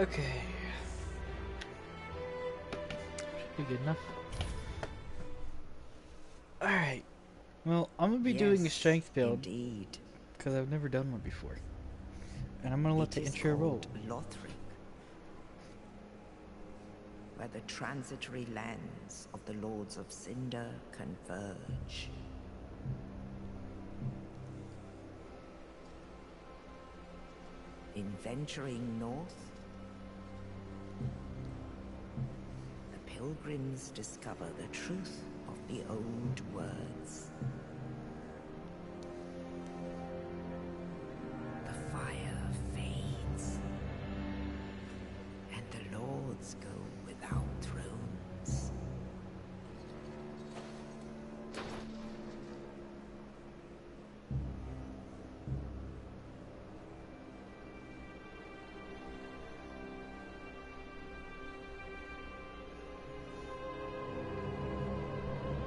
Okay. Should be good enough. Alright. Well, I'm gonna be doing a strength build. Indeed. Because I've never done one before. And I'm gonna let the intro roll. Lothric, where the transitory lands of the Lords of Cinder converge. In venturing north, the pilgrims discover the truth of the old words. The fire fades, and the lords go without thrones.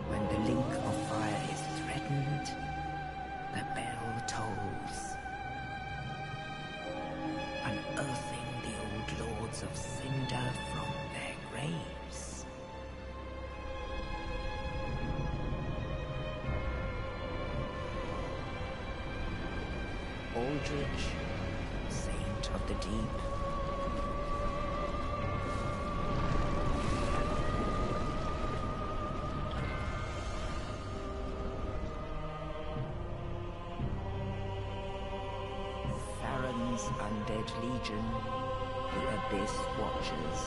When the link of fire is threatened, the bell tolls, unearthing the old lords of Cinder from their graves. Aldrich, saint of the deep, Farron's undead legion, the Abyss Watchers.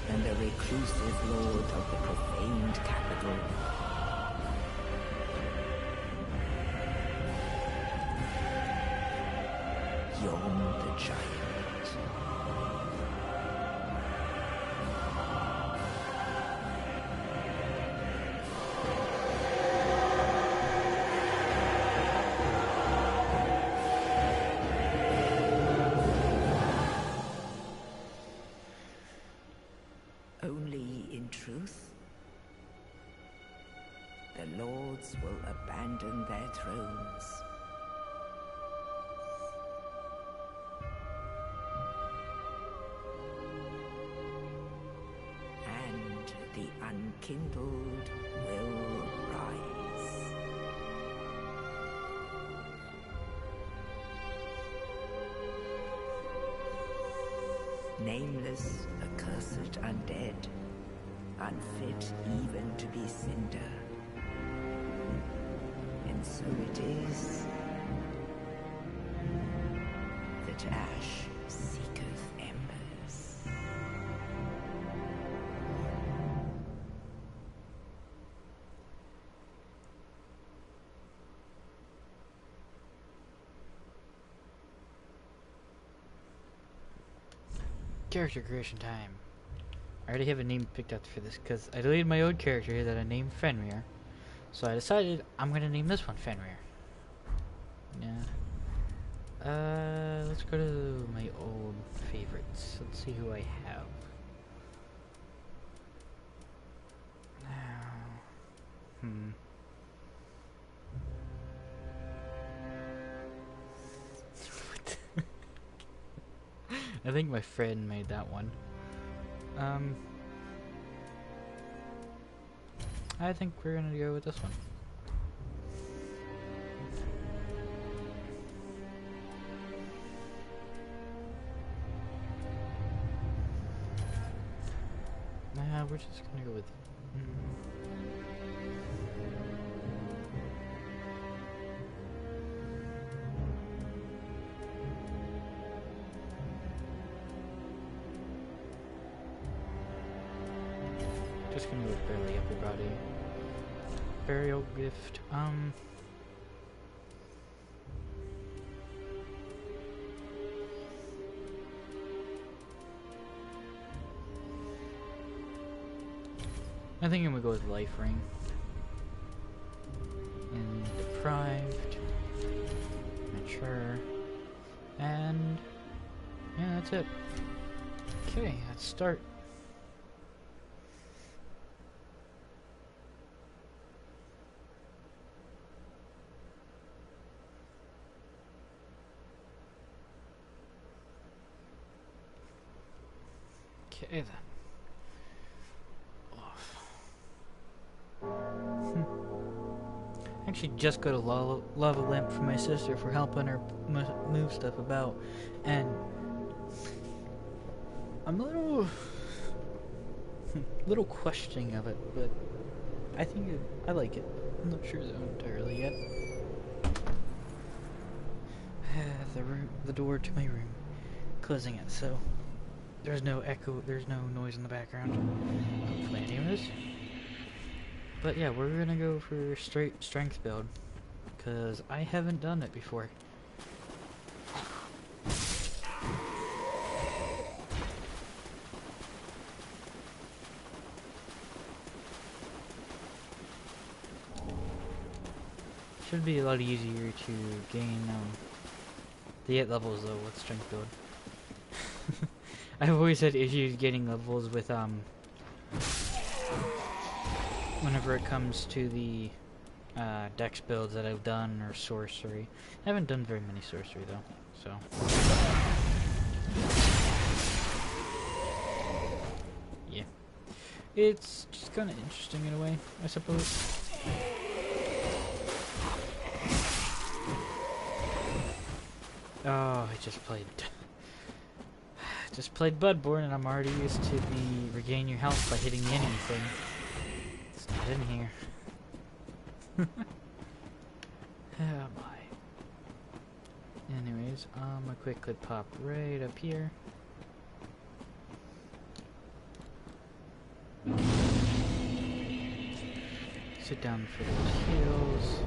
And the reclusive lord of the profaned capital. Yon the giant. Only in truth, the lords will abandon their thrones. And the unkindled will rise. Nameless, accursed undead, unfit even to be cinder. And so it is that ash seeketh embers. Character creation time. I already have a name picked out for this because I deleted my old character that I named Fenrir. So I decided I'm gonna name this one Fenrir. Yeah. Let's go to my old favorites. Let's see who I have. Now, I think my friend made that one. I think we're gonna go with this one. Nah, we're just gonna go with. Just gonna go with barely everybody. Burial gift. I think I'm gonna go with life ring. And deprived. Mature. And yeah, that's it. Okay, let's start. Okay then. Actually just got a lava lamp from my sister for helping her move stuff about, and I'm a little questioning of it, but I think I like it. I'm not sure though entirely yet. The door to my room, closing it so there's no echo, there's no noise in the background. Hopefully, anyways. But yeah, we're gonna go for straight strength build, because I haven't done it before. Should be a lot easier to gain to get levels though with strength build. I've always had issues getting levels with whenever it comes to the dex builds that I've done, or sorcery. I haven't done very many sorcery though, so. Yeah. It's just kind of interesting in a way, I suppose. Oh, I just played Bloodborne, and I'm already used to the regain your health by hitting the enemy thing. It's not in here. Oh my. Anyways, I quickly pop right up here. Sit down for those heals.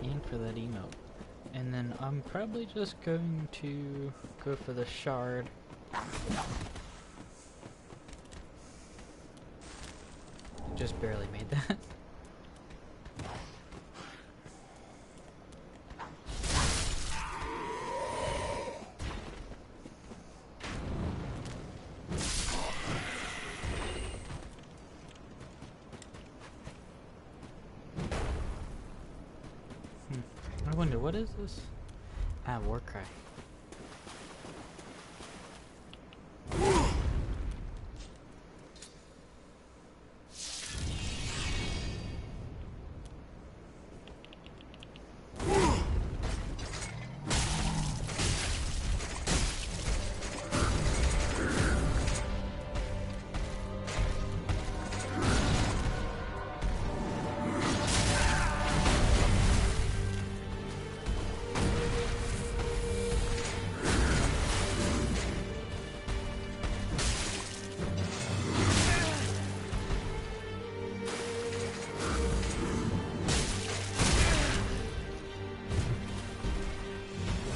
And for that emote. And then I'm probably just going to go for the shard. Just barely made that. I wonder, what is this? Ah, Warcry.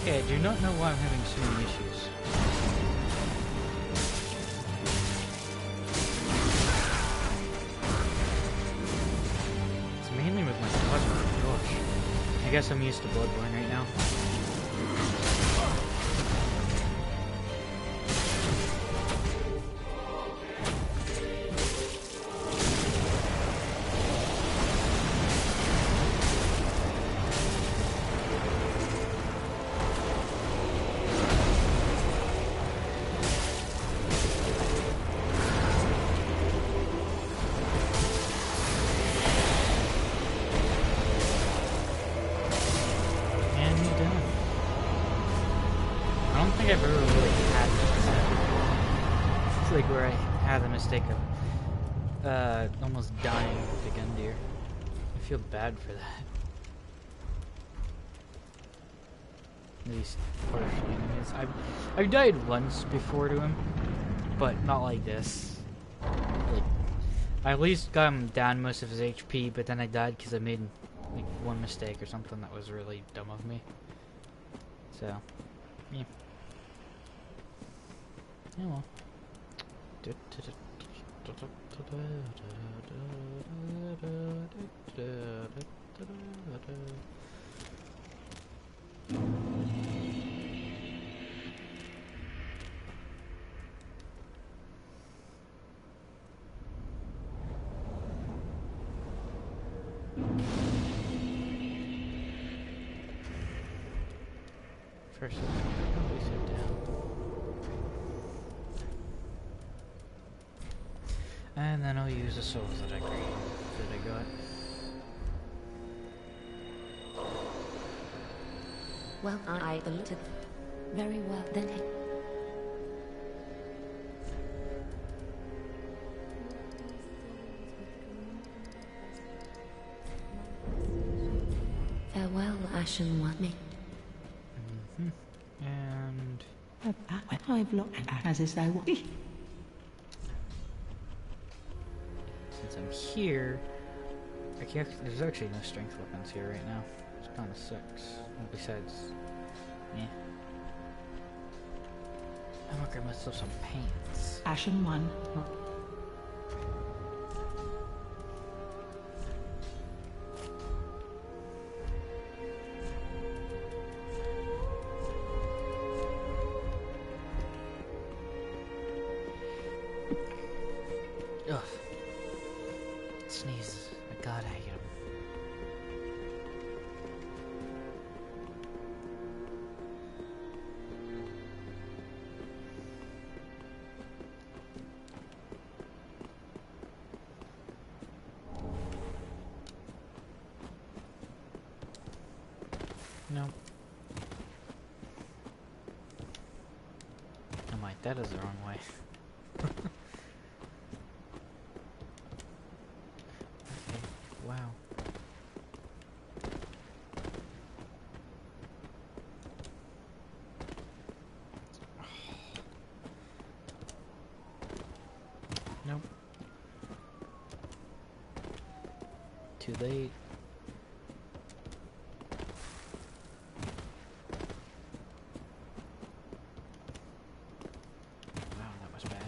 Okay, I do not know why I'm having so many issues. It's mainly with my dodge. Gosh. I guess I'm used to Bloodborne right now. I've ever really had this. It's like where I had the mistake of almost dying with the gun deer. I feel bad for that. At least partially. Anyways, I've died once before to him, but not like this. Like, I at least got him down most of his HP, but then I died because I made like one mistake or something that was really dumb of me. So, yeah. Yeah, well. First, probably sit down. And then I'll use the souls that I got. Well, I believed it. Very well, then. Farewell, Ashen One. And I've looked as is thou. since I'm here, I can't. There's actually no strength weapons here right now. Which kind of sucks. Well, besides, yeah. I'm gonna grab myself some pants. Ashen One. Ugh. Sneezes. I gotta hate him. No. I'm like, that is the wrong way. Okay, wow. Nope. Too late. Wow, that was bad.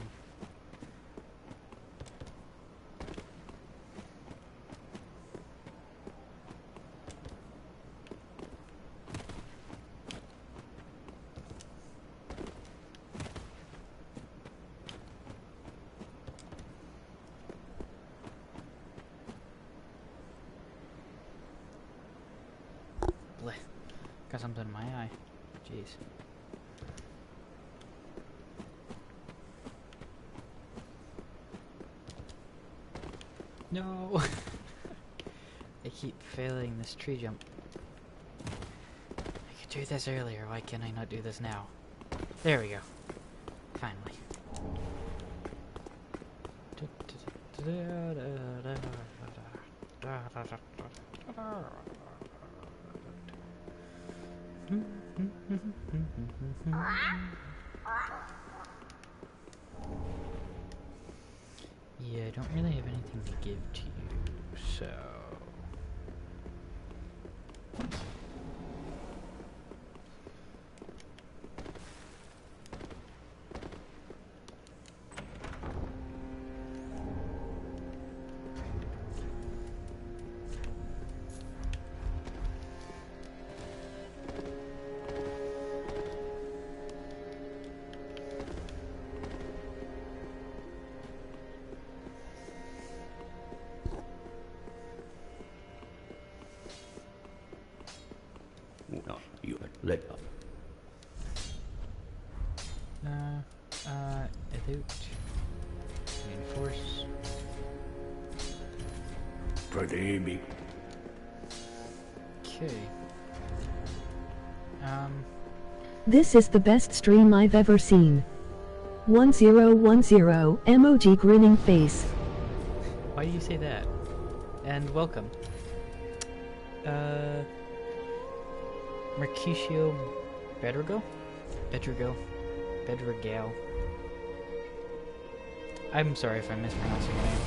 Blech. Got something in my eye. Jeez. No! I keep failing this tree jump. I could do this earlier, why can I not do this now? There we go. Finally. Yeah, I don't really have anything to give to you, so... No, you let up. Elute. Reinforce. Prademi. Okay. This is the best stream I've ever seen. 1010 emoji grinning face. Why do you say that? And welcome. Mercutio Bedrigo? Bedrigal. I'm sorry if I'm mispronouncing your name.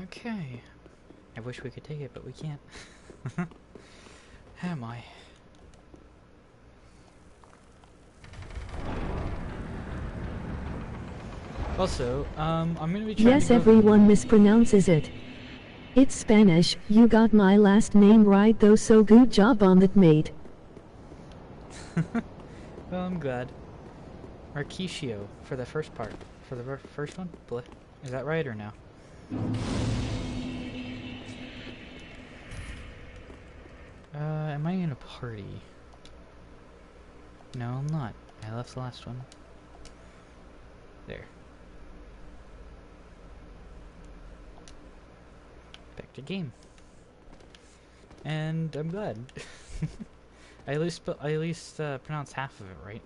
Okay. I wish we could take it, but we can't. Am I? Also, I'm gonna be trying Yes, to go... everyone mispronounces it. It's Spanish. You got my last name right though, so good job on that, mate. Well, I'm glad. Marquisio for the first part. For the first one? Is that right or no? Am I in a party? No, I'm not. I left the last one. There. Back to game. And I'm glad. I at least pronounced half of it right.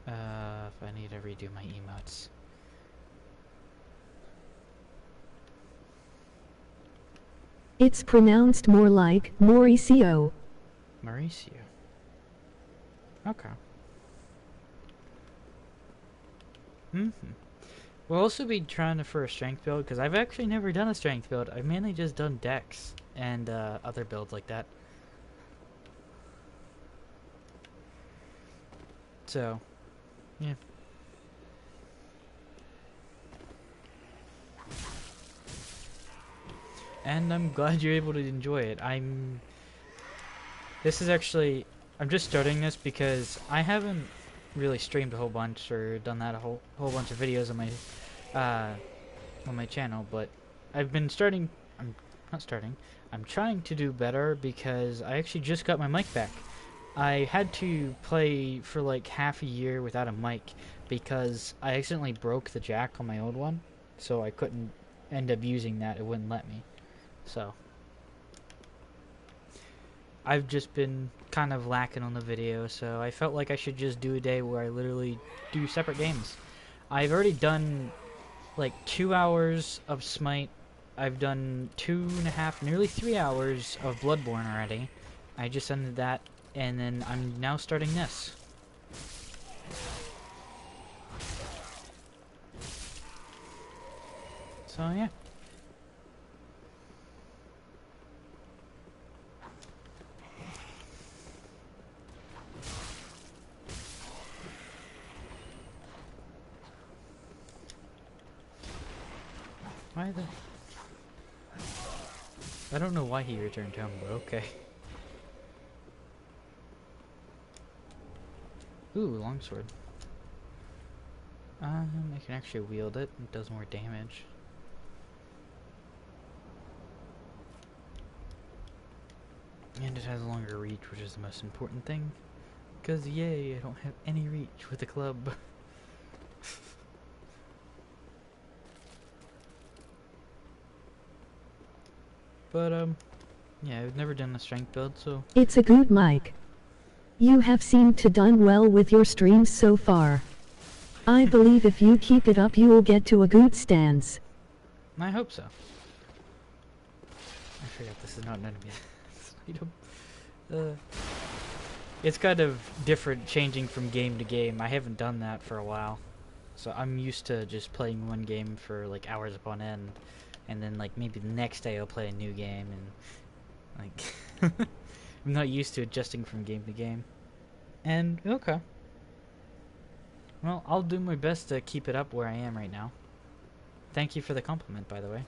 If I need to redo my emotes. It's pronounced more like Mauricio. Mauricio. Okay. We'll also be trying for a strength build, because I've actually never done a strength build. I've mainly just done dex and other builds like that. So, yeah. And I'm glad you're able to enjoy it. I'm just starting this because I haven't really streamed a whole bunch or done that a whole bunch of videos on my channel, but I've been I'm trying to do better because I actually just got my mic back. I had to play for like half a year without a mic because I accidentally broke the jack on my old one, so I couldn't end up using that. It wouldn't let me. So I've just been kind of lacking on the video, so I felt like I should just do a day where I literally do separate games. I've already done like 2 hours of Smite. I've done 2.5, nearly 3 hours of Bloodborne already. I just ended that, and then I'm now starting this. So yeah. Why the... I don't know why he returned home, but okay. Ooh, longsword. I can actually wield it. It does more damage. And it has a longer reach, which is the most important thing. Because yay, I don't have any reach with the club. But, yeah, I've never done a strength build, so... It's a good mic. You have seemed to done well with your streams so far. I believe if you keep it up, you will get to a good stance. I hope so. I forgot this is not an enemy. It's kind of different changing from game to game. I haven't done that for a while. So I'm used to just playing one game for like hours upon end. And then like maybe the next day I'll play a new game, and like I'm not used to adjusting from game to game. And okay. Well, I'll do my best to keep it up where I am right now. Thank you for the compliment, by the way.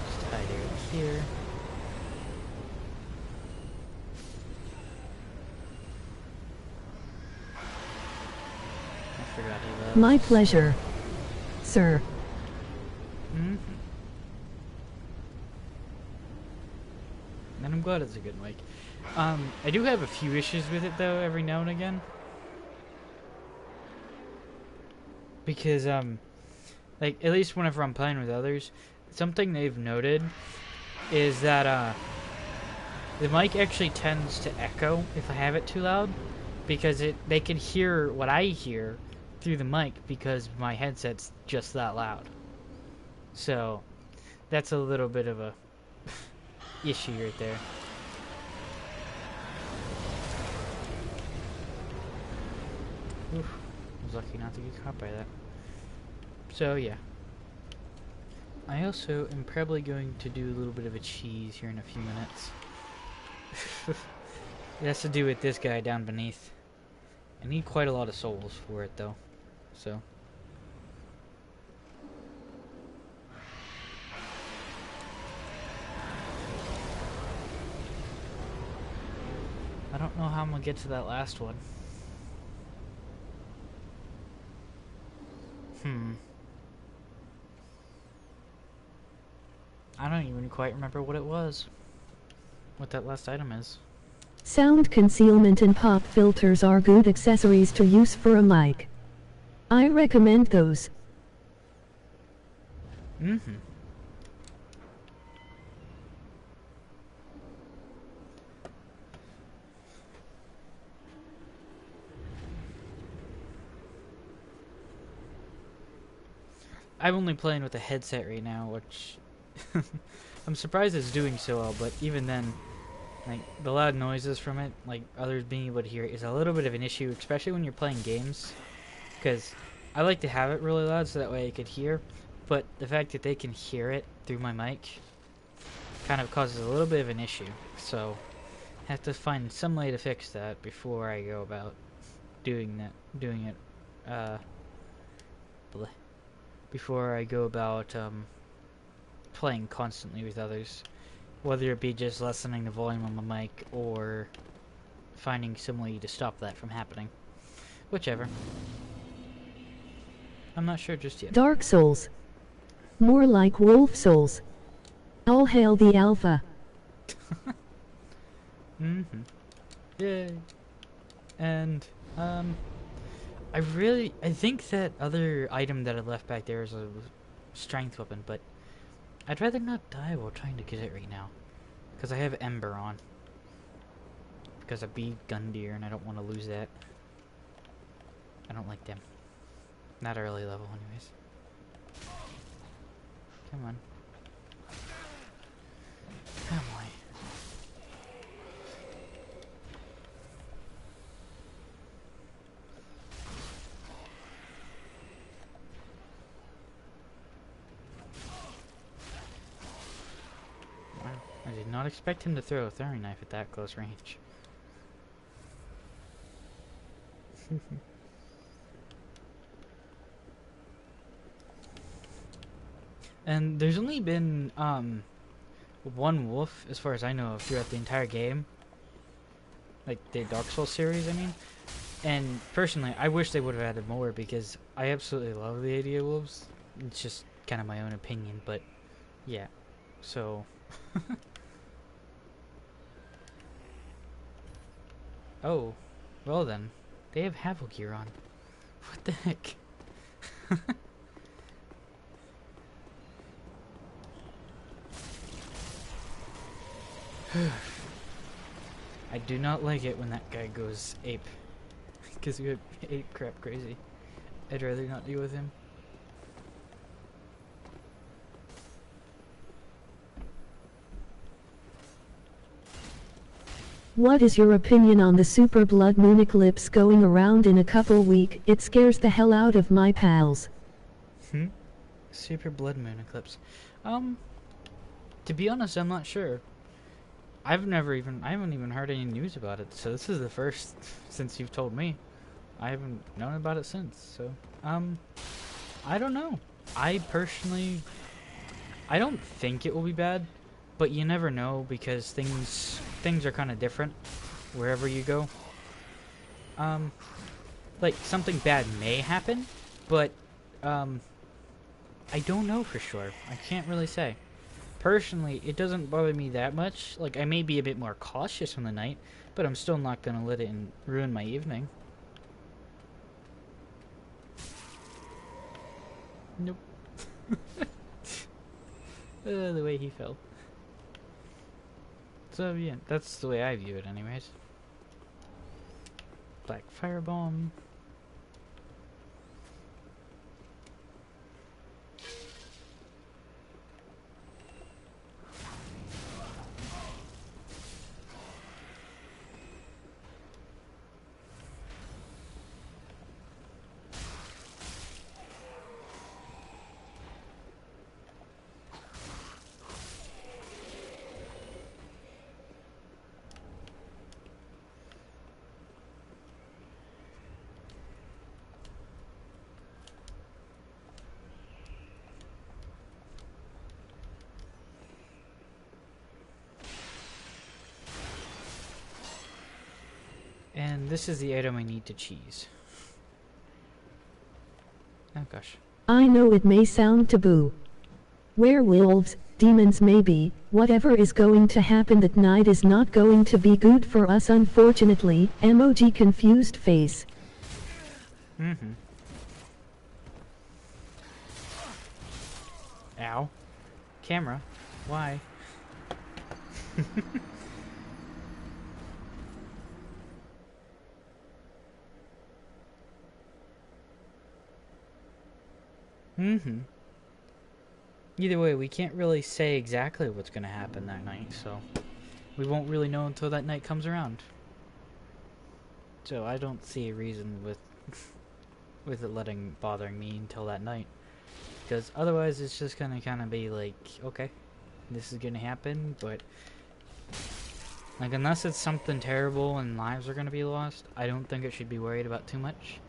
Just hide it here. I forgot he left. My pleasure, sir. Mm-hmm. And I'm glad it's a good mic. I do have a few issues with it though, every now and again. Because, like, at least whenever I'm playing with others, something they've noted is that, the mic actually tends to echo if I have it too loud. Because they can hear what I hear through the mic because my headset's just that loud. So that's a little bit of a issue right there. Oof, I was lucky not to get caught by that. So yeah. I also am probably going to do a little bit of a cheese here in a few minutes. It has to do with this guy down beneath. I need quite a lot of souls for it though. So I don't know how I'm gonna get to that last one. I don't even quite remember what it was. What that last item is. Sound concealment and pop filters are good accessories to use for a mic. I recommend those. Mm-hmm. I'm only playing with a headset right now, which I'm surprised it's doing so well, but even then, like, the loud noises from it, like, others being able to hear it, is a little bit of an issue, especially when you're playing games, because I like to have it really loud so that way I could hear, but the fact that they can hear it through my mic kind of causes a little bit of an issue, so I have to find some way to fix that before I go about doing it, bleh. Before I go about playing constantly with others, whether it be just lessening the volume on my mic or finding some way to stop that from happening. Whichever. I'm not sure just yet. Dark Souls. More like Wolf Souls. All hail the Alpha. Mm-hmm. Yay. And, I think that other item that I left back there is a strength weapon, but I'd rather not die while trying to get it right now. Because I have Ember on. Because I beat Gundyr and I don't want to lose that. I don't like them. Not early level anyways. Come on. Come on. I did not expect him to throw a throwing knife at that close range. And there's only been one wolf, as far as I know of, throughout the entire game. Like the Dark Souls series, I mean. And personally, I wish they would have added more because I absolutely love the idea of wolves. It's just kind of my own opinion, but yeah. So oh, well then. They have Havoc gear on. What the heck? I do not like it when that guy goes ape. Because we ape crap crazy. I'd rather not deal with him. What is your opinion on the super blood moon eclipse going around in a couple weeks? It scares the hell out of my pals. Super blood moon eclipse. To be honest, I'm not sure. I haven't even heard any news about it, so this is the first since you've told me. I haven't known about it since, so, I don't know. I personally, I don't think it will be bad, but you never know because things are kind of different wherever you go. Like, something bad may happen, but, I don't know for sure. I can't really say. Personally, it doesn't bother me that much. Like, I may be a bit more cautious on the night, but I'm still not gonna let it ruin my evening. Nope. The way he fell. So, yeah, that's the way I view it anyways. Black Firebomb. And this is the item I need to cheese. Oh gosh. I know it may sound taboo. Werewolves, demons maybe, whatever is going to happen that night is not going to be good for us unfortunately, emoji confused face. Mm-hmm. Ow. Camera. Why? Mm-hmm. Either way, we can't really say exactly what's going to happen that night, so we won't really know until that night comes around. So I don't see a reason with with it bothering me until that night, because otherwise it's just gonna kind of be like, okay, this is gonna happen, but like unless it's something terrible and lives are gonna be lost, I don't think it should be worried about too much.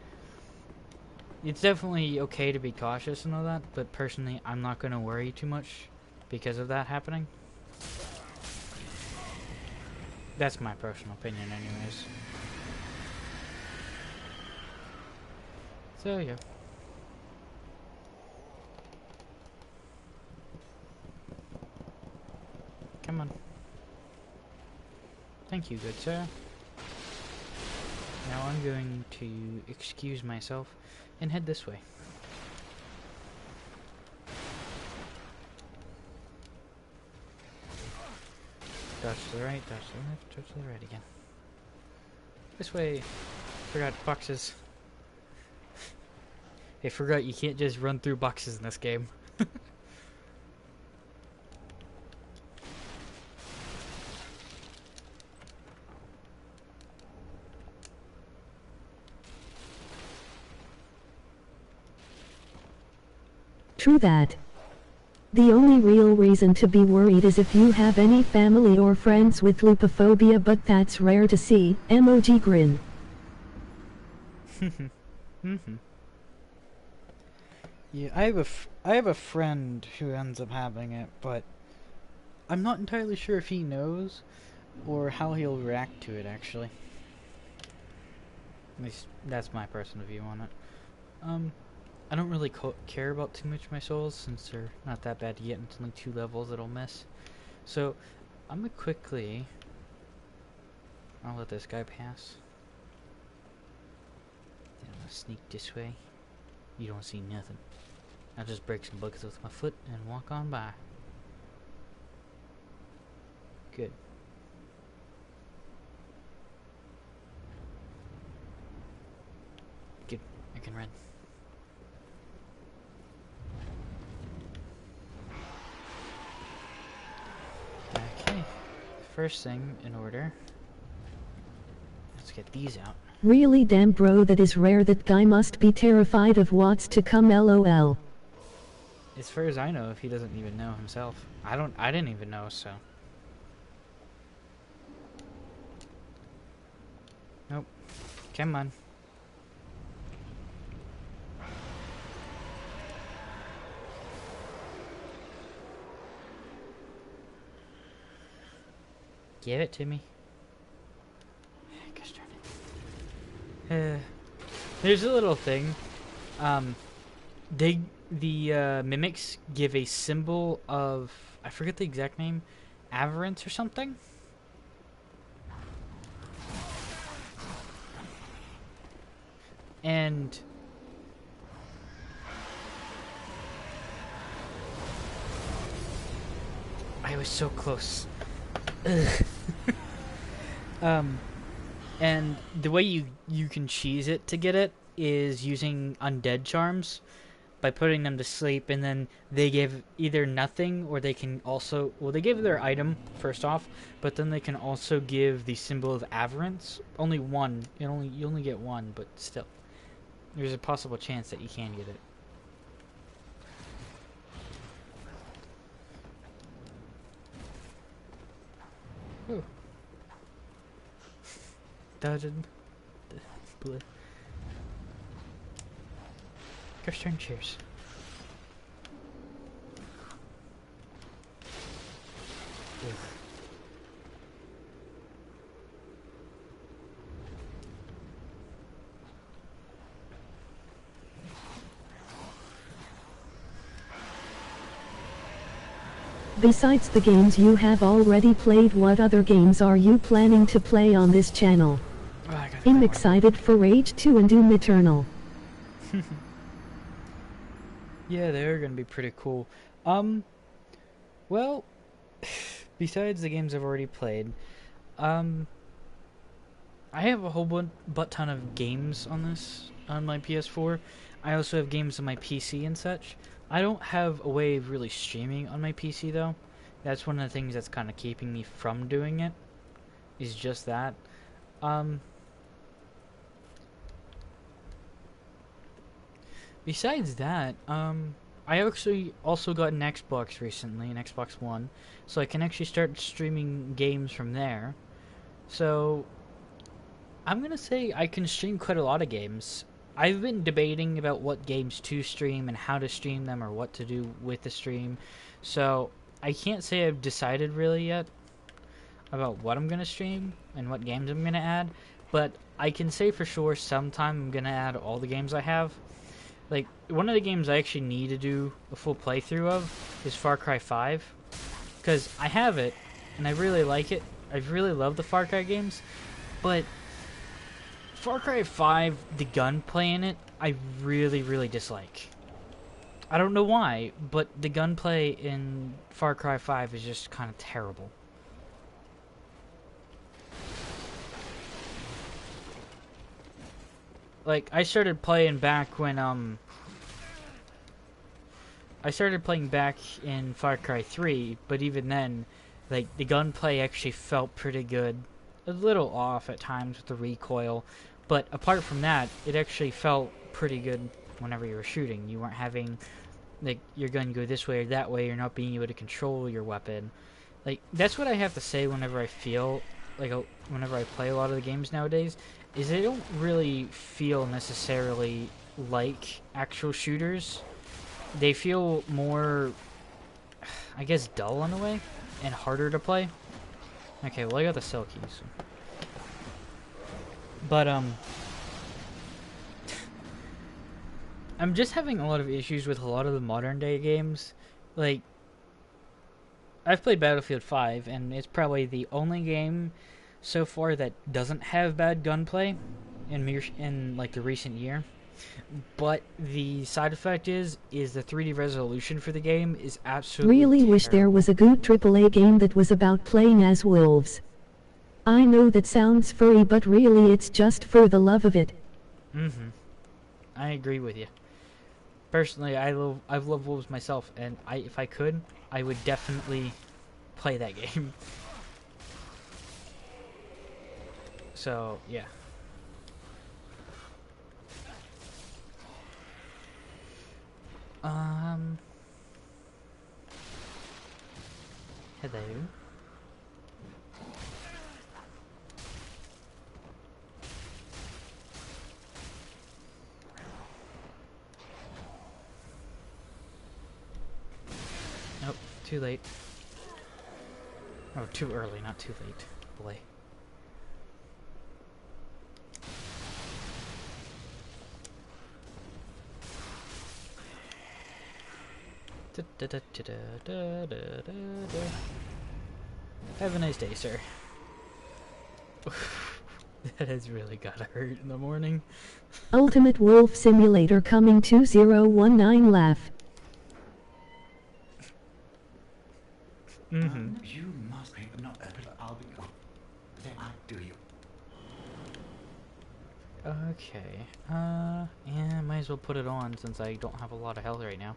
It's definitely okay to be cautious and all that, but personally I'm not gonna worry too much because of that happening. That's my personal opinion anyways. So yeah. Come on. Thank you, good sir. Now I'm going to excuse myself and head this way. Dodge to the right, dodge to the left, dodge to the right again. This way. Forgot boxes. I forgot you can't just run through boxes in this game. True that. The only real reason to be worried is if you have any family or friends with lupophobia, but that's rare to see, emoji grin. Mm-hmm. Yeah, I have a friend who ends up having it, but I'm not entirely sure if he knows or how he'll react to it, actually. At least that's my personal view on it. I don't really care about too much of my souls since they're not that bad to get into only 2 levels that'll miss. So I'm gonna quickly. I'll let this guy pass. Then I'm gonna sneak this way. You don't see nothing. I'll just break some buckets with my foot and walk on by. Good. Good. I can run. Okay. First thing in order. Let's get these out. Really damn bro, that is rare. That guy must be terrified of what's to come, lol. As far as I know, if he doesn't even know himself. I didn't even know, so. Nope. Come on. Give it to me. Gosh darn it. There's a little thing. The mimics give a symbol of, I forget the exact name, avarice or something. And I was so close. And the way you can cheese it to get it is using undead charms by putting them to sleep, and then they give either nothing or they can also, well, they give their item first off, but then they can also give the symbol of avarice. Only one. You only get one, but still, there's a possible chance that you can get it. Ooh. Dodging. Blue. Gosh darn cheers. Besides the games you have already played, what other games are you planning to play on this channel? Oh, I gotta I'm find excited for Rage 2 and Doom Eternal. Yeah, they're gonna be pretty cool. Well, besides the games I've already played, I have a whole butt ton of games on my PS4. I also have games on my PC and such. I don't have a way of really streaming on my PC though. That's one of the things that's kind of keeping me from doing it. Is just that. Besides that, I actually also got an Xbox recently, an Xbox One, so I can actually start streaming games from there. So, I'm gonna say I can stream quite a lot of games. I've been debating about what games to stream and how to stream them or what to do with the stream. So, I can't say I've decided really yet about what I'm gonna stream and what games I'm gonna add, but I can say for sure sometime I'm gonna add all the games I have. Like, one of the games I actually need to do a full playthrough of is Far Cry 5. Because I have it, and I really like it. I really love the Far Cry games. But Far Cry 5, the gunplay in it, I really, really dislike. I don't know why, but the gunplay in Far Cry 5 is just kind of terrible. Like, I started playing back when, I started playing back in Far Cry 3, but even then, like, the gunplay actually felt pretty good. A little off at times with the recoil, but apart from that, it actually felt pretty good whenever you were shooting. You weren't having, like, your gun go this way or that way, you're not being able to control your weapon. Like, that's what I have to say whenever I feel, like, whenever I play a lot of the games nowadays, is they don't really feel necessarily like actual shooters. They feel more, I guess, dull in a way, and harder to play. Okay, well I got the cell keys. But, I'm just having a lot of issues with a lot of the modern day games. Like, I've played Battlefield 5, and it's probably the only game so far that doesn't have bad gunplay in like the recent year. But the side effect is the 3D resolution for the game is absolutely Really wish there was a good AAA game that was about playing as wolves. I know that sounds furry, but really it's just for the love of it. I agree with you. Personally, I've loved wolves myself, and if I could, I would definitely play that game. So, yeah. Hello. Nope, too late. Oh, too early, not too late. Boy. Have a nice day, sir. That has really gotta hurt in the morning. Ultimate Wolf Simulator coming 2019 laugh. You must be not I'll be gone. Then I do you. Okay. Yeah, might as well put it on since I don't have a lot of health right now.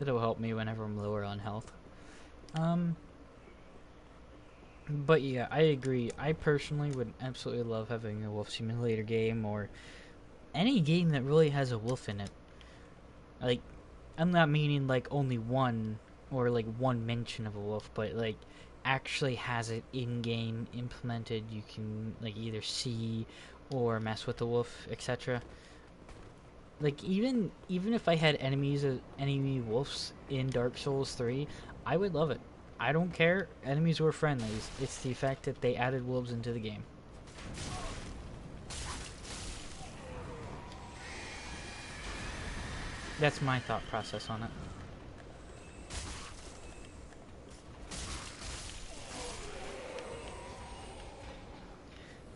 It'll help me whenever I'm lower on health. But yeah, I agree. I personally would absolutely love having a wolf simulator game, or any game that really has a wolf in it. Like, I'm not meaning like only one, or like one mention of a wolf, but like actually has it in-game implemented. You can like either see or mess with the wolf, etc. Like, even if I had enemy wolves in Dark Souls 3, I would love it. I don't care, enemies or friendlies. It's the fact that they added wolves into the game. That's my thought process on it.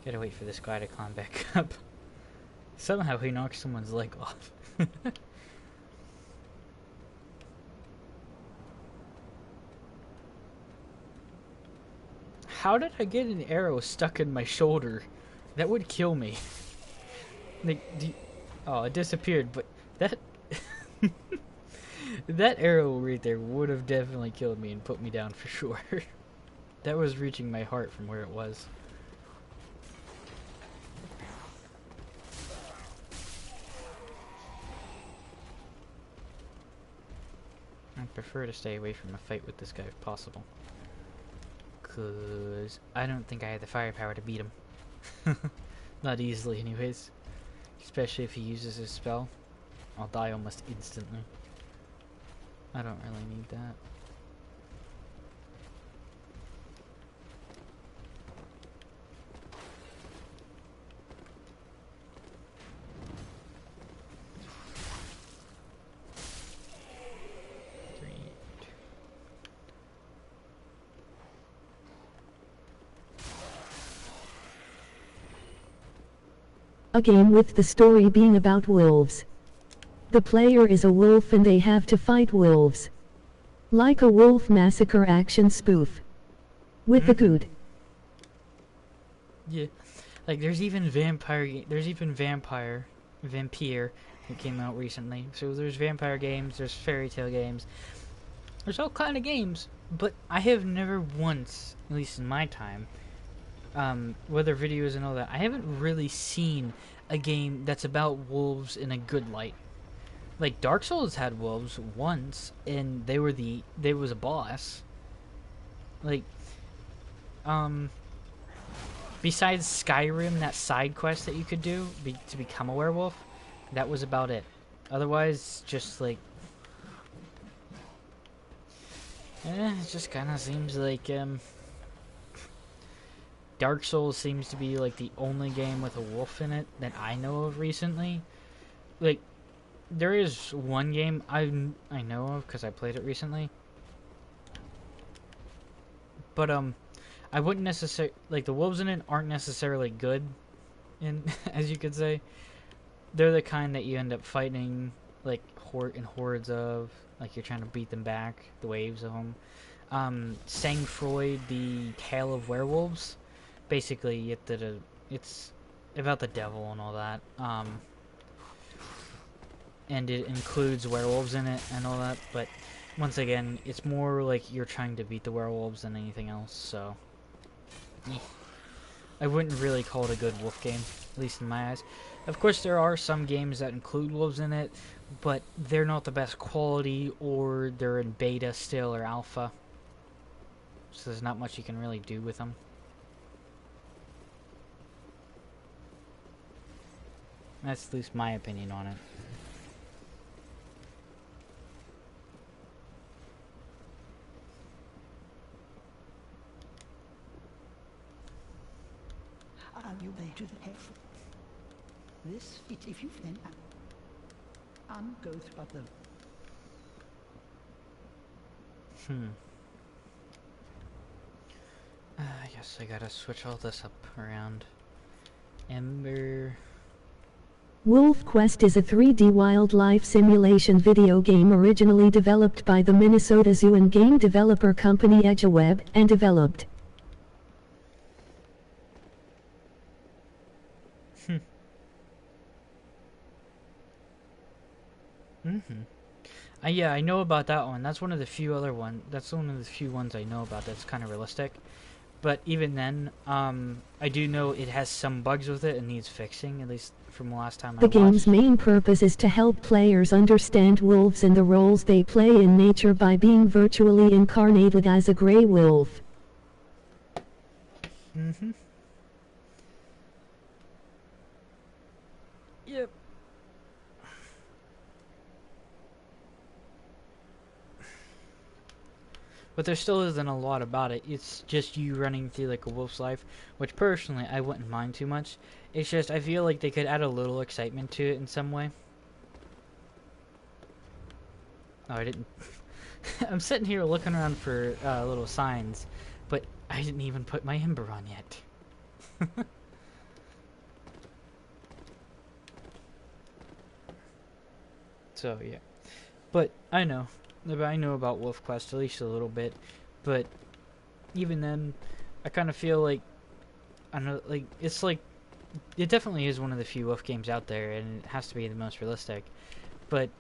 Gotta wait for this guy to climb back up. Somehow he knocks someone's leg off. How did I get an arrow stuck in my shoulder? That would kill me. Like, oh, it disappeared, but that... that arrow right there would have definitely killed me and put me down for sure. That was reaching my heart from where it was. I prefer to stay away from a fight with this guy if possible. Cause I don't think I have the firepower to beat him. Not easily anyways. Especially if he uses his spell. I'll die almost instantly. I don't really need that. A game with the story being about wolves. The player is a wolf and they have to fight wolves. Like a wolf massacre action spoof. With the good. Yeah. Like there's even vampire that came out recently. So there's vampire games, there's fairy tale games. There's all kind of games, but I have never once, at least in my time, whether videos and all that, I haven't really seen a game that's about wolves in a good light. Like Dark Souls had wolves once, and they was a boss. Like, besides Skyrim, that side quest that you could do to become a werewolf, that was about it. Otherwise, just like, it just kind of seems like Dark Souls seems to be like the only game with a wolf in it that I know of recently. Like, there is one game I know of because I played it recently, but I wouldn't necessarily like the wolves in it aren't necessarily good, in as you could say. They're the kind that you end up fighting like in hordes of, like you're trying to beat them back, the waves of them. Sang Freud, the Tale of Werewolves. Basically, it's about the devil and all that. And it includes werewolves in it and all that, but once again, it's more like you're trying to beat the werewolves than anything else, so I wouldn't really call it a good wolf game, at least in my eyes. Of course, there are some games that include wolves in it, but they're not the best quality, or they're in beta still or alpha, so there's not much you can really do with them. That's at least my opinion on it. Are you back to the head? This, if you then go through the... I guess I gotta switch all this up around. Ember... Wolf Quest is a 3D wildlife simulation video game originally developed by the Minnesota Zoo and game developer company EdgeWeb, and developed. Yeah, I know about that one. That's one of the few ones I know about that's kind of realistic. But even then, I do know it has some bugs with it and needs fixing, at least from the last time I watched. The game's main purpose is to help players understand wolves and the roles they play in nature by being virtually incarnated as a gray wolf. Yep. But there still isn't a lot about it. It's just you running through like a wolf's life, which personally I wouldn't mind too much. It's just I feel like they could add a little excitement to it in some way. Oh, I didn't. I'm sitting here looking around for little signs, but I didn't even put my ember on yet. So yeah, but I know about Wolf Quest at least a little bit, but even then, I kind of feel like I know, like it definitely is one of the few Wolf games out there, and it has to be the most realistic. But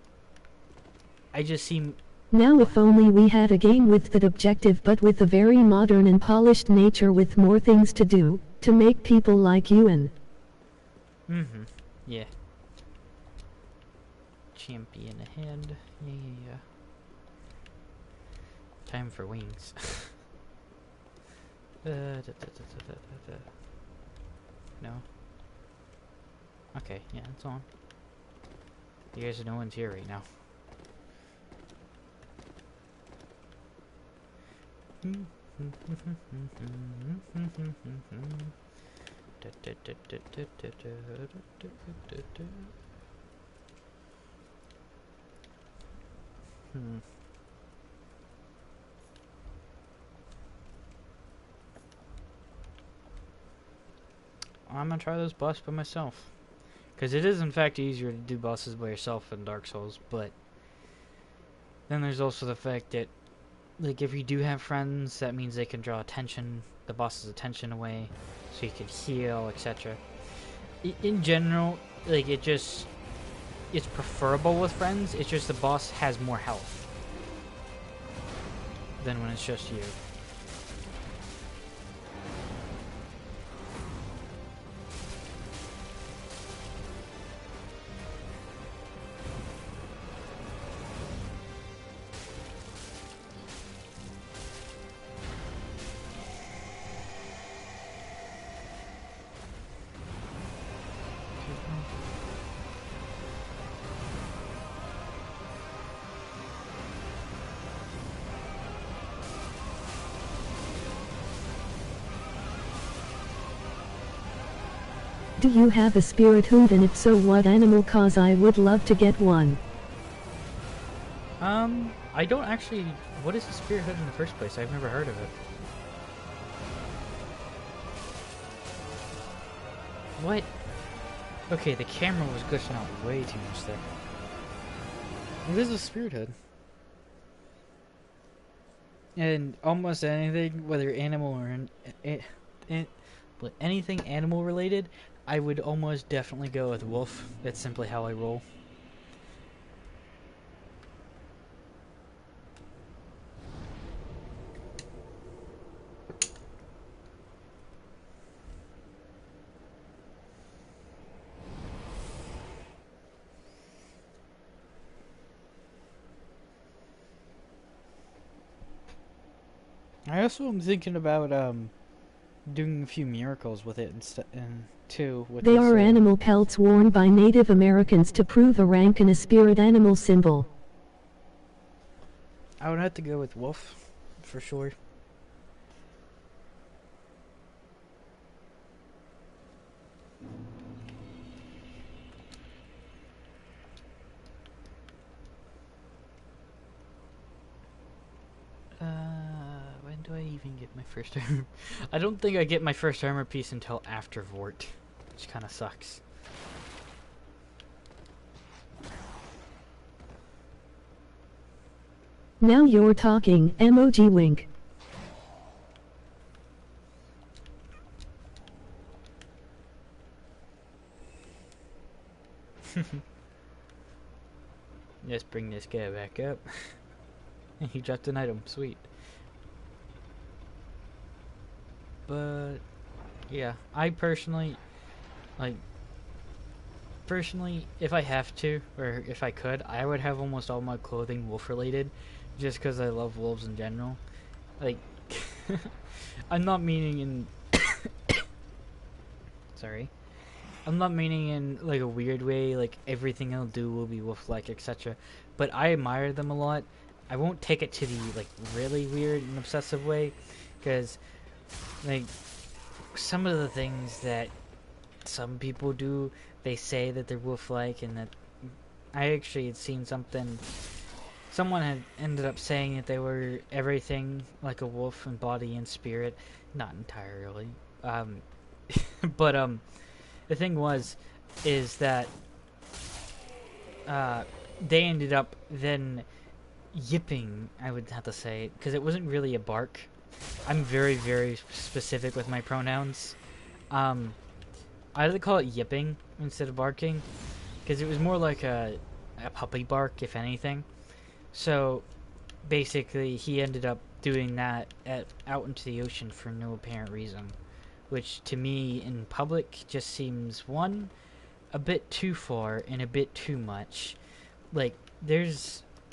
I just seem Now if only we had a game with that objective but with a very modern and polished nature with more things to do, to make people like you and... yeah. Champion ahead. Yeah. Time for wings. No. Okay, yeah, it's on. You guys, no one's here right now. I'm gonna try those bosses by myself. Because it is in fact easier to do bosses by yourself in Dark Souls, but then there's also the fact that, like, if you do have friends, that means they can draw the boss's attention away, so you can heal, etc. In general, like, it's preferable with friends, it's just the boss has more health than when it's just you. Do you have a spirit hood, and if so what animal, cause I would love to get one. I don't actually... What is the spirit hood in the first place? I've never heard of it. What? Okay, the camera was glitching out way too much there. What is a spirit hood? And almost anything, whether animal or anything animal related, I would almost definitely go with wolf. That's simply how I roll. I also am thinking about doing a few miracles with it and too. With They this, are animal pelts worn by Native Americans to prove a rank in a spirit animal symbol. I would have to go with wolf, for sure. When do I even get my first armor? I don't think I get my first armor piece until after Vort, which kind of sucks. Now you're talking, emoji wink. Let's bring this guy back up. He dropped an item, sweet. But yeah, I personally, if I have to, or if I could, I would have almost all my clothing wolf related, just because I love wolves in general. Like, I'm not meaning in sorry, I'm not meaning in like a weird way, like everything I'll do will be wolf-like, etc. But I admire them a lot. I won't take it to the like really weird and obsessive way, because like some of the things that some people do, they say that they're wolf-like, and that I actually had seen something. Someone had ended up saying that they were everything like a wolf in body and spirit. Not entirely. But the thing is that they ended up then yipping, I would have to say, because it wasn't really a bark. I'm very, very specific with my pronouns. I like to call it yipping instead of barking, because it was more like a puppy bark, if anything. So basically, he ended up doing that out into the ocean for no apparent reason, which to me in public just seems, one, a bit too far and a bit too much. Like,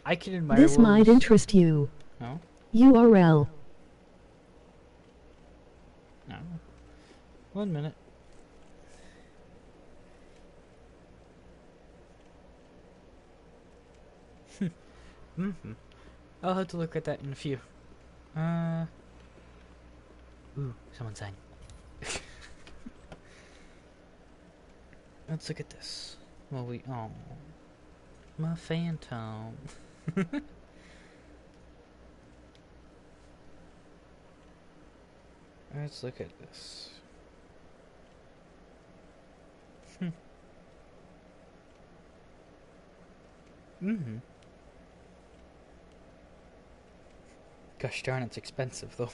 I can admire This might wolves. interest you. No? URL. No. 1 minute. Mm-hmm. I'll have to look at that in a few. Ooh, someone signed. Let's look at this. Well, oh, my phantom. Let's look at this. Mm-hmm. Gosh darn, it's expensive though.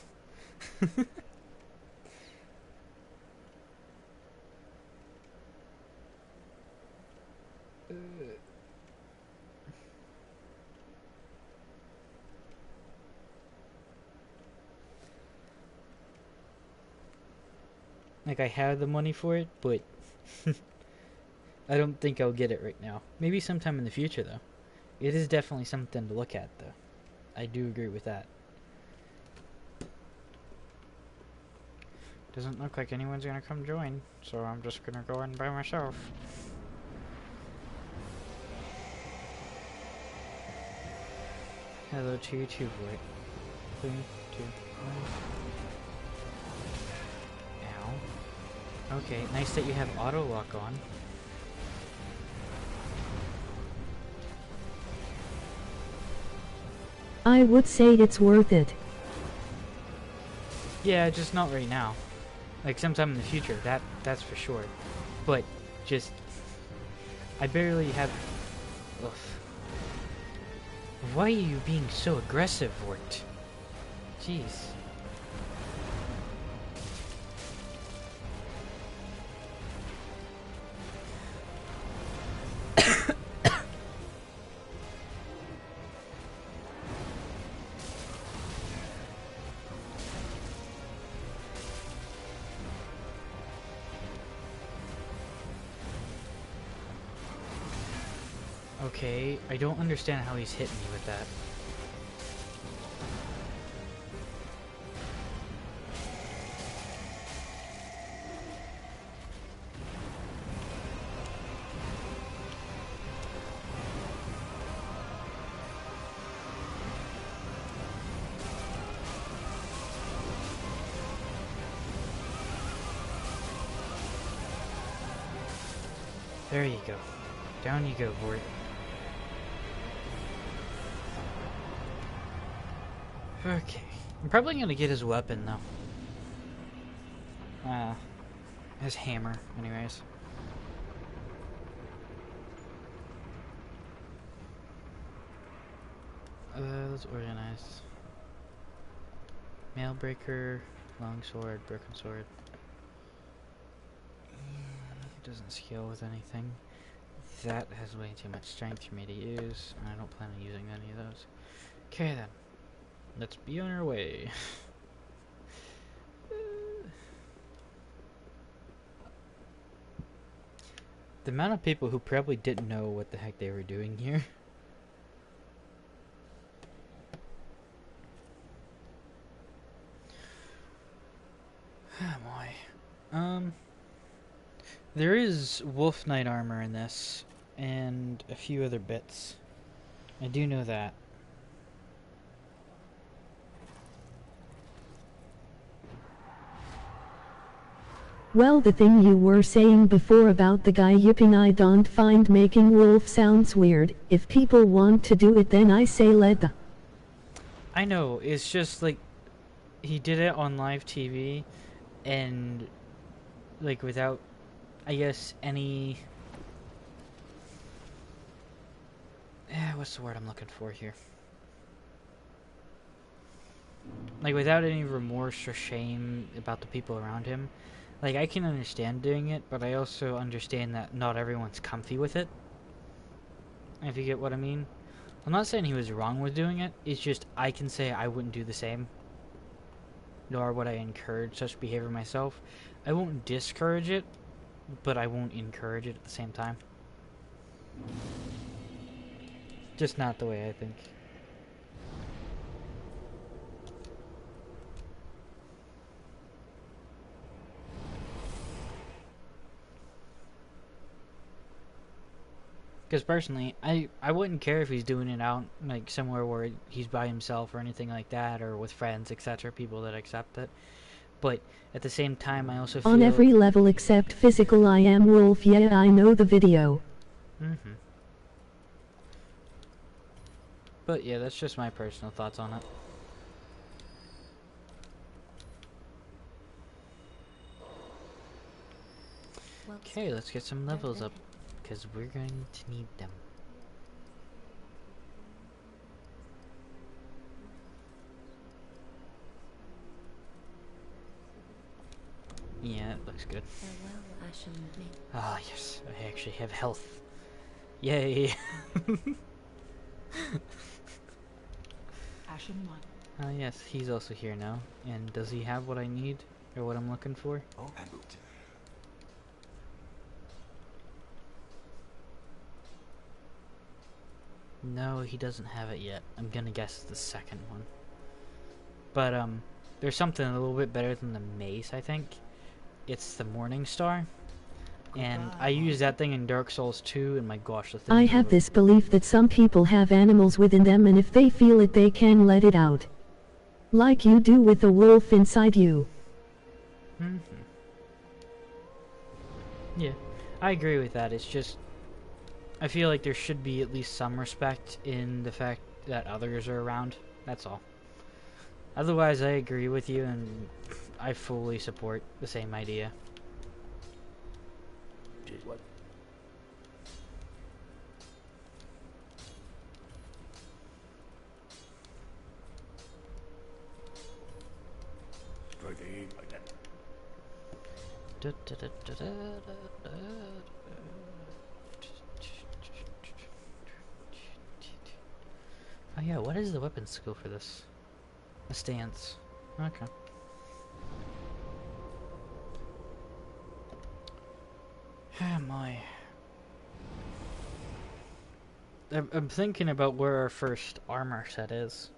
Like, I have the money for it, but I don't think I'll get it right now. Maybe sometime in the future, though. It is definitely something to look at, though. I do agree with that. Doesn't look like anyone's gonna come join, so I'm just gonna go in by myself. Hello to you too, boy. 3, 2, 1. Ow. Okay, nice that you have auto lock on. I would say it's worth it. Yeah, just not right now. Like sometime in the future, that's for sure. But just I barely have. Ugh. Why are you being so aggressive, Wart? Jeez. Okay, I don't understand how he's hitting me with that. There you go. Down you go, Vort. Okay. I'm probably gonna get his weapon, though. His hammer, anyways. Let's organize. Mailbreaker, longsword, broken sword. It doesn't scale with anything. That has way too much strength for me to use, and I don't plan on using any of those. Okay then. Let's be on our way. The amount of people who probably didn't know what the heck they were doing here. Oh boy. There is Wolf Knight armor in this, and a few other bits. I do know that. Well, the thing you were saying before about the guy yipping, I don't find making wolf sounds weird. If people want to do it, then I say let them. I know, it's just like he did it on live TV and like without, I guess, any what's the word I'm looking for here? Like, without any remorse or shame about the people around him. Like, I can understand doing it, but I also understand that not everyone's comfy with it. If you get what I mean. I'm not saying he was wrong with doing it. It's just, I can say I wouldn't do the same. Nor would I encourage such behavior myself. I won't discourage it, but I won't encourage it at the same time. Just not the way I think. Because personally, I wouldn't care if he's doing it out, like, somewhere where he's by himself or anything like that, or with friends, etc., people that accept it. But at the same time, I also feel... On every level except physical, I am Wolf. Yeah, I know the video. Mm-hmm. But yeah, that's just my personal thoughts on it. Okay, let's get some levels up, because we're going to need them. Yeah, it looks good. Ah, yes, I actually have health. Yay! Ashen one. Ah, yes, he's also here now. And does he have what I need, or what I'm looking for? Oh, and No, he doesn't have it yet. I'm gonna guess the second one. But, there's something a little bit better than the mace, I think. It's the Morning Star. And I used that thing in Dark Souls 2, and my gosh, the thing... I have this belief that some people have animals within them, and if they feel it, they can let it out. Like you do with the wolf inside you. Mm-hmm. Yeah, I agree with that. It's just... I feel like there should be at least some respect in the fact that others are around. That's all. Otherwise, I agree with you, and I fully support the same idea. what? Oh yeah, what is the weapon skill for this? A stance. Okay. Am I? I'm thinking about where our first armor set is.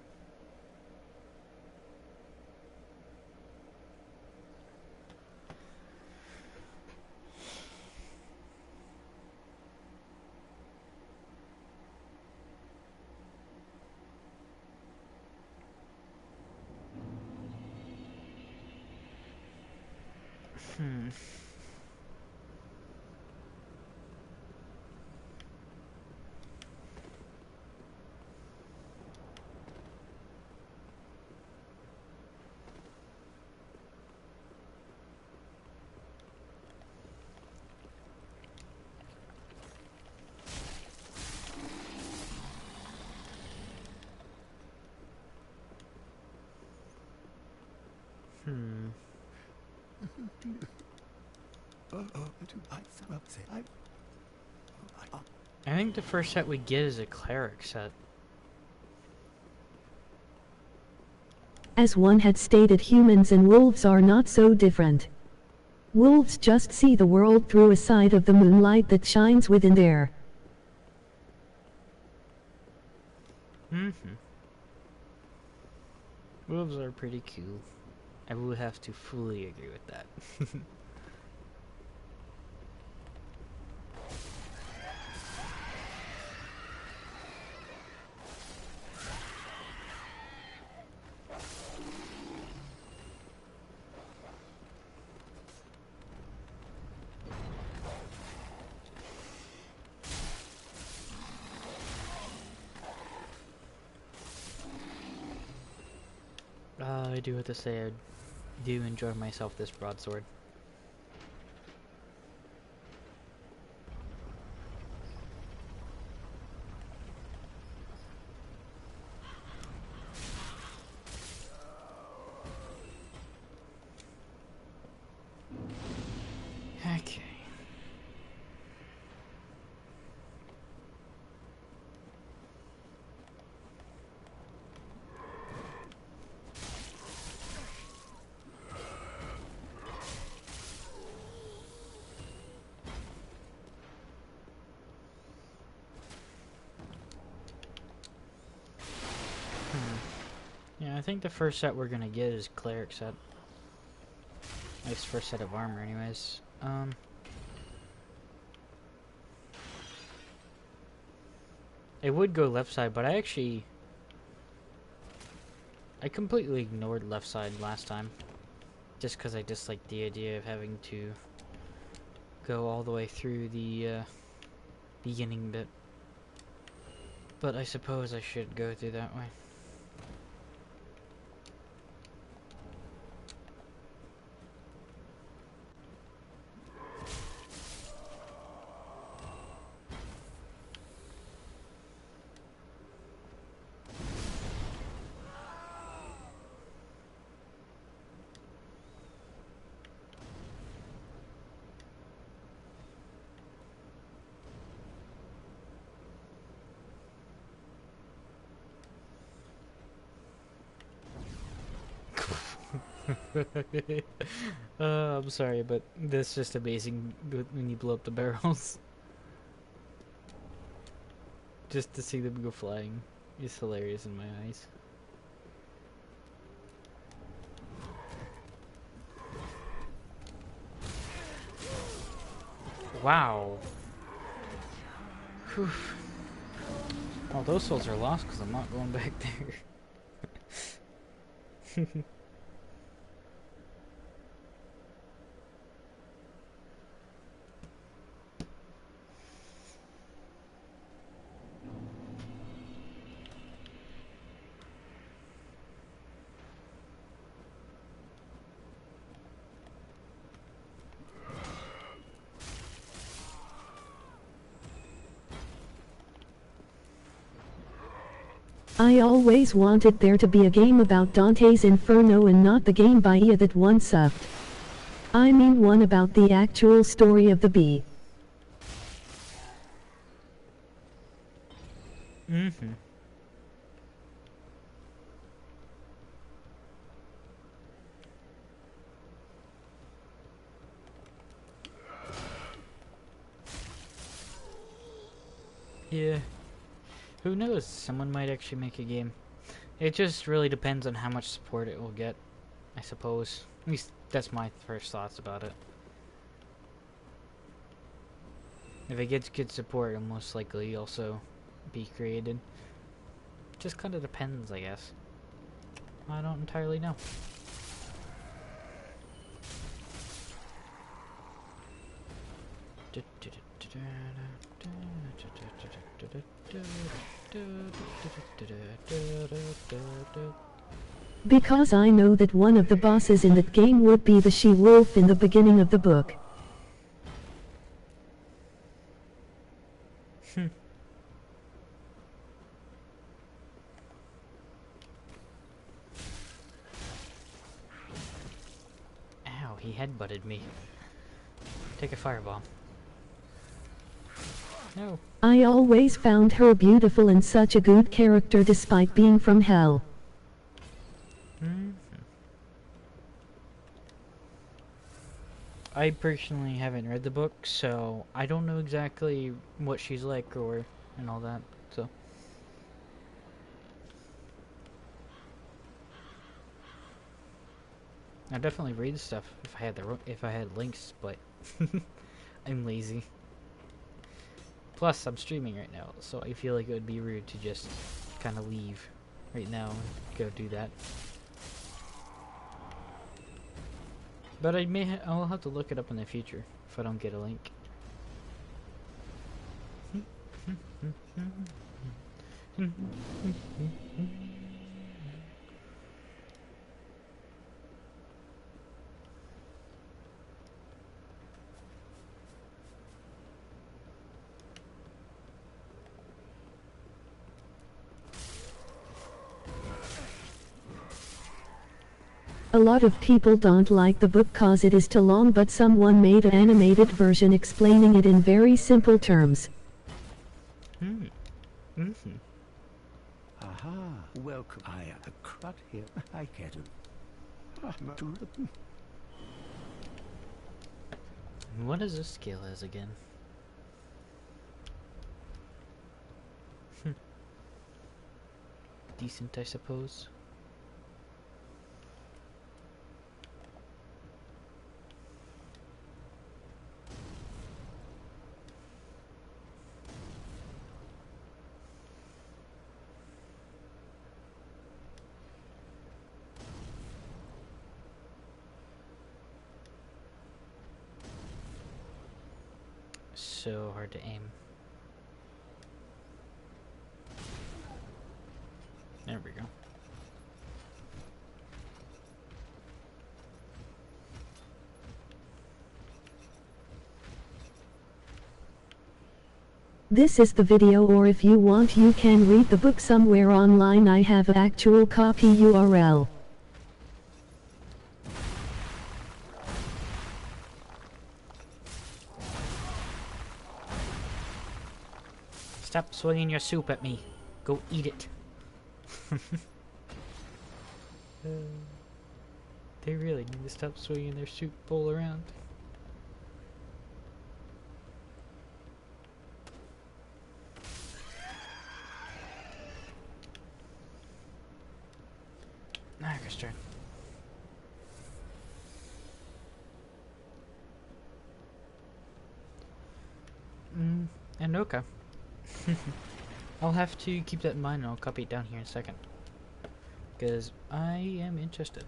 Hmm. I think the first set we get is a cleric set. As one had stated, humans and wolves are not so different. Wolves just see the world through a side of the moonlight that shines within there. Mm-hmm. Wolves are pretty cool. I would have to fully agree with that. I do have to say I do enjoy myself this broadsword. Okay. Yeah, I think the first set we're gonna get is cleric set. At least first set of armor, anyways. It would go left side, but I completely ignored left side last time. Just because I disliked the idea of having to go all the way through the beginning bit. But I suppose I should go through that way. I'm sorry, but that's just amazing when you blow up the barrels. Just to see them go flying is hilarious in my eyes. Wow. Whew. Oh, those souls are lost because I'm not going back there. I always wanted there to be a game about Dante's Inferno and not the game by EA that one sucked. I mean one about the actual story of the bee. Mm-hmm. Yeah. Who knows? Someone might actually make a game. It just really depends on how much support it will get, I suppose. At least that's my first thoughts about it. If it gets good support, it'll most likely also be created. Just kind of depends, I guess. I don't entirely know. Because I know that one of the bosses in that game would be the she-wolf in the beginning of the book. Ow, he headbutted me. Take a fireball. No. I always found her beautiful and such a good character despite being from hell. I personally haven't read the book, so I don't know exactly what she's like and all that. So I definitely read stuff if I had links, but I'm lazy. Plus, I'm streaming right now, so I feel like it would be rude to just kind of leave right now and go do that. But I'll have to look it up in the future if I don't get a link. A lot of people don't like the book cause it is too long, but someone made an animated version explaining it in very simple terms. Aha, welcome. I am a crud here. I get it. What is this skill as again? Decent, I suppose. So hard to aim. There we go. This is the video, or if you want you can read the book somewhere online. I have an actual copy URL. Stop swinging your soup at me. Go eat it. They really need to stop swinging their soup bowl around. Niagara's turn. And okay. I'll have to keep that in mind, and I'll copy it down here in a second. Because I am interested.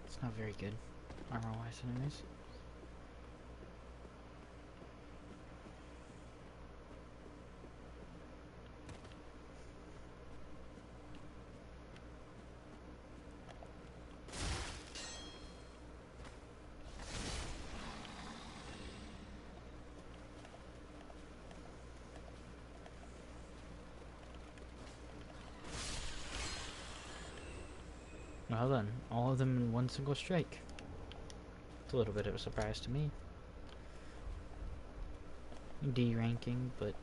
It's not very good, armor-wise anyways. Well then, all of them in one single strike. It's a little bit of a surprise to me. D ranking, but...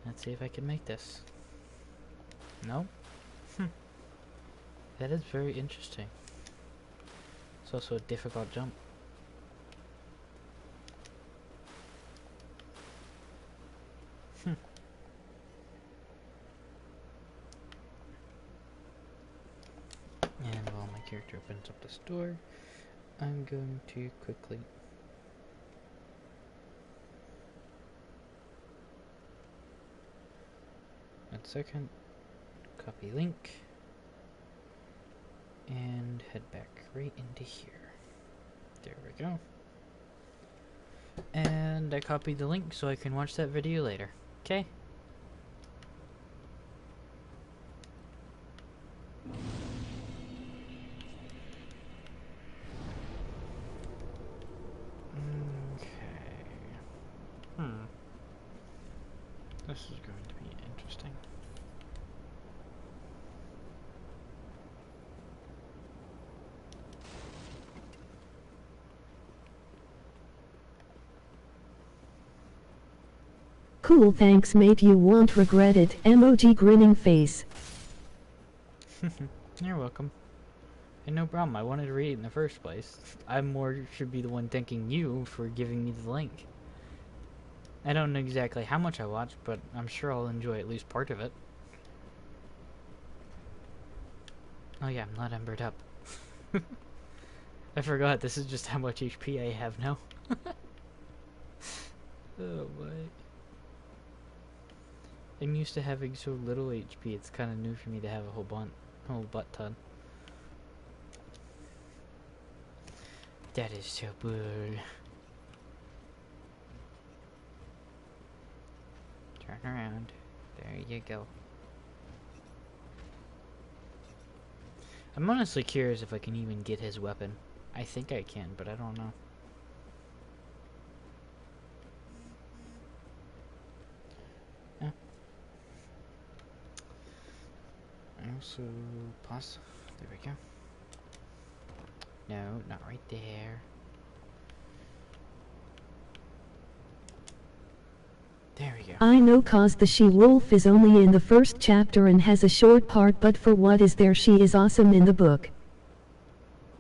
Let's see if I can make this. No? That is very interesting. It's also a difficult jump. And while my character opens up this door, I'm going to quickly... One second. Copy link. And head back right into here. There we go. And I copied the link so I can watch that video later. Okay? This is going to be interesting. Cool, thanks mate, you won't regret it. Emoji grinning face. You're welcome. And no problem, I wanted to read it in the first place. I more should be the one thanking you for giving me the link. I don't know exactly how much I watched, but I'm sure I'll enjoy at least part of it. Oh yeah, I'm not embered up. I forgot, this is just how much HP I have now. Oh my. I'm used to having so little HP, it's kind of new for me to have a whole butt ton. That is so good. Turn around. There you go. I'm honestly curious if I can even get his weapon. I think I can, but I don't know. Yeah. Also, pause. There we go. No, not right there. There we go. I know cause the she-wolf is only in the first chapter and has a short part, but for what is there, she is awesome in the book.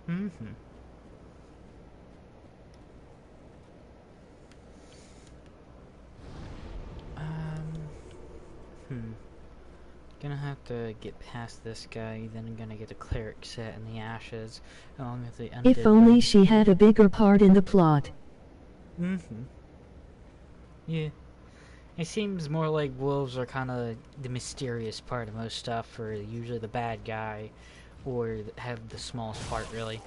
Mm-hmm. Gonna have to get past this guy, then I'm gonna get a cleric set in the ashes, along with the undead. If only bunch. she had a bigger part in the plot. Mm-hmm. Yeah. It seems more like wolves are kind of the mysterious part of most stuff, or usually the bad guy, or have the smallest part, really.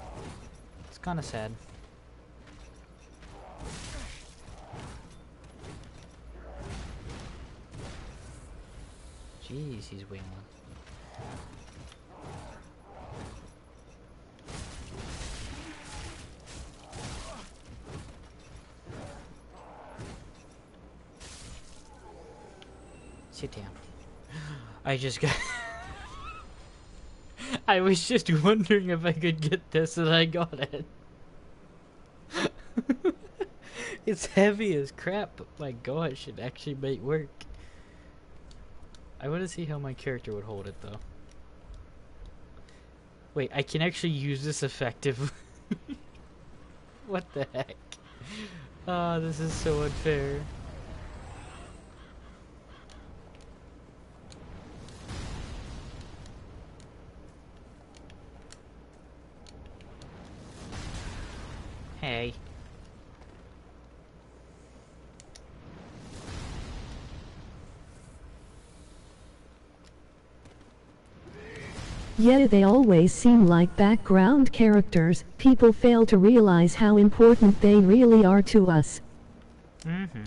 It's kind of sad. Jeez, he's wailing. Sit down. I just got... I was just wondering if I could get this, and I got it. It's heavy as crap, but my gosh, it actually might work. I want to see how my character would hold it, though. Wait, I can actually use this effectively. What the heck? Ah, this is so unfair. Hey. Yeah, they always seem like background characters. People fail to realize how important they really are to us. Mm-hmm.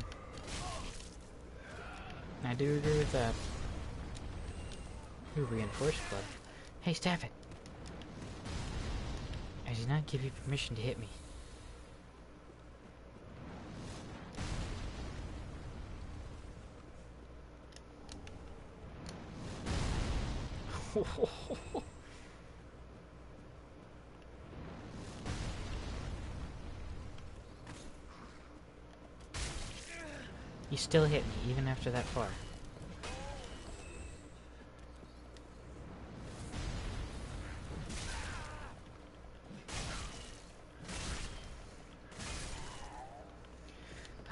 I do agree with that. Ooh, reinforced club. Hey, stop it! I did not give you permission to hit me. You still hit me, even after that far.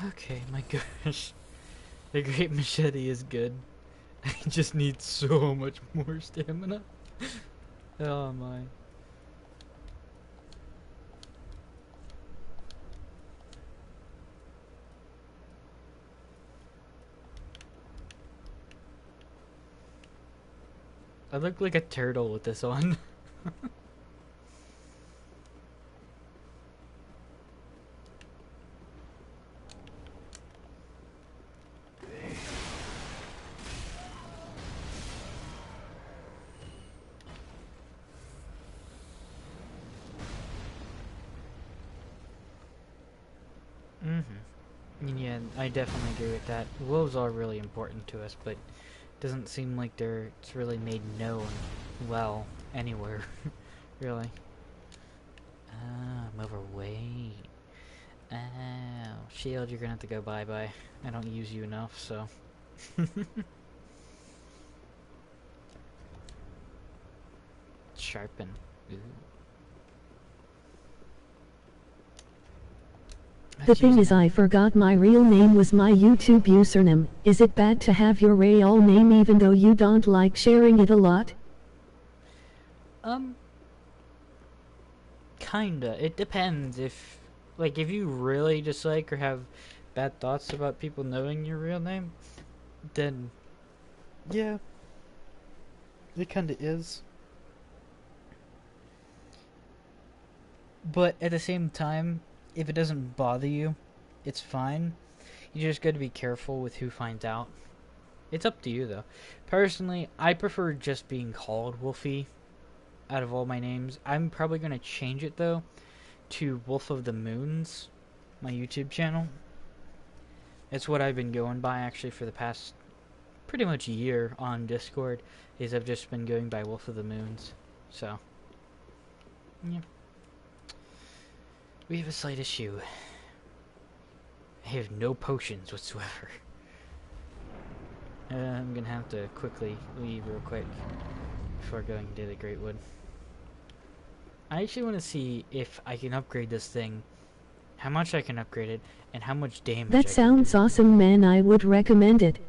Okay, my gosh. The great machete is good. I just need so much more stamina. Oh my. I look like a turtle with this on. Yeah, I definitely agree with that. Wolves are really important to us, but it doesn't seem like it's really made known well anywhere, really. Ah, I'm overweight. Oh, shield, you're gonna have to go bye-bye. I don't use you enough, so. Sharpen. Ooh. The thing is, I forgot my real name was my YouTube username. Is it bad to have your real name even though you don't like sharing it a lot? Kinda. It depends if you really dislike or have bad thoughts about people knowing your real name, then yeah, it kinda is. But at the same time, if it doesn't bother you, it's fine. You just gotta be careful with who finds out. It's up to you though. Personally, I prefer just being called Wolfie out of all my names. I'm probably gonna change it though to Wolf of the Moons, my YouTube channel. It's what I've been going by actually for the past pretty much a year on Discord, is I've just been going by Wolf of the Moons. So, yeah. We have a slight issue. I have no potions whatsoever. I'm gonna have to quickly leave real quick before going to the Great Wood. I actually want to see if I can upgrade this thing, how much I can upgrade it, and how much damage That I sounds can do. awesome, man. I would recommend it.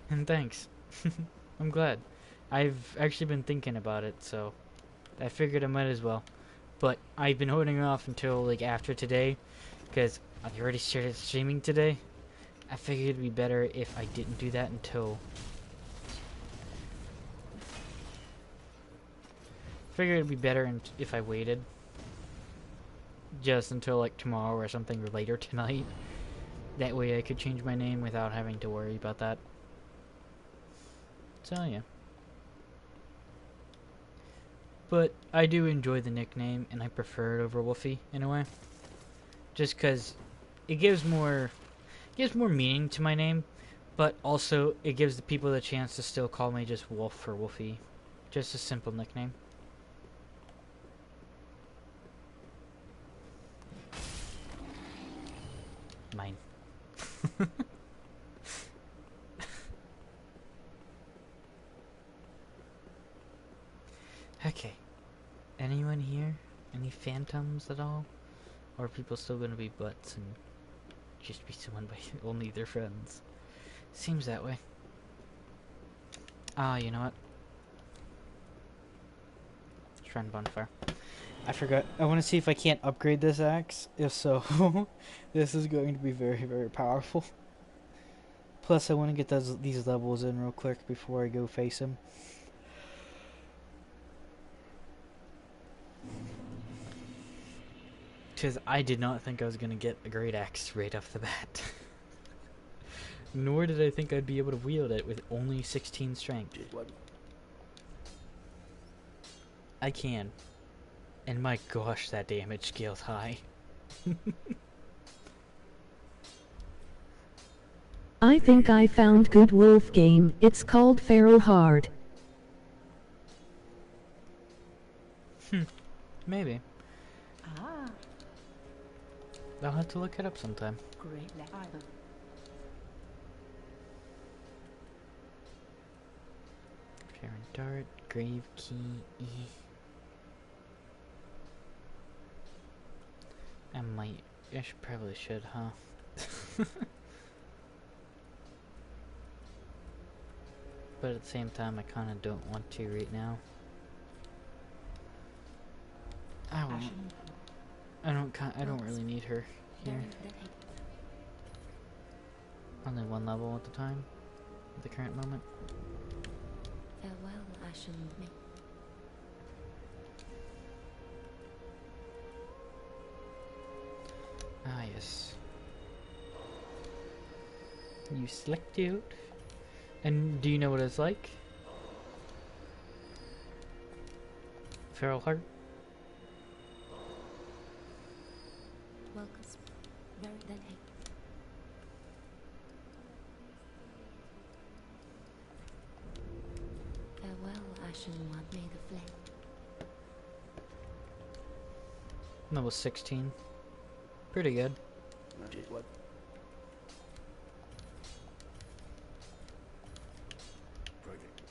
And thanks. I'm glad. I've actually been thinking about it, so I figured I might as well. But I've been holding off until like after today, because I already started streaming today. I figured it'd be better if I didn't do that until... Figured it'd be better if I waited. Just until like tomorrow or something, or later tonight. That way I could change my name without having to worry about that. So yeah. But I do enjoy the nickname, and I prefer it over Wolfie in a way. Just because it gives more meaning to my name, but also it gives the people the chance to still call me just Wolf or Wolfie. Just a simple nickname. Mine. Okay. Anyone here? Any phantoms at all? Or are people still gonna be butts and just be someone by only their friends? Seems that way. Ah, you know what? Shrine bonfire. I forgot. I want to see if I can't upgrade this axe. If so, this is going to be very, very powerful. Plus, I want to get these levels in real quick before I go face him. Because I did not think I was going to get a great axe right off the bat. Nor did I think I'd be able to wield it with only 16 strength. I can. And my gosh, that damage scale's high. I think I found good wolf game. It's called Feral Hard. Maybe. Ah, I'll have to look it up sometime. great either. Fair and Dart, Grave Key, E. I probably should, huh? But at the same time, I kind of don't want to right now. I don't really need her here. Only one level at the time, at the current moment. Farewell, Ashen. Ah, yes. You select out. And do you know what it's like? Feral Heart? Welcome. Very then hey. Farewell, Ashen One. May the flame. Level 16. Pretty good. What? Project.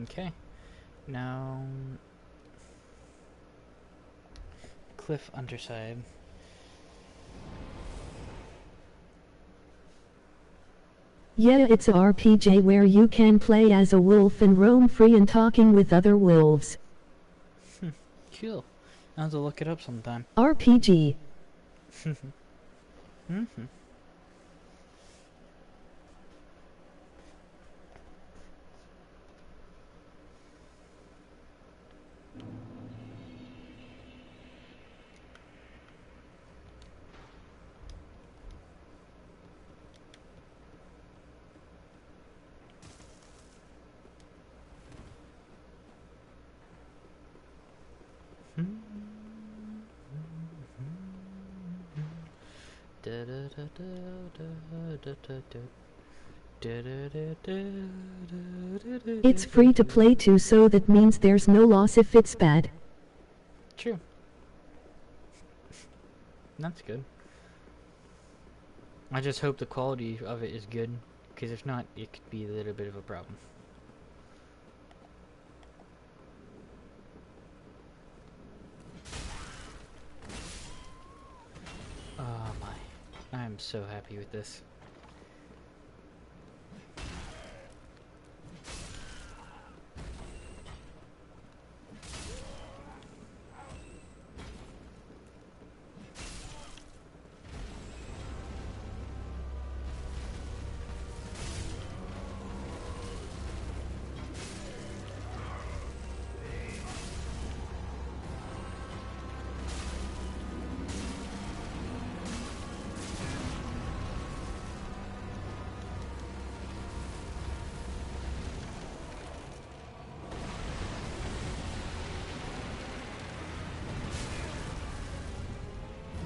Okay. Now... Cliff Underside. Yeah, it's a RPG where you can play as a wolf and roam free and talking with other wolves. Cool. I'll have to look it up sometime. RPG. Mm-hmm. It's free to play too, so that means there's no loss if it's bad. True. That's good. I just hope the quality of it is good, because if not, it could be a little bit of a problem. Oh my. I am so happy with this.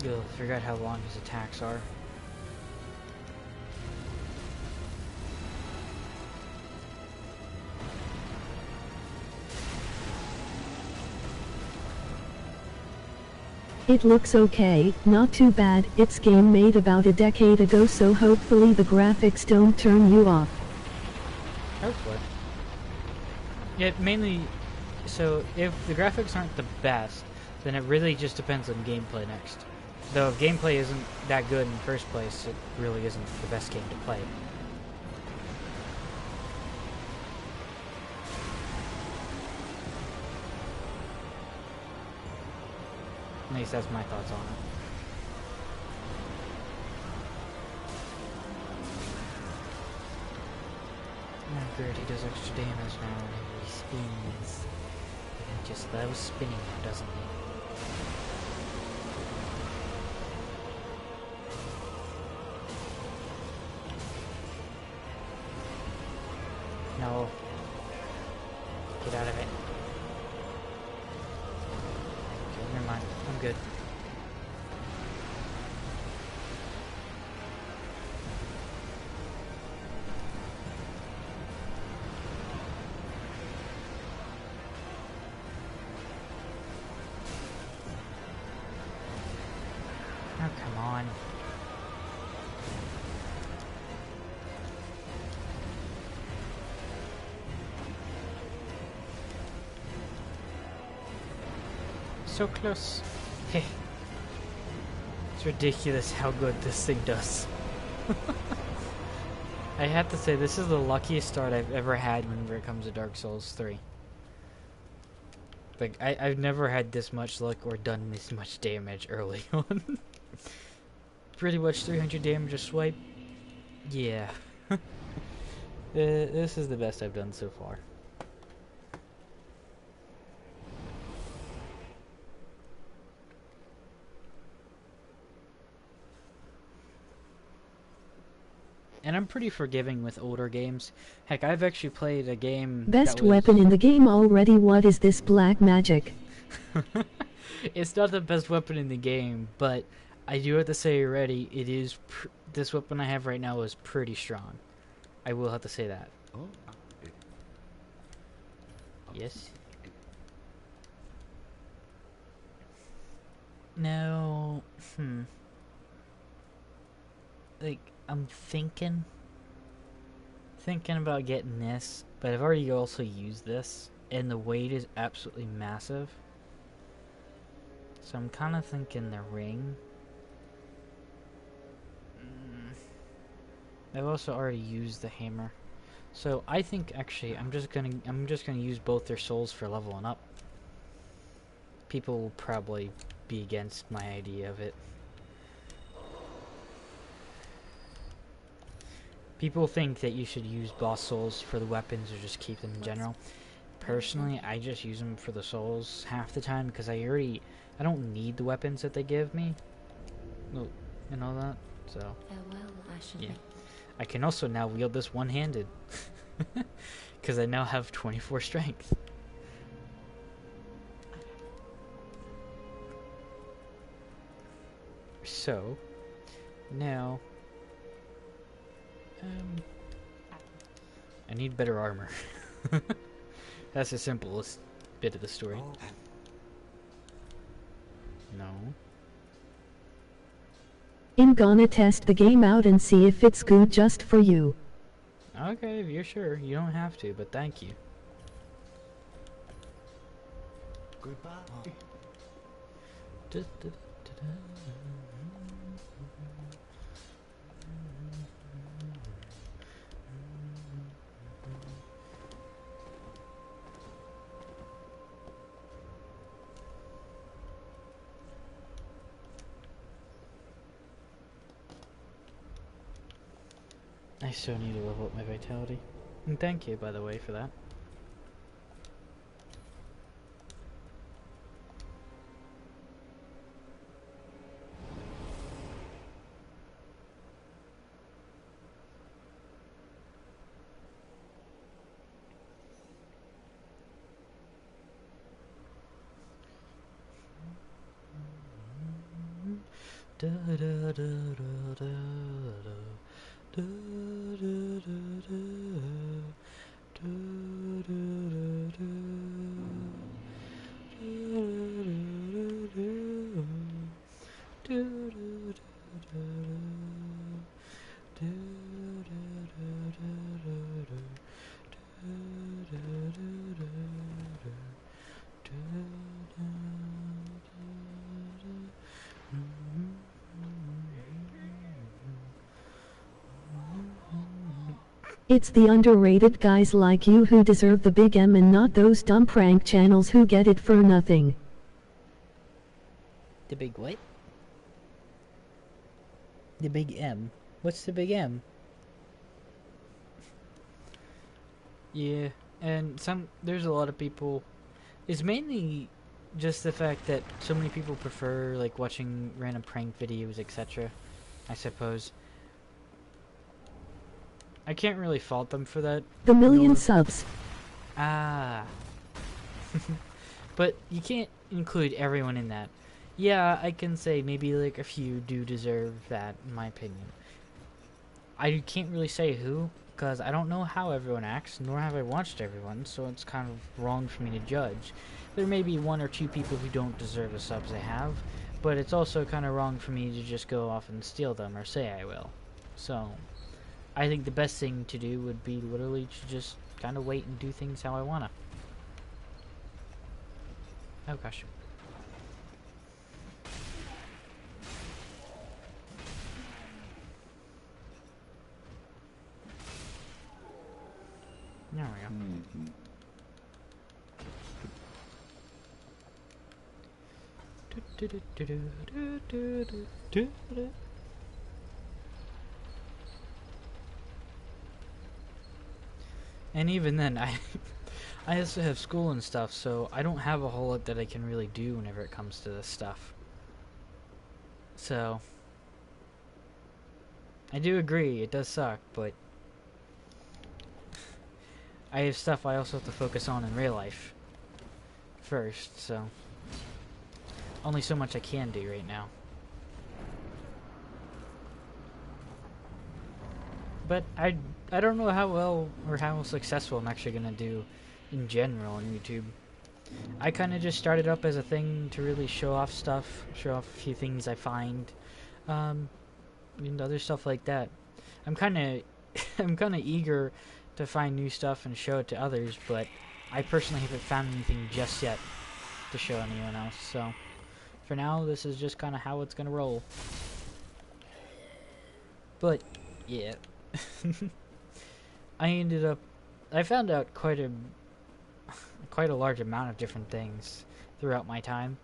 Ugh, forgot how long his attacks are. It looks okay, not too bad. It's game made about a decade ago, so hopefully the graphics don't turn you off. Hopefully. Yeah, mainly, so if the graphics aren't the best, then it really just depends on gameplay next. Though if gameplay isn't that good in the first place, it really isn't the best game to play. At least that's my thoughts on it. Oh good, he does extra damage now whenever he spins. He just loves spinning now, doesn't he? No. Get out of it. Okay, never mind. I'm good. Oh, come on. So close. Heh. It's ridiculous how good this thing does. I have to say, this is the luckiest start I've ever had whenever it comes to Dark Souls 3. Like, I've never had this much luck or done this much damage early on. Pretty much 300 damage a swipe. Yeah. This is the best I've done so far. And I'm pretty forgiving with older games. Heck, I've actually played a game Best that was... weapon in the game already. What is this black magic? It's not the best weapon in the game, but I do have to say already, it is... this weapon I have right now is pretty strong. I will have to say that. Oh, Yes? No... Like, I'm thinking about getting this, but I've already also used this, and the weight is absolutely massive. So I'm kind of thinking the ring. I've also already used the hammer. So I think actually I'm just gonna use both their souls for leveling up. People will probably be against my idea of it. People think that you should use boss souls for the weapons or just keep them in general. Personally, I just use them for the souls half the time because I don't need the weapons that they give me. And all that. So Farewell, Ashen yeah. Link. I can also now wield this one-handed. Because I now have 24 strength. So, now, I need better armor. That's the simplest bit of the story. No. I'm gonna test the game out and see if it's good just for you. Okay, if you're sure. You don't have to, but thank you. Goodbye. I so need to level up my vitality. And thank you, by the way, for that. Da da da da da da. Da, da, da, da, da, da, da, da. Da, da, da, da, da. It's the underrated guys like you who deserve the big M and not those dumb prank channels who get it for nothing. The big what? The big M. What's the big M? Yeah, and there's a lot of people. It's mainly just the fact that so many people prefer like watching random prank videos, etc. I suppose. I can't really fault them for that. The million subs. Ah. But you can't include everyone in that. Yeah, I can say maybe like a few do deserve that, in my opinion. I can't really say who, because I don't know how everyone acts, nor have I watched everyone, so it's kind of wrong for me to judge. There may be one or two people who don't deserve the subs they have, but it's also kind of wrong for me to just go off and steal them or say I will. So, I think the best thing to do would be literally to just kind of wait and do things how I wanna. Oh gosh. There we go. And even then, I also have school and stuff, so I don't have a whole lot that I can really do whenever it comes to this stuff. So, I do agree, it does suck, but I have stuff I also have to focus on in real life first, so only so much I can do right now. But I don't know how well or how successful I'm actually gonna do in general on YouTube. I kind of just started up as a thing to really show off stuff, show off a few things I find, and other stuff like that. I'm kind of eager to find new stuff and show it to others, but I personally haven't found anything just yet to show anyone else. So for now, this is just kind of how it's gonna roll. But yeah. I found out quite a large amount of different things throughout my time.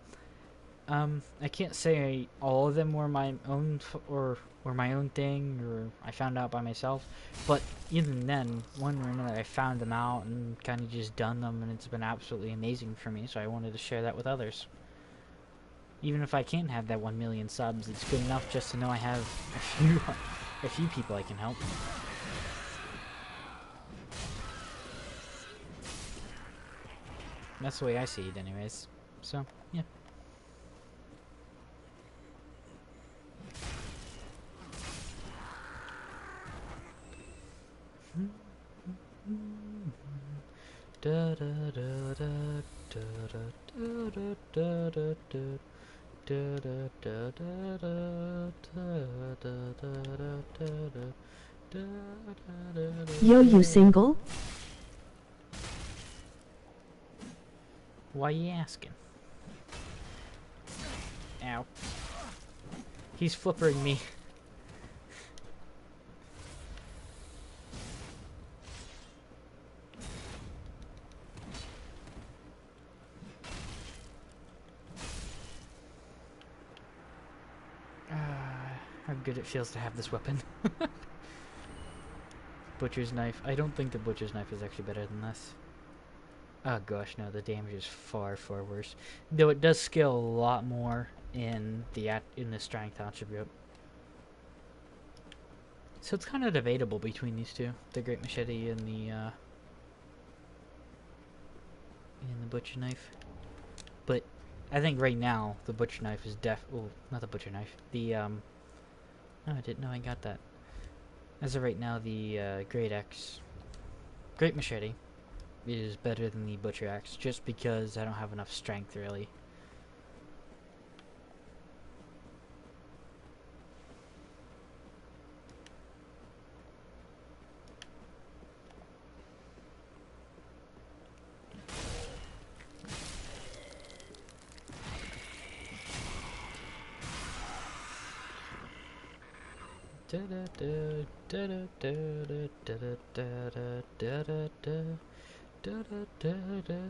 I can't say all of them were my own or were my own thing, or I found out by myself. But even then, one or another, I found them out and kind of just done them, and it's been absolutely amazing for me. So I wanted to share that with others. Even if I can't have that 1 million subs, it's good enough just to know I have a few people I can help. That's the way I see it, anyways. So, yeah. Yo, you single? Why you asking? Ow. He's flippering me. How good it feels to have this weapon. Butcher's knife. I don't think the butcher's knife is actually better than this. Oh gosh, no, the damage is far, far worse. Though it does scale a lot more in the strength attribute. So it's kind of debatable between these two, the great machete and the butcher knife. But I think right now the butcher knife is not the butcher knife. The oh, I didn't know I got that. As of right now, the great machete is better than the butcher axe, just because I don't have enough strength, really.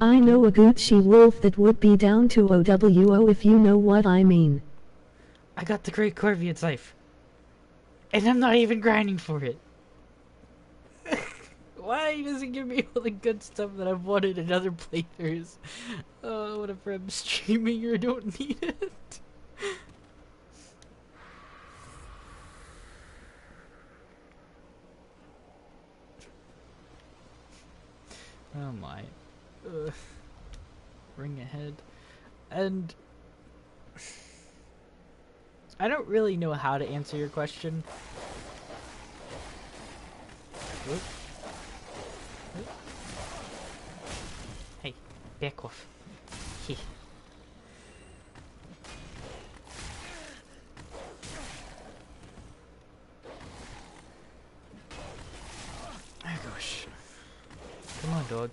I know a Gucci wolf that would be down to OWO if you know what I mean. I got the great Corvian's knife, and I'm not even grinding for it. Why does it give me all the good stuff that I've wanted in other playthroughs? Oh, whenever I'm streaming or don't need it. Oh my. Ring ahead. And I don't really know how to answer your question. Oop. Oop. Hey, back off. Heh. Oh gosh. Come on, dog.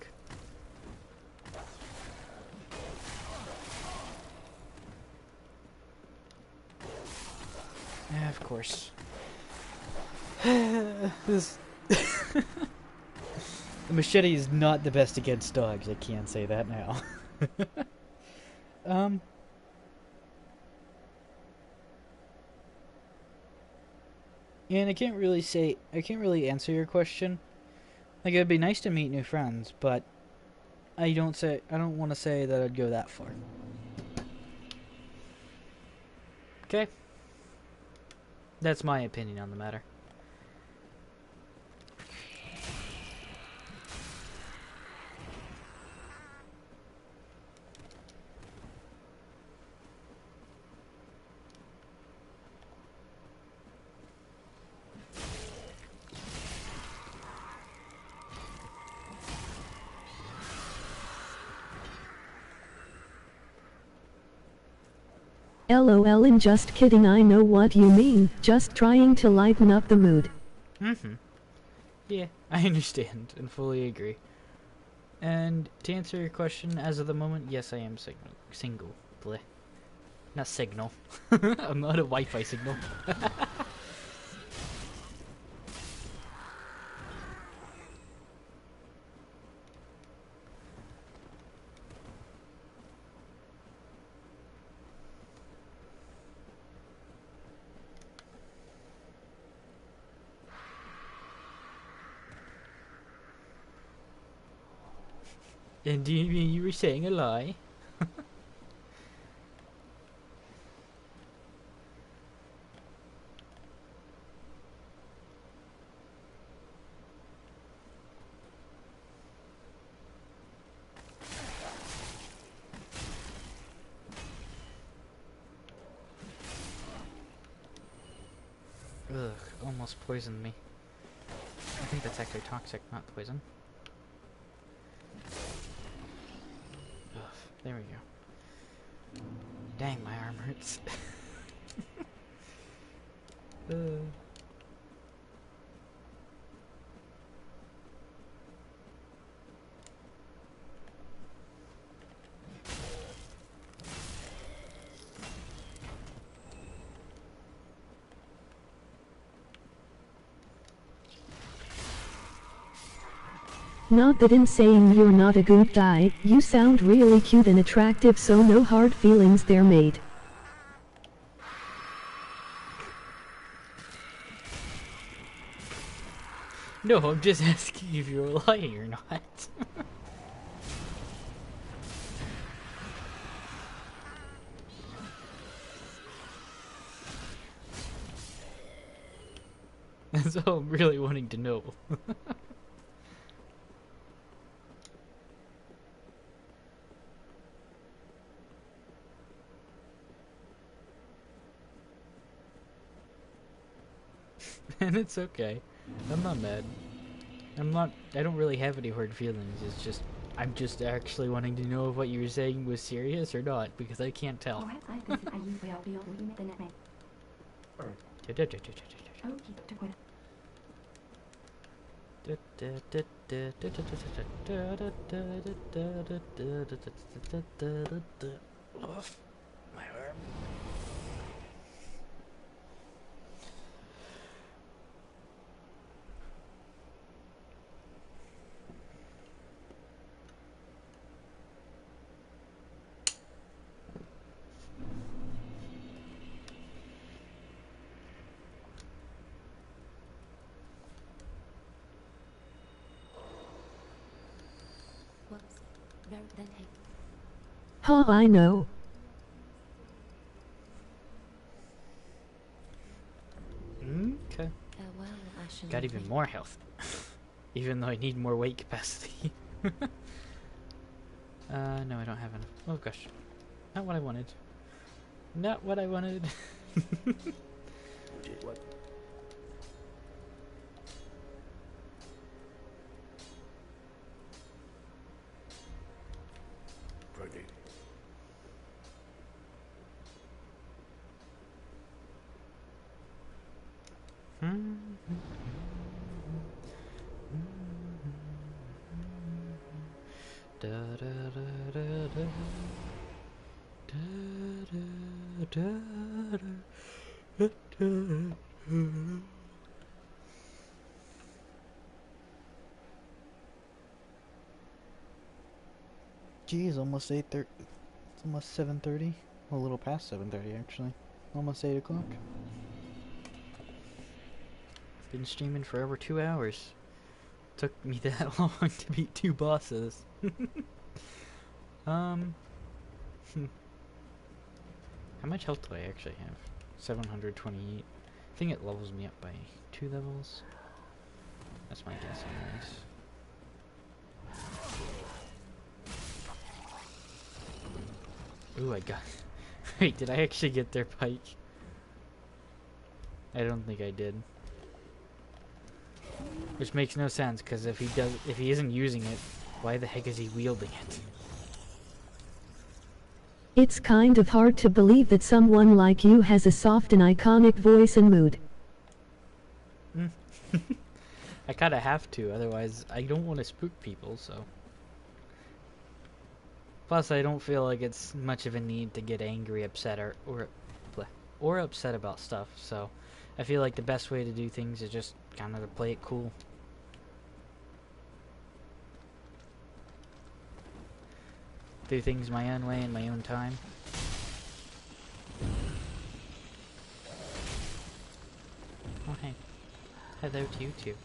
Yeah, of course. This the machete is not the best against dogs, I can't say that now. And I can't really answer your question. Like, it'd be nice to meet new friends, but I don't want to say that I'd go that far. Okay? That's my opinion on the matter. LOL and just kidding, I know what you mean, just trying to lighten up the mood. Mm-hmm. Yeah, I understand and fully agree. And to answer your question, as of the moment, yes, I am single. Bleh. Not signal. I'm not a Wi-Fi signal. And do you mean you were saying a lie? Ugh, almost poisoned me. I think that's actually toxic, not poison. Ugh, there we go. Dang, my arm hurts. Not that in saying you're not a good guy, you sound really cute and attractive, so no hard feelings there, mate. No, I'm just asking if you're lying or not. That's all I'm really wanting to know. And it's okay. I'm not mad. I don't really have any hard feelings. It's just, I'm just actually wanting to know if what you were saying was serious or not, because I can't tell. Off my arm. Whoops. Very then hey. Huh, I know. Okay. Farewell, Ashen. Got even more health. Even though I need more weight capacity. No, I don't have enough. Oh gosh. Not what I wanted. Not what I wanted. What? Ready. Da da da da da. Da da da da da. Geez, almost 8:30. It's almost 7:30. A little past 7:30 actually. Almost 8 o'clock. I've been streaming for over 2 hours. Took me that long to beat 2 bosses. How much health do I actually have? 728. I think it levels me up by 2 levels. That's my guess anyways. Ooh, I got... Wait, did I actually get their pike? I don't think I did. Which makes no sense, because if he isn't using it, why the heck is he wielding it? It's kind of hard to believe that someone like you has a soft and iconic voice and mood. I kinda have to, otherwise I don't want to spook people, so... Plus, I don't feel like it's much of a need to get angry, upset, or upset about stuff, so... I feel like the best way to do things is just kind of to play it cool. Do things my own way in my own time. Oh hey. Hello to you too.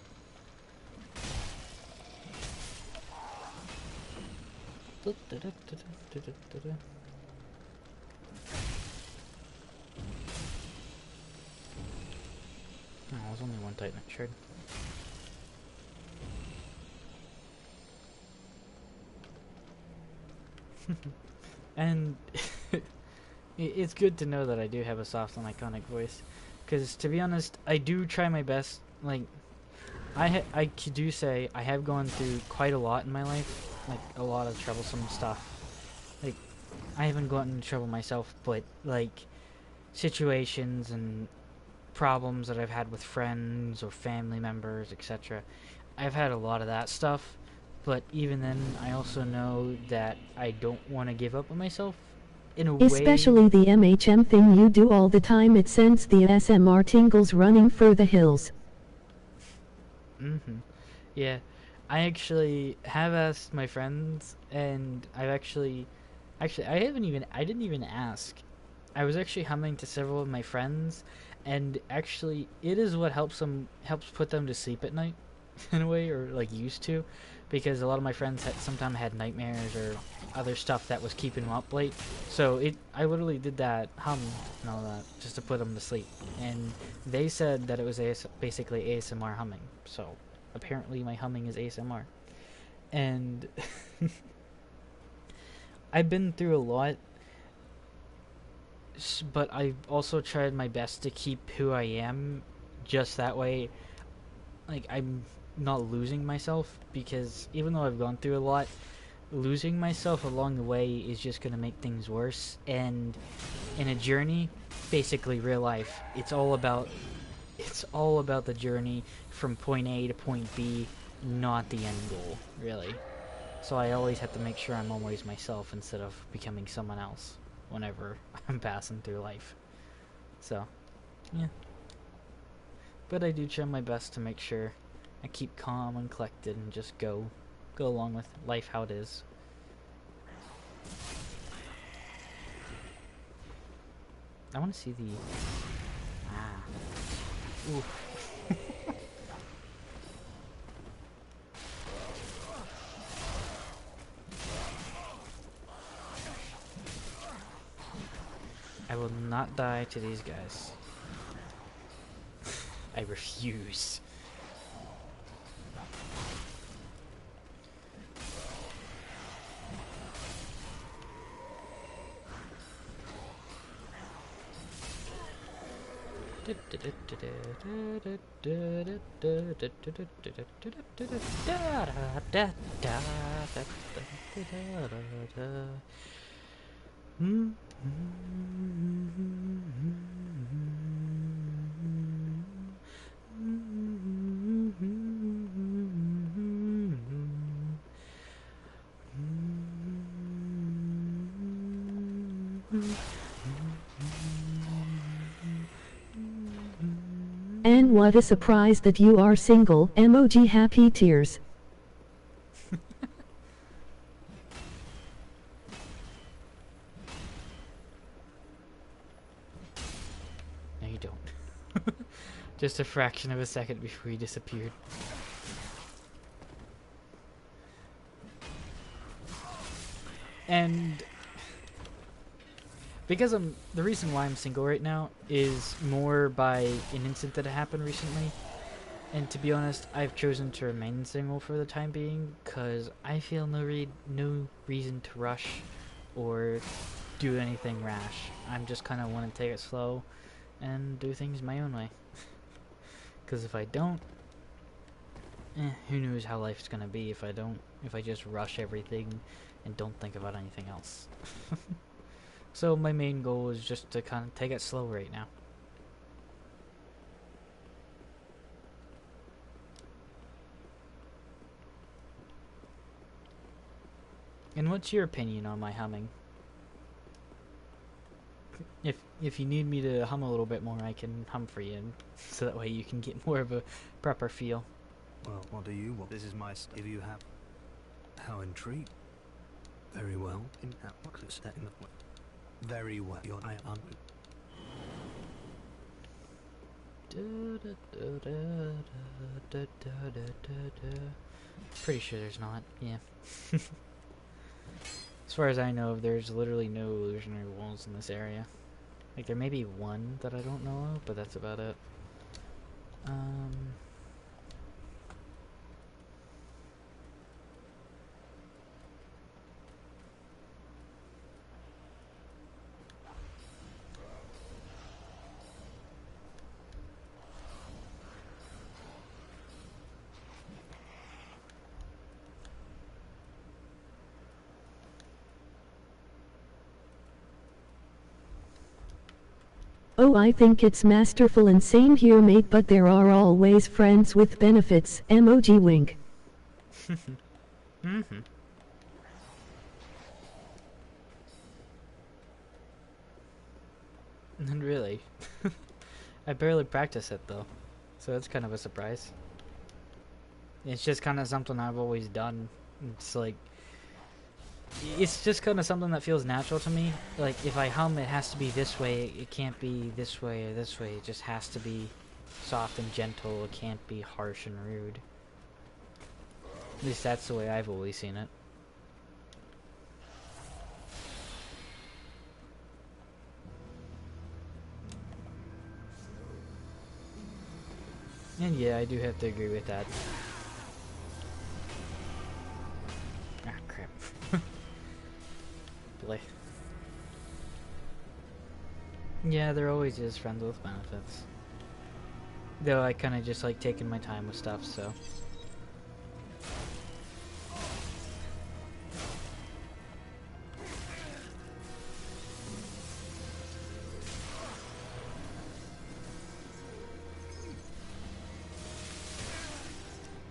Oh, there's only one Titan shard. And it's good to know that I do have a soft and iconic voice, because to be honest, I do try my best. Like, I do say I have gone through quite a lot in my life, like a lot of troublesome stuff. Like, I haven't gotten in trouble myself, but like situations and problems that I've had with friends or family members, etc. I've had a lot of that stuff, but even then, I also know that I don't want to give up on myself. In a way, Especially the MHM thing you do all the time, it sends the SMR tingles running for the hills. yeah, I actually have asked my friends, and I didn't even ask. I was actually humming to several of my friends, and actually, it is what helps put them to sleep at night, in a way, or like used to, because a lot of my friends sometimes had nightmares or other stuff that was keeping them up late. So I literally did that hum and all that just to put them to sleep, and they said that it was basically ASMR humming. So apparently, my humming is ASMR, and I've been through a lot. But I've also tried my best to keep who I am, just that way, like, I'm not losing myself, because even though I've gone through a lot, losing myself along the way is just going to make things worse. And in a journey, basically real life, it's all about the journey from point A to point B, not the end goal, really. So I always have to make sure I'm always myself instead of becoming someone else whenever I'm passing through life. So, yeah. But I do try my best to make sure I keep calm and collected and just go along with life how it is. I want to see the... Ooh. I will not die to these guys. I refuse. And what a surprise that you are single, emoji happy tears. No, you don't. Just a fraction of a second before he disappeared. And because the reason why I'm single right now is more by an incident that happened recently. And to be honest, I've chosen to remain single for the time being because I feel no reason to rush or do anything rash. I'm just kind of want to take it slow and do things my own way. Because if I don't, who knows how life's gonna be if I just rush everything and don't think about anything else. So my main goal is just to kind of take it slow right now. And what's your opinion on my humming? If you need me to hum a little bit more, I can hum for you, so that way you can get more of a proper feel. Well, what do you want? This is my... If you have... How intrigued. Very well. In that setting of... Very well. I am... Pretty sure there's not, yeah. As far as I know, there's literally no illusionary walls in this area. Like, there may be one that I don't know of, but that's about it. Oh, I think it's masterful and same here, mate, but there are always friends with benefits. Emoji wink. Mm-hmm. Not really. I barely practice it though, so that's kind of a surprise. It's just kind of something I've always done. It's like, it's just kind of something that feels natural to me. Like, if I hum, it has to be this way. It can't be this way or this way. It just has to be soft and gentle. It can't be harsh and rude. At least that's the way I've always seen it. And yeah, I do have to agree with that. Ah, crap. Boy. Yeah, there always is friends with benefits. Though I kind of just like taking my time with stuff, so.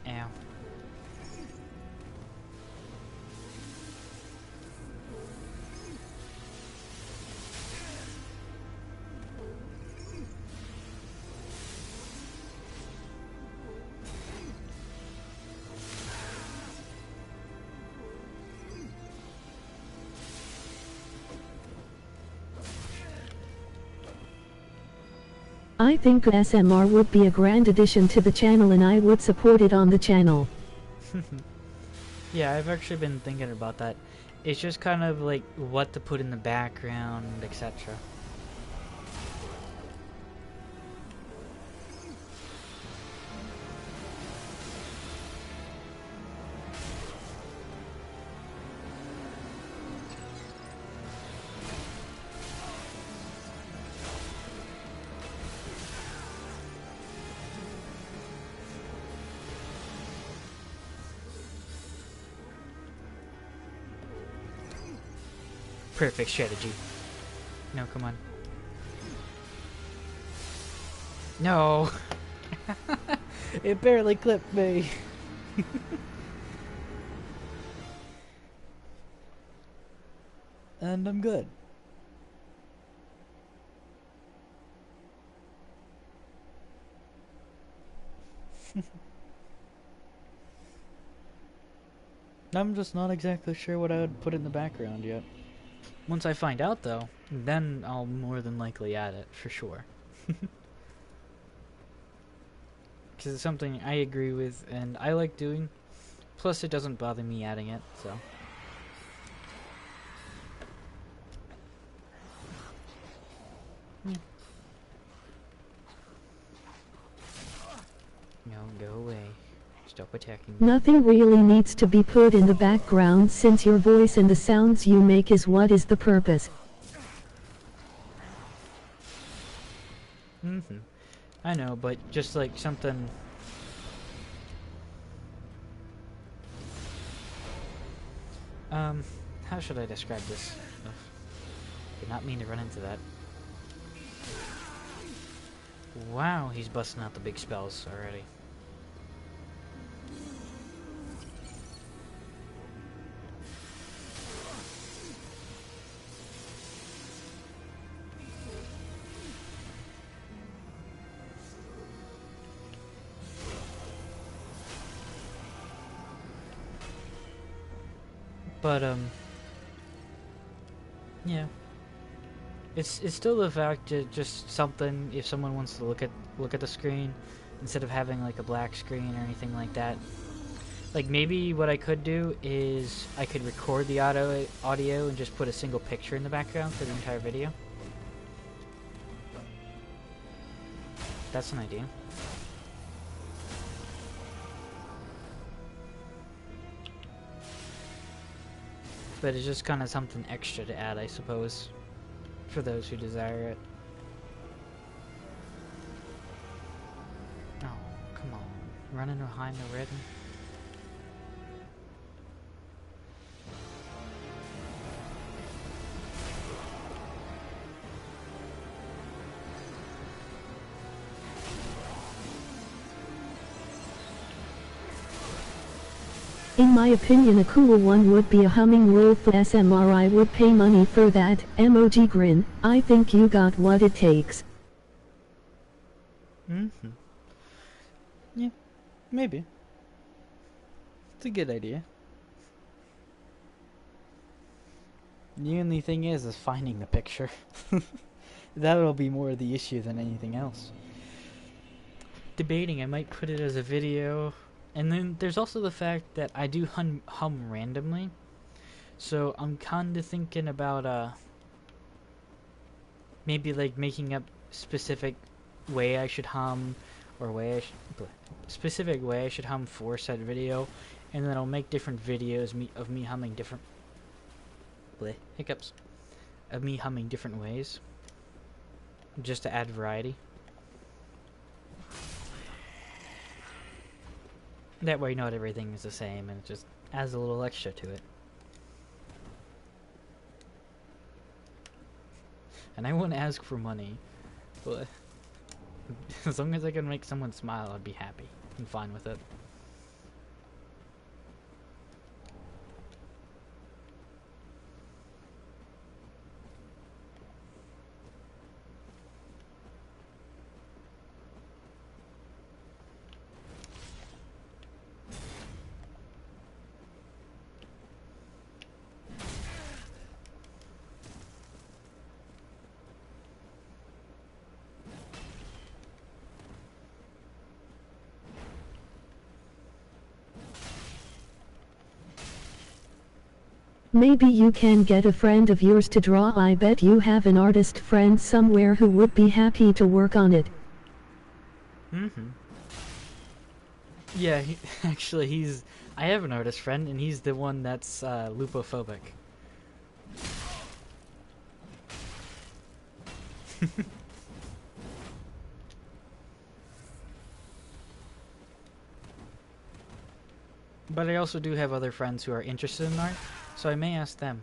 Ow. I think SMR would be a grand addition to the channel and I would support it on the channel. Yeah, I've actually been thinking about that. It's just kind of like what to put in the background, etc. Perfect strategy. No, come on. No! It barely clipped me. And I'm good. I'm just not exactly sure what I would put in the background yet. Once I find out, though, then I'll more than likely add it, for sure. Because it's something I agree with and I like doing. Plus, it doesn't bother me adding it, so. No, go away. Stop attacking me. Nothing really needs to be put in the background since your voice and the sounds you make is what is the purpose. Mm-hmm. I know, but just like something... how should I describe this? Ugh. Did not mean to run into that. Wow, he's busting out the big spells already. But yeah, it's still the fact that just something, if someone wants to look at the screen instead of having like a black screen or anything like that, Like maybe what I could do is I could record the audio and just put a single picture in the background for the entire video. That's an idea. But it's just kind of something extra to add, I suppose, for those who desire it. Oh, come on. Running behind the rhythm. In my opinion, a cool one would be a humming wolf SMR. I would pay money for that. Emoji grin. I think you got what it takes. Mm-hmm. Yeah, maybe. It's a good idea. The only thing is finding the picture. That'll be more the issue than anything else. Debating, I might put it as a video. And then there's also the fact that I do hum randomly. So I'm kind of thinking about maybe like making up specific way I should hum, or specific way I should hum for said video, and then I'll make different videos of me humming different hiccups of me humming different ways, just to add variety. That way not everything is the same, and it just adds a little extra to it. And I wouldn't ask for money, but as long as I can make someone smile, I'd be happy. I'm fine with it. Maybe you can get a friend of yours to draw. I bet you have an artist friend somewhere who would be happy to work on it. Mm-hmm. Yeah, actually, I have an artist friend, and he's the one that's lupophobic. But I also do have other friends who are interested in art, so I may ask them.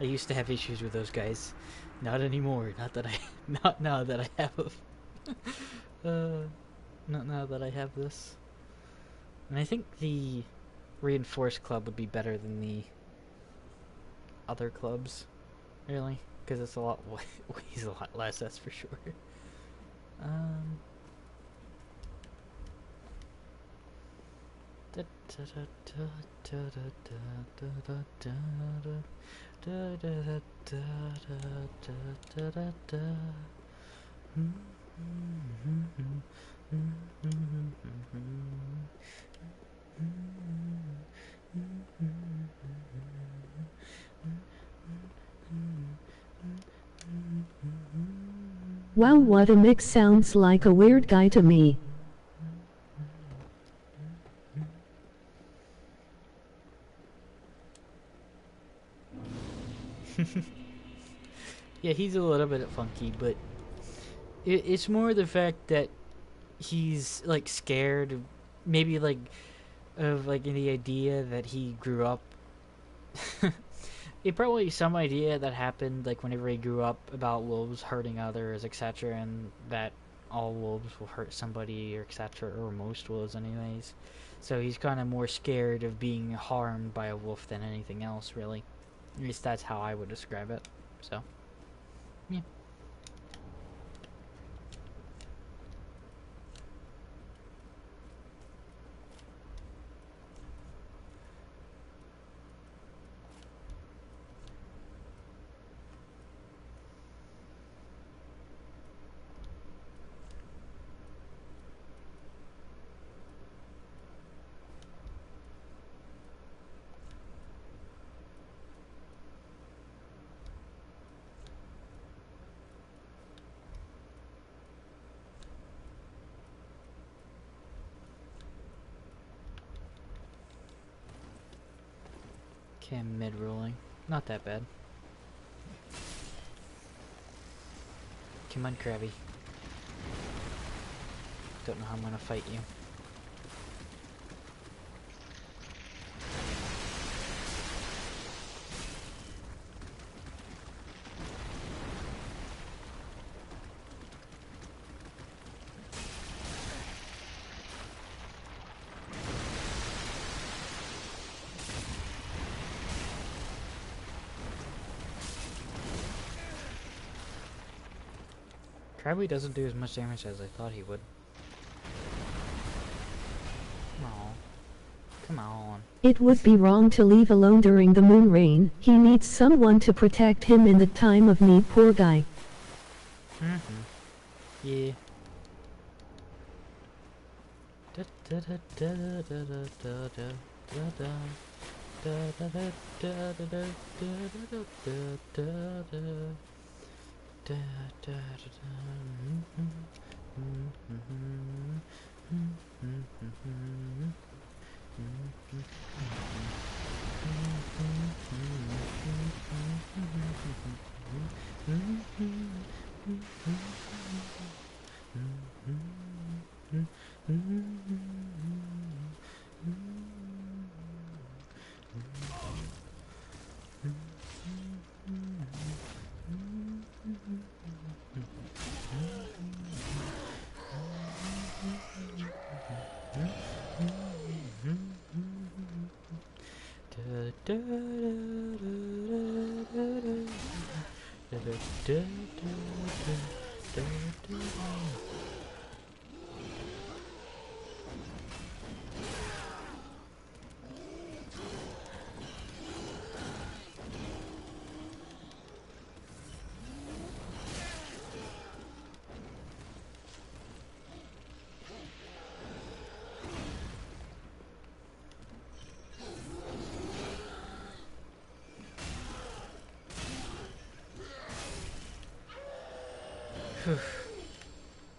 I used to have issues with those guys. Not anymore. Not that not now that I have. Not now that I have this. And I think the reinforced club would be better than the other clubs, really, because it's a lot weighs a lot less. That's for sure. Wow, what a mix. Sounds like a weird guy to me. Yeah, he's a little bit funky, but it's more the fact that he's like scared, maybe like of like the idea that he grew up. It probably some idea that happened like whenever he grew up about wolves hurting others, etc., and that all wolves will hurt somebody, or etc., or most wolves, anyways. So he's kind of more scared of being harmed by a wolf than anything else, really. At least that's how I would describe it. So, yeah. Okay, I'm mid-rolling. Not that bad. Come on, Krabby. Don't know how I'm gonna fight you. Krabby doesn't do as much damage as I thought he would. Aw. Come on. It would be wrong to leave alone during the moon rain. He needs someone to protect him in the time of need, poor guy. Yeah.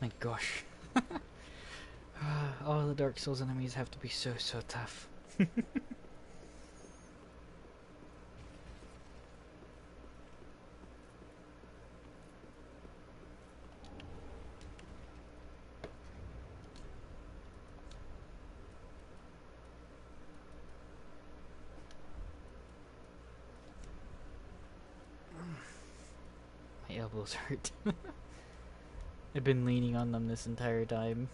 My gosh. All the Dark Souls enemies have to be so tough. My elbows hurt. I've been leaning on them this entire time.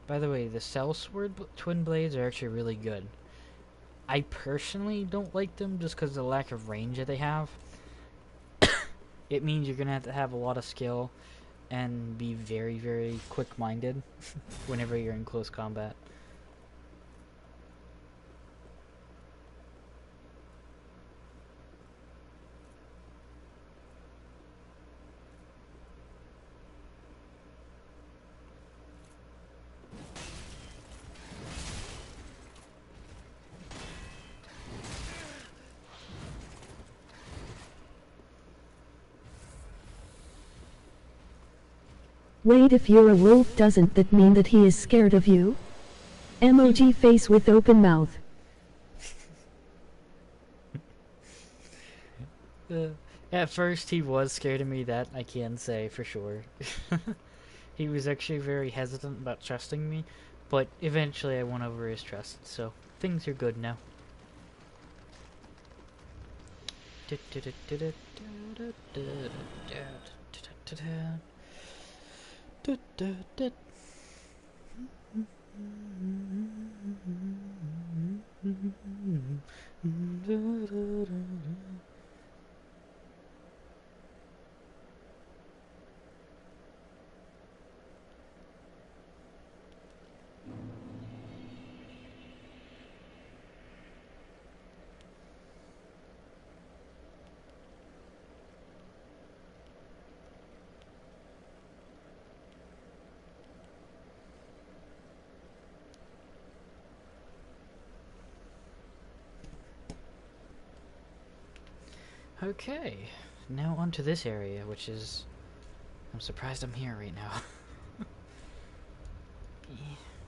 By the way, the Cell Sword Twin Blades are actually really good. I personally don't like them just because of the lack of range that they have. It means you're gonna have to have a lot of skill and be very quick-minded whenever you're in close combat. Wait, if you're a wolf, doesn't that mean that he is scared of you? Emoji face with open mouth. At first he was scared of me, that I can say for sure. He was actually very hesitant about trusting me, but eventually I won over his trust, so things are good now. Okay, now onto this area, which is I'm surprised I'm here right now.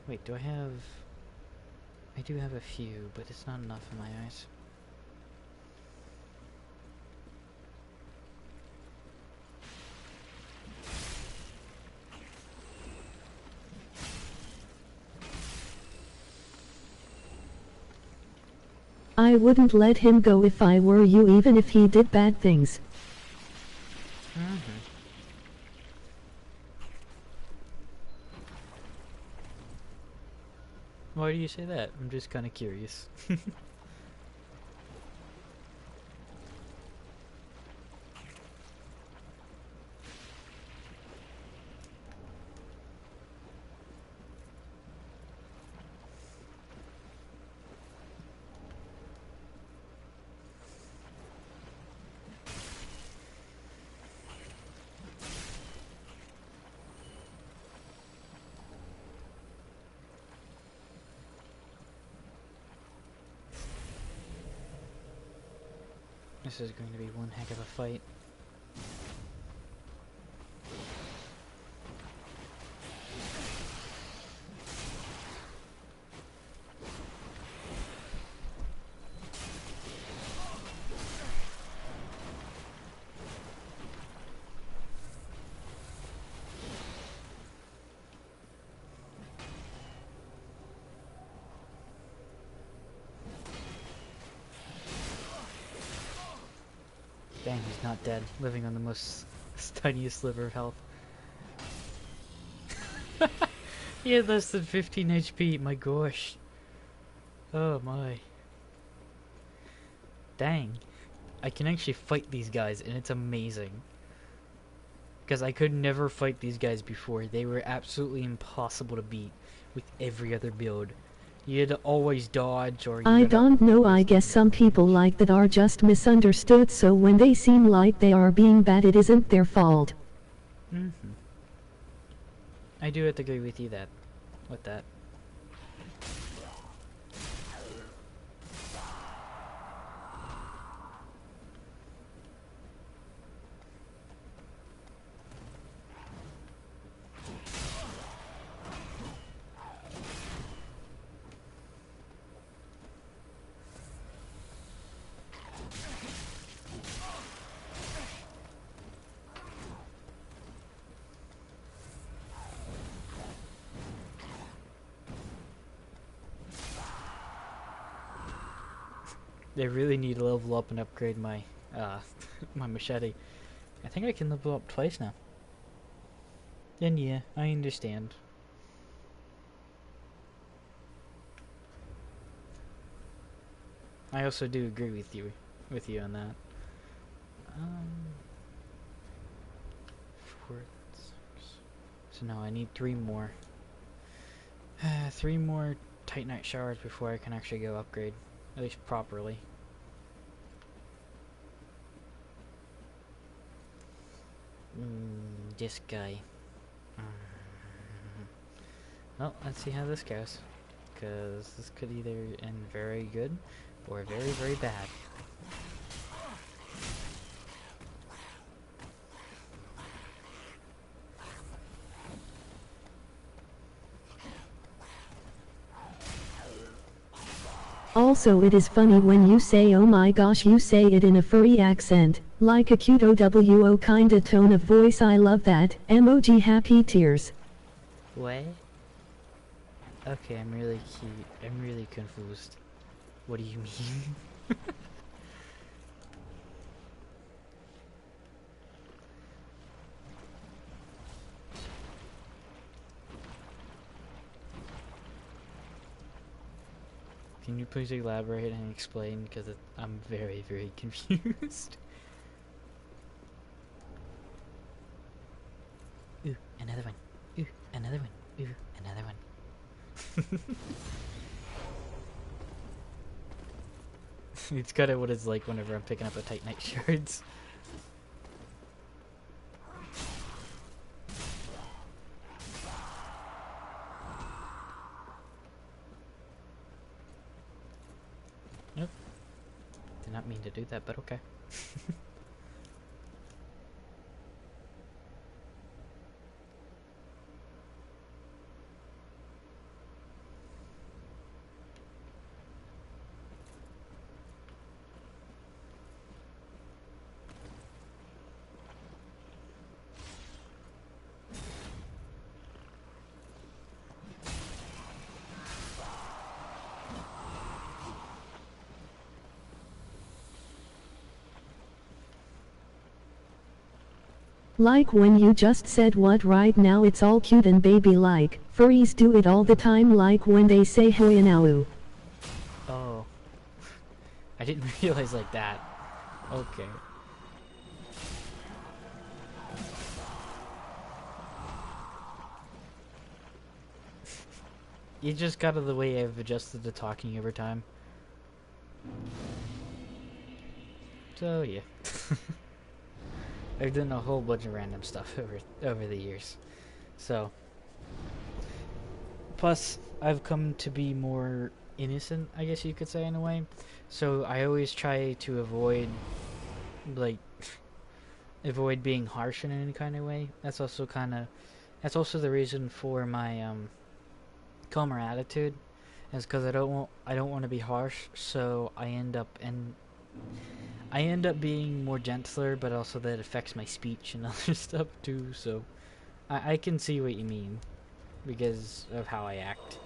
Wait, do I have... I do have a few, but it's not enough in my eyes. I wouldn't let him go if I were you, even if he did bad things. Why do you say that? I'm just kind of curious. This is going to be one heck of a fight. Dang, he's not dead. Living on the most tiniest sliver of health. He had less than 15 HP, my gosh. Oh my. Dang. I can actually fight these guys, and it's amazing. Because I could never fight these guys before. They were absolutely impossible to beat with every other build. You had to always dodge or... I don't know, I guess some people like that are just misunderstood, so when they seem like they are being bad, it isn't their fault. I do have to agree with you with that. They really need to level up and upgrade my my machete. I think I can level up twice now. And yeah, I understand. I also do agree with you on that. 4, 6. So now I need 3 more. 3 more Titanite showers before I can actually go upgrade. At least properly. This guy. Well, let's see how this goes. Because this could either end very good or very, very bad. Also, it is funny when you say oh my gosh, you say it in a furry accent, like a cute OWO kinda tone of voice. I love that. Emoji happy tears. What? Okay, I'm really cute. I'm really confused. What do you mean? Can you please elaborate and explain? Because I'm very, very confused. Ooh, another one. Ooh, another one. Ooh, another one. It's kind of what it's like whenever I'm picking up a Titanite shards. Nope. Did not mean to do that, but okay. Like when you just said what right now it's all cute and baby-like. Furries do it all the time, like when they say hoyanau. Oh. I didn't realize like that. Okay. You just got out of the way. I've adjusted to talking over time. So yeah. I've done a whole bunch of random stuff over the years. So plus I've come to be more innocent, I guess you could say, in a way. So I always try to avoid being harsh in any kind of way. That's also the reason for my calmer attitude, is because I don't want to be harsh, so I end up being more gentler, but also that affects my speech and other stuff too. So I can see what you mean because of how I act.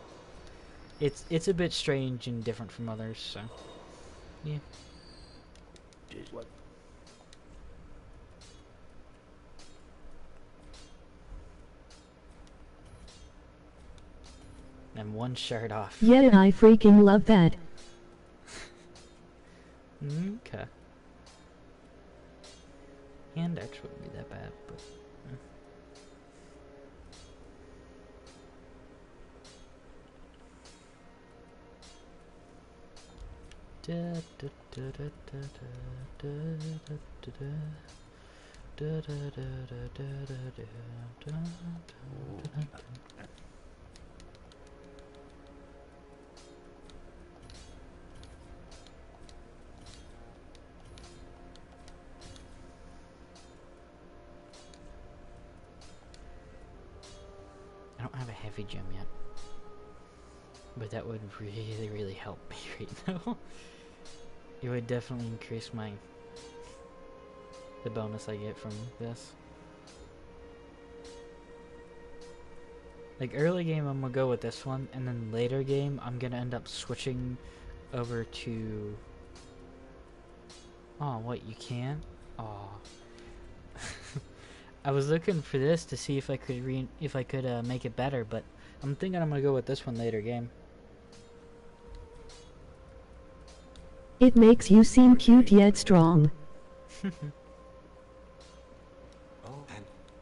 It's a bit strange and different from others, so yeah. And one shirt off. Yeah, I freaking love that. Okay. Hand X wouldn't be that bad, but. I don't have a heavy gem yet, but that would really, really help me right now. It would definitely increase the bonus I get from this. Like early game, I'm gonna go with this one, and then later game, I'm gonna end up switching over to. Oh, what, you can? Oh. I was looking for this to see if I could make it better, but I'm thinking I'm gonna go with this one later game. It makes you seem cute yet strong.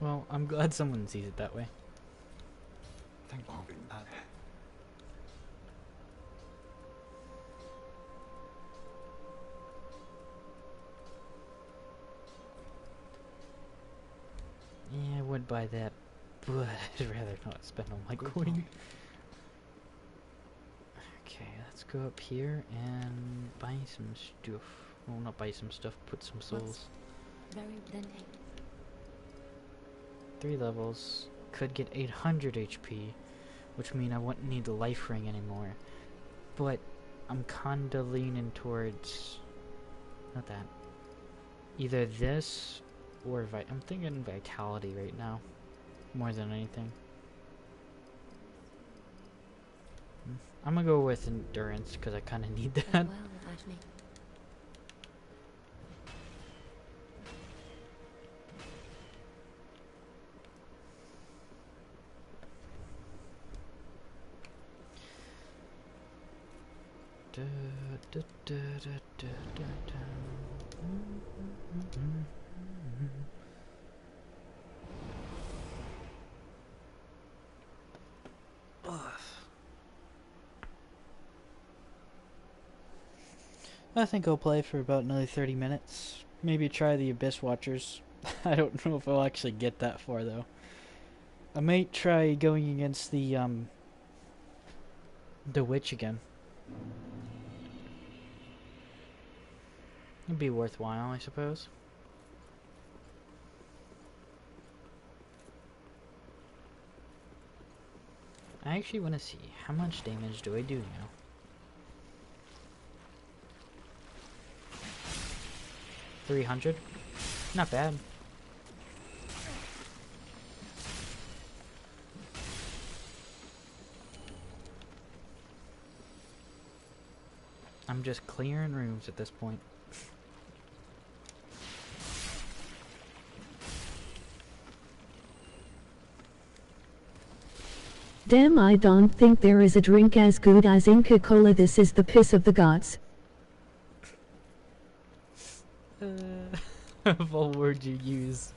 Well, I'm glad someone sees it that way. Thank you. Yeah, I would buy that, but I'd rather not spend all my coin. Okay, let's go up here and buy some stuff. Well, not buy some stuff, put some souls. Very then hate. 3 levels. Could get 800 HP, which means I wouldn't need the life ring anymore. But I'm kinda leaning towards... not that. Either this or I'm thinking vitality right now, more than anything. I'm gonna go with endurance because I kind of need that. Well, Ashley. I think I'll play for about another 30 minutes. Maybe try the Abyss Watchers. I don't know if I'll actually get that far though. I might try going against the witch again. It'd be worthwhile, I suppose. I actually want to see how much damage do I do now. 300? Not bad. I'm just clearing rooms at this point. Damn, I don't think there is a drink as good as Inca Cola. This is the piss of the gods. Of all words you use.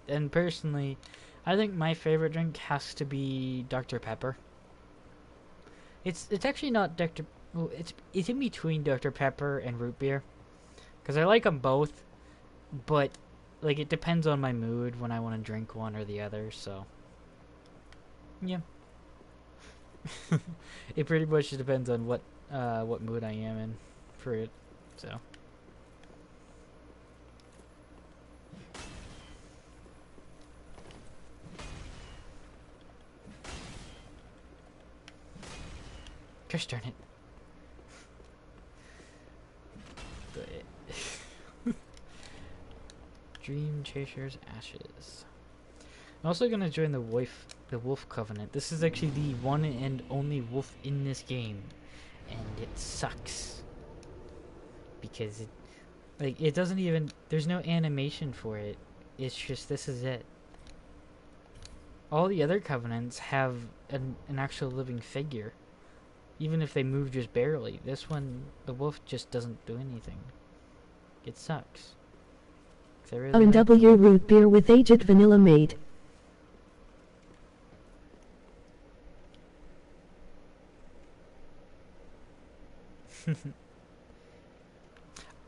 And personally, I think my favorite drink has to be Dr. Pepper. It's actually not Dr. Well, it's in between Dr. Pepper and root beer, because I like them both, but like it depends on my mood when I want to drink one or the other. So yeah, it pretty much depends on what mood I am in for it. So. Gosh darn it. Dream Chaser's Ashes. I'm also gonna join the Wolf Covenant. This is actually the one and only wolf in this game, and it sucks because it doesn't even. There's no animation for it. It's just this is it. All the other covenants have an actual living figure. Even if they move just barely. This one, the wolf just doesn't do anything. It sucks. Really O&W root beer with aged vanilla made.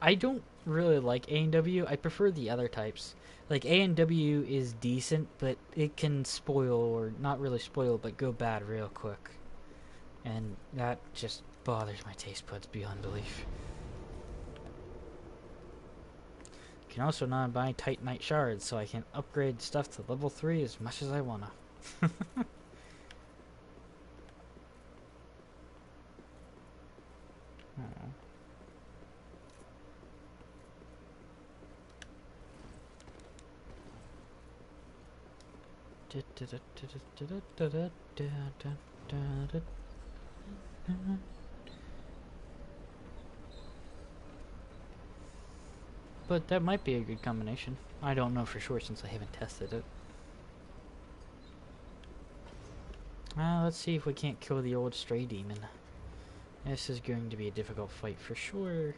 I don't really like A&W. I prefer the other types. Like A&W is decent, but it can spoil, or not really spoil, but go bad real quick. And that just bothers my taste buds beyond belief. Can also not buy Titanite shards, so I can upgrade stuff to level 3 as much as I wanna. But that might be a good combination. I don't know for sure since I haven't tested it. Let's see if we can't kill the old stray demon. This is going to be a difficult fight for sure.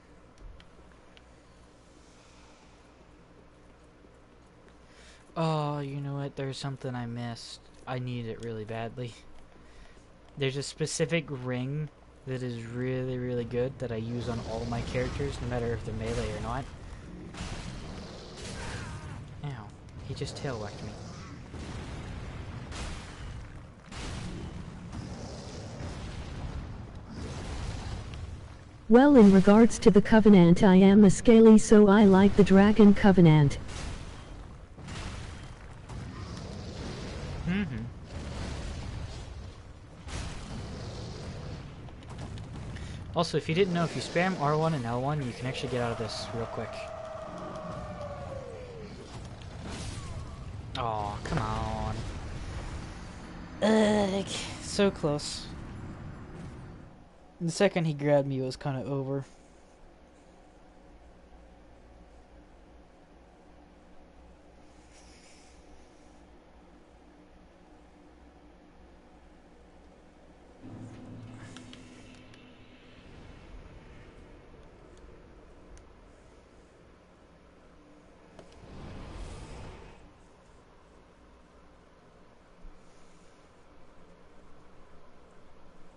Oh, you know what? There's something I missed. I need it really badly. There's a specific ring that is really, really good that I use on all my characters, no matter if they're melee or not. Ow. He just tail-whacked me. Well, in regards to the Covenant, I am a scaly, so I like the Dragon Covenant. Also, if you didn't know, if you spam R1 and L1, you can actually get out of this real quick. Oh, come on. Ugh, so close. The second he grabbed me, it was kind of over.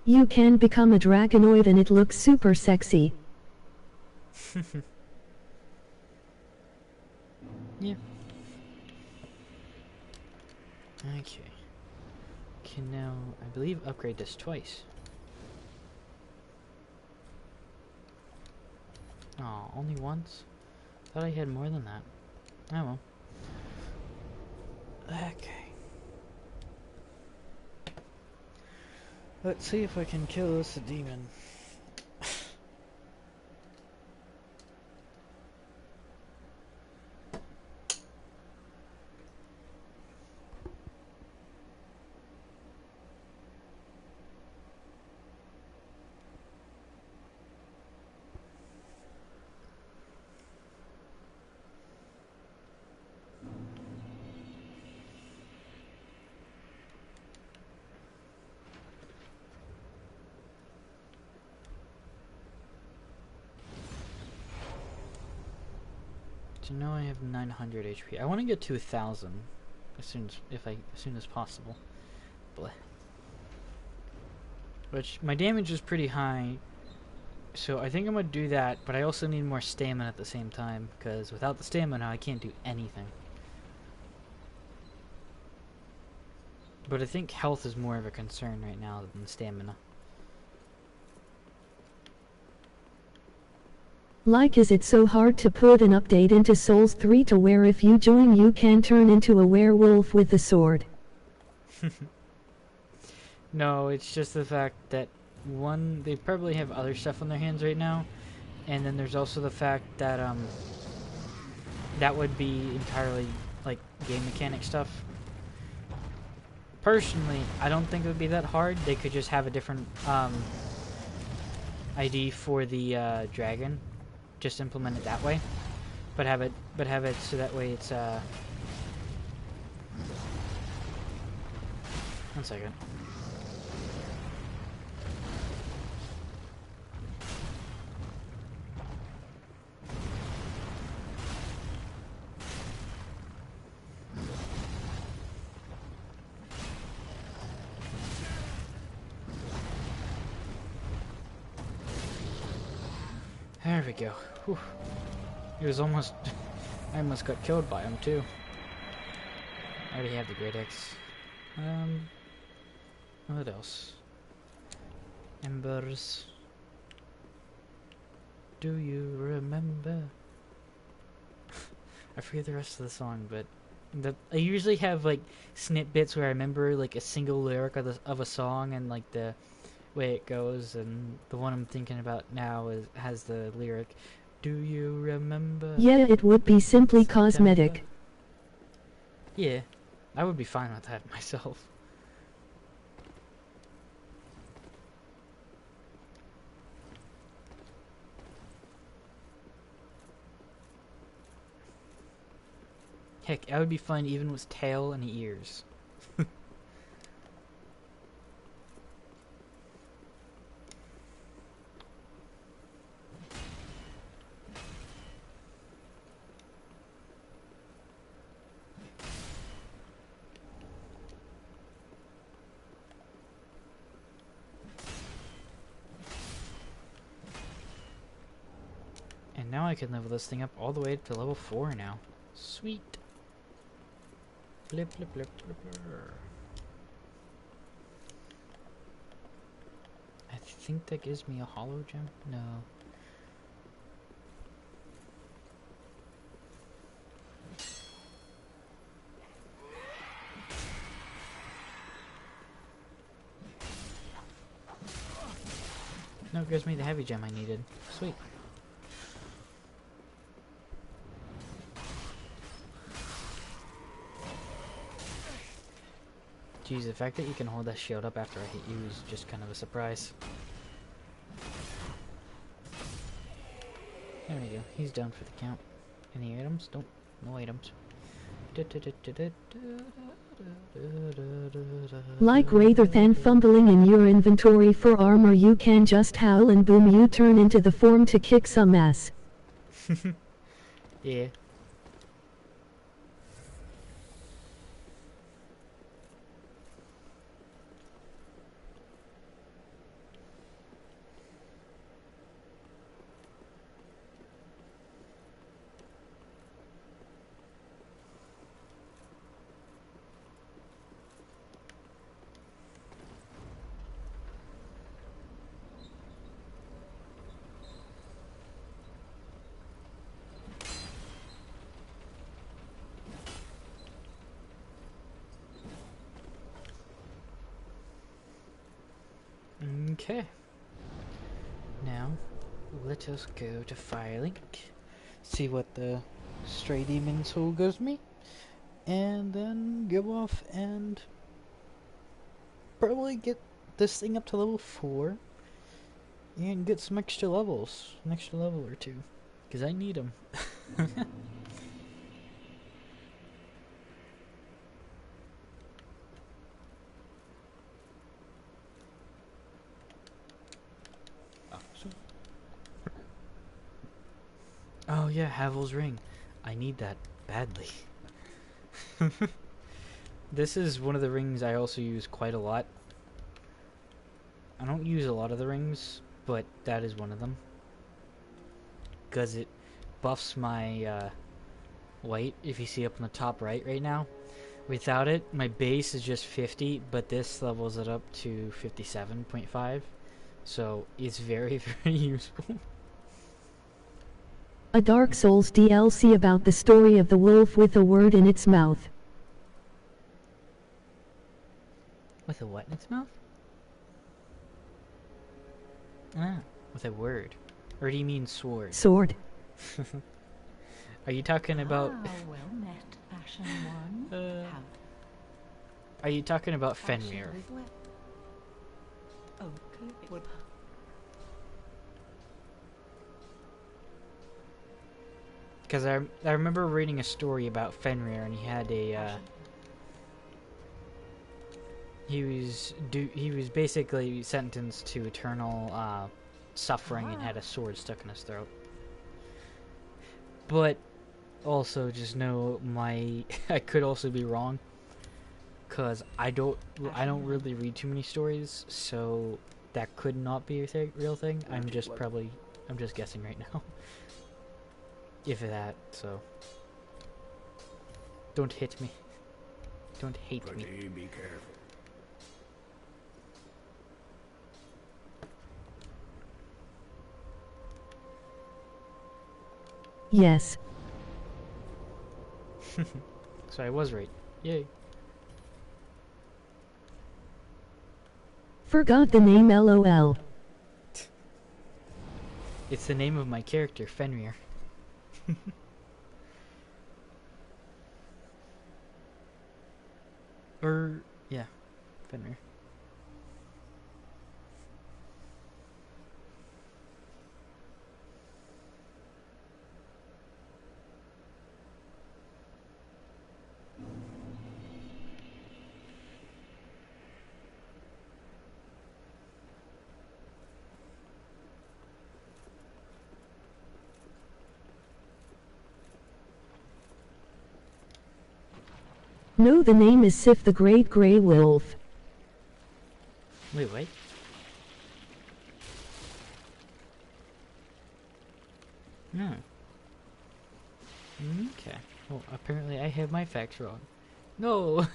You can become a dragonoid and it looks super sexy. Yeah. Okay. Can now, I believe, upgrade this twice. Oh, only once? Thought I had more than that. Oh well. Okay. Let's see if I can kill this demon. So now I have 900 HP. I want to get to 1,000 as soon as possible. Bleh. Which my damage is pretty high, so I think I'm gonna do that. But I also need more stamina at the same time, because without the stamina, I can't do anything. But I think health is more of a concern right now than stamina. Like, is it so hard to put an update into Souls 3 to where if you join you can turn into a werewolf with the sword? No, it's just the fact that, one, they probably have other stuff on their hands right now, and then there's also the fact that that would be entirely like game mechanic stuff. Personally, I don't think it would be that hard. They could just have a different ID for the dragon, just implement it that way, but have it so that way it's 1 second. There we go. Whew. It was almost... I almost got killed by him, too. I already have the Great Axe. What else? Embers. Do you remember? I forget the rest of the song, but... I usually have, like, snippets where I remember, like, a single lyric of a song and, like, the way it goes, and the one I'm thinking about now has the lyric, "Do you remember?" Yeah, it would be simply September? cosmetic. Yeah, I would be fine with that myself. Heck, I would be fine even with tail and ears. And now I can level this thing up all the way to level 4 now. Sweet. Blip, blip, blip, blip, blip. I think that gives me a hollow gem? No. No, it gives me the heavy gem I needed. Sweet. Geez, the fact that you can hold that shield up after I hit you is just kind of a surprise. There we go. He's down for the count. Any items? Nope. No items. Like, rather than fumbling in your inventory for armor, you can just howl and boom, you turn into the form to kick some ass. Yeah. Okay. Now, let us go to Firelink, see what the Stray Demon Soul gives me, and then go off and probably get this thing up to level 4 and get some extra levels, an extra level or two, because I need them. Oh yeah, Havel's ring. I need that badly. This is one of the rings I also use quite a lot. I don't use a lot of the rings, but that is one of them. Because it buffs my white, if you see up in the top right now. Without it, my base is just 50, but this levels it up to 57.5. So it's very, very useful. A Dark Souls DLC about the story of the wolf with a word in its mouth. With a what in its mouth? Ah, with a word. Or do you mean sword? Sword. Are you talking about... well met, Ashen One. How Are you talking about Fenrir? okay, it would. Because I remember reading a story about Fenrir, and he had a... He was basically sentenced to eternal suffering and had a sword stuck in his throat. But also just know I could also be wrong, cause I don't really read too many stories, so that could not be a real thing. I'm just guessing right now. If that, so don't hit me. Don't hate me. Be careful. Yes. So I was right. Yay. Forgot the name LOL. It's the name of my character, Fenrir. Or, yeah, Fenrir. No, the name is Sif the Great Grey Wolf. Wait, what? No. Okay. Well, apparently I have my facts wrong. No!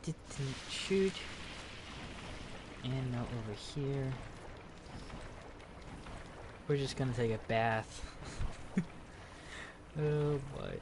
Didn't shoot. And now over here. We're just gonna take a bath. Oh boy.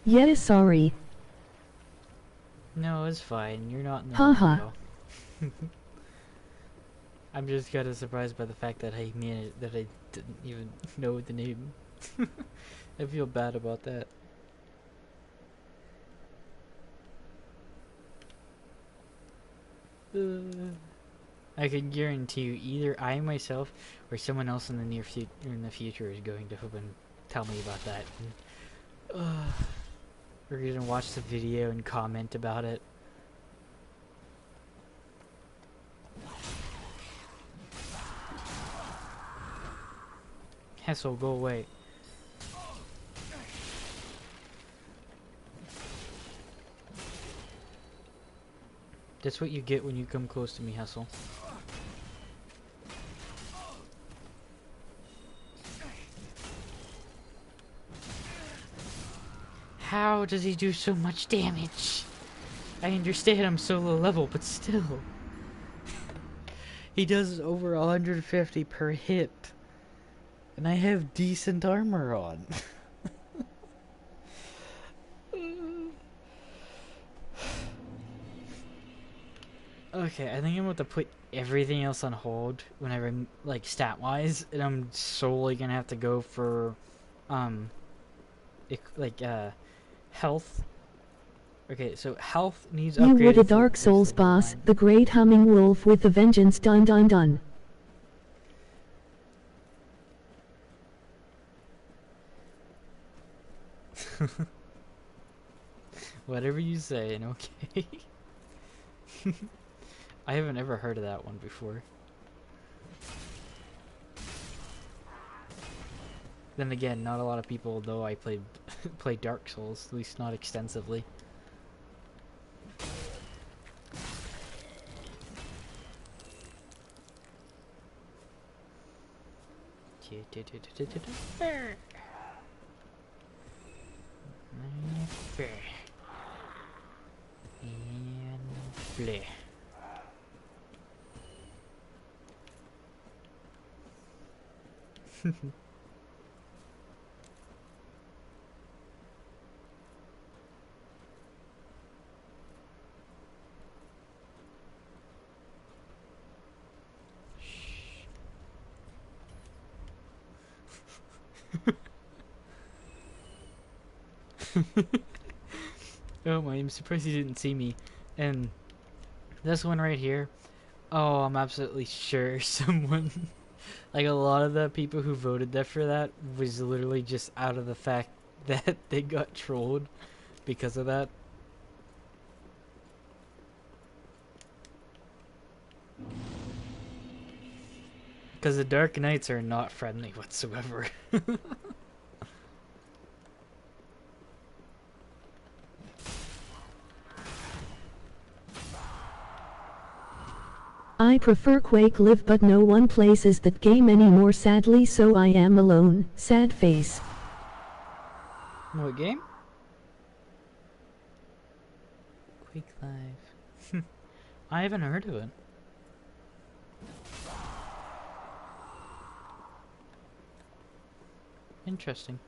Yeah, sorry. No, it's fine. You're not in the Haha. video. I'm just kind of surprised by the fact that I made it, that I didn't even know the name. I feel bad about that. I can guarantee you, either I myself or someone else in the future is going to hope and tell me about that. And, we're gonna watch the video and comment about it. Hessel, go away. That's what you get when you come close to me, Hessel. How does he do so much damage? I understand I'm so low level, but still. He does over 150 per hit. And I have decent armor on. Okay, I think I'm about to put everything else on hold whenever, like, stat-wise, and I'm solely gonna have to go for, health. Okay, so health needs You upgraded would a for Dark Souls level boss, 9. the great humming wolf with the vengeance dun dun dun. Whatever you say, and okay. I haven't ever heard of that one before. Then again, not a lot of people know I played play Dark Souls, at least not extensively. And play. Oh my, I'm surprised he didn't see me. And this one right here, oh, I'm absolutely sure someone, like a lot of the people who voted there for that was literally just out of the fact that they got trolled because of that. Because the Dark Knights are not friendly whatsoever. I prefer Quake Live, but no one plays that game anymore, sadly, so I am alone. Sad face. What game? Quake Live. I haven't heard of it. Interesting.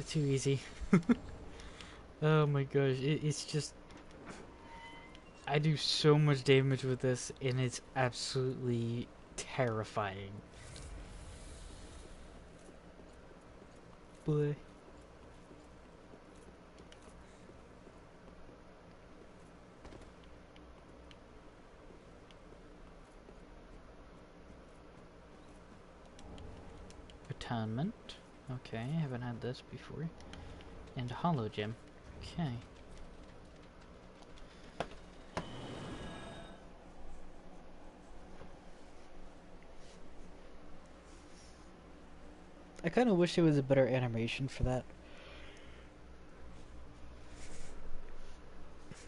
Too easy. Oh my gosh, it's just... I do so much damage with this, and it's absolutely terrifying. Boy. Atonement. Okay, haven't had this before. And a hollow gem. Okay. I kind of wish there was a better animation for that.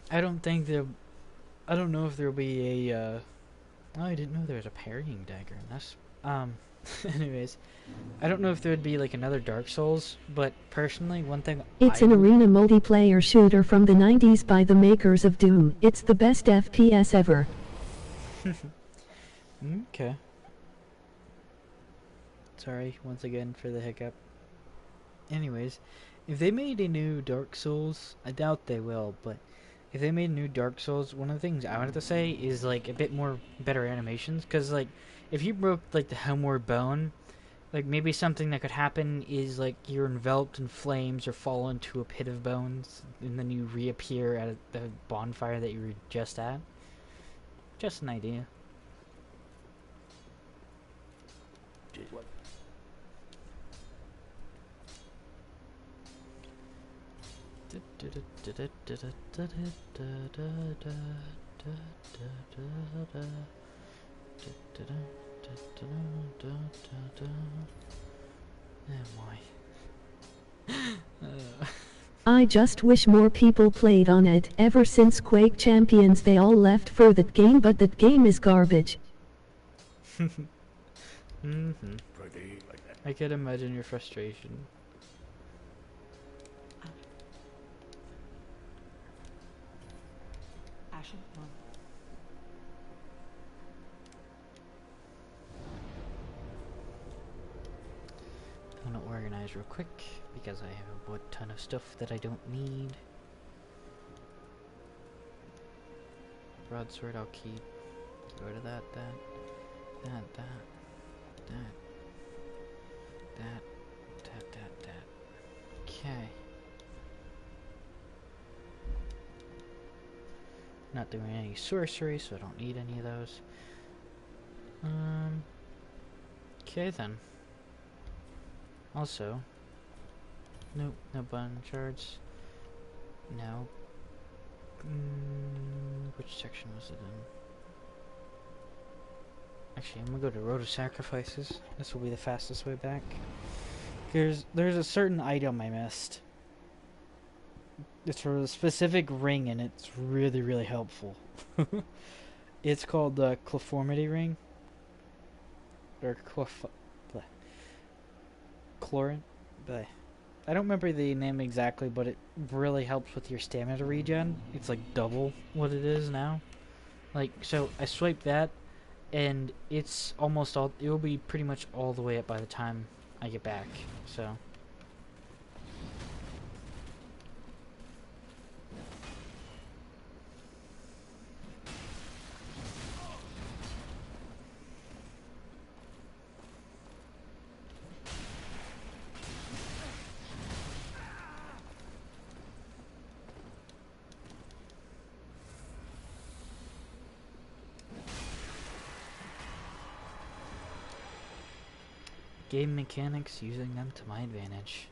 I don't think there... I don't know if there'll be a, Oh, I didn't know there was a parrying dagger. That's... Anyways, I don't know if there would be like another Dark Souls, but personally, one thing It's an arena multiplayer shooter from the 90s by the makers of Doom. It's the best FPS ever. Okay. Sorry once again for the hiccup. Anyways, if they made a new Dark Souls, I doubt they will, but if they made a new Dark Souls, one of the things I wanted to say is like a bit more better animations, because like if you broke like the homeward bone, like maybe something that could happen is like you're enveloped in flames or fall into a pit of bones, and then you reappear at the bonfire that you were just at. Just an idea. I just wish more people played on it. Ever since Quake Champions they all left for that game, but that game is garbage. Mm-hmm. Pretty like that. I can imagine your frustration. Ashen one. I'm gonna organize real quick because I have a ton of stuff that I don't need. Broadsword I'll keep. Get rid of that. Okay. Not doing any sorcery, so I don't need any of those. Okay then. Also, nope, no button shards. No. Which section was it in? Actually, I'm gonna go to Road of Sacrifices. This will be the fastest way back. There's a certain item I missed. It's for a specific ring, and it's really, really helpful. It's called the Chlorformity Ring. Or Chlorin. I don't remember the name exactly, but it really helps with your stamina regen. It's like double what it is now. Like, so I swipe that, and it's almost all. It will be pretty much all the way up by the time I get back. So. Game mechanics, using them to my advantage.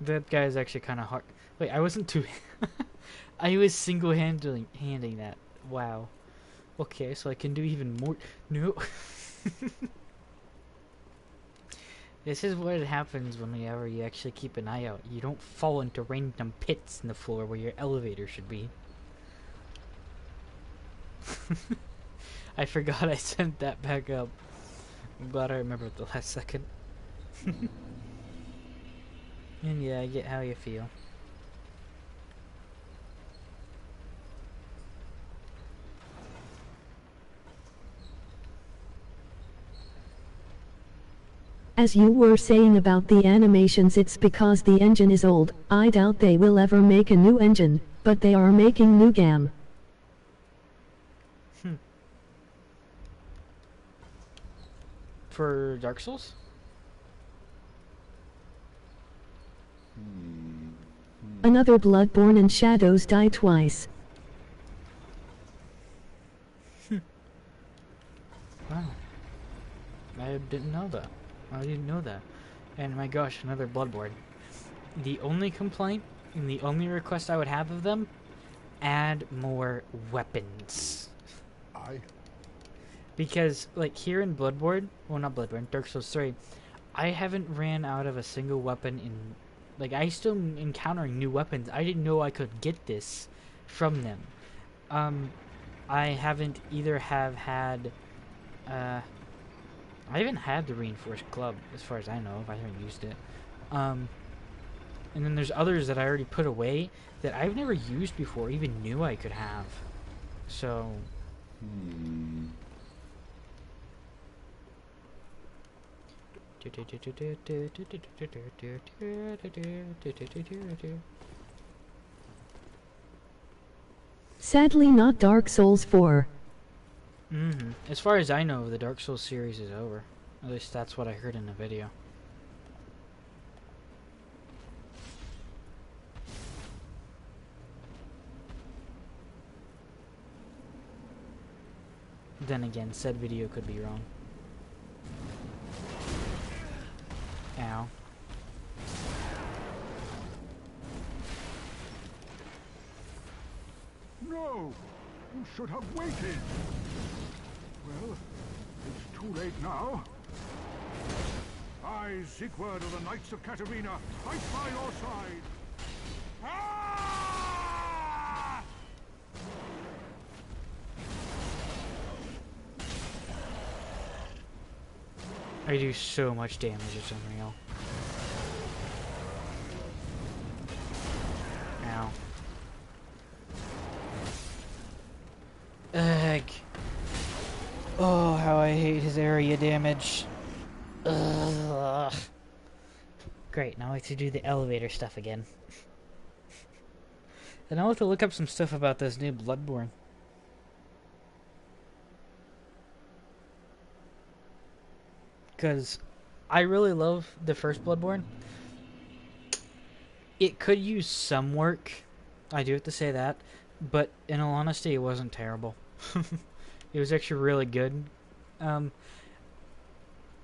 That guy is actually kind of hard. Wait, I wasn't too. I was handing that. Wow. Okay, so I can do even more. No. This is what happens whenever you actually keep an eye out. You don't fall into random pits in the floor where your elevator should be. I forgot I sent that back up. I'm glad I remembered the last second. And yeah, I get how you feel. As you were saying about the animations, it's because the engine is old. I doubt they will ever make a new engine, but they are making new GAM. For Dark Souls? Another Bloodborne and Shadows die twice. Wow. I didn't know that. I didn't know that. And my gosh, another Bloodborne. The only complaint and the only request I would have of them, add more weapons. Because, like, here in Bloodborne, well, not Bloodborne, Dark Souls 3, I haven't ran out of a single weapon in, like, I still encountering new weapons. I didn't know I could get this from them. I haven't either have had, I haven't had the reinforced club, as far as I know, if I haven't used it. And then there's others that I already put away that I've never used before, even knew I could have. So... Sadly not Dark Souls 4. As far as I know, the Dark Souls series is over. At least that's what I heard in the video. Then again, said video could be wrong. Ow. No! You should have waited! Well, it's too late now. I, Siegward of the Knights of Katarina, fight by your side! Ah! I do so much damage, it's unreal. Ow. Ugh. Oh, how I hate his area damage. Ugh. Great, now I have to do the elevator stuff again. And I'll have to look up some stuff about this new Bloodborne. Because I really love the first Bloodborne. It could use some work. I do have to say that. But in all honesty, it wasn't terrible. It was actually really good. On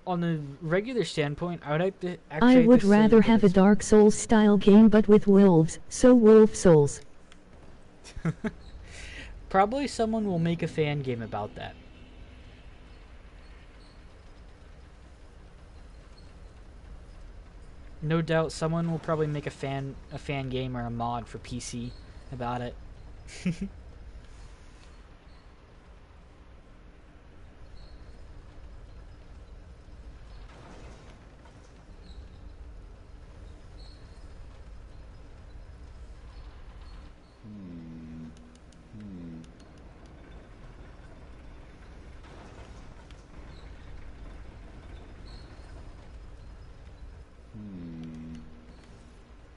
the regular standpoint, I would like to actually. I would rather have a Dark Souls style game but with wolves, so Wolf Souls. Probably someone will make a fan game about that. No doubt someone will probably make a fan game or a mod for PC about it.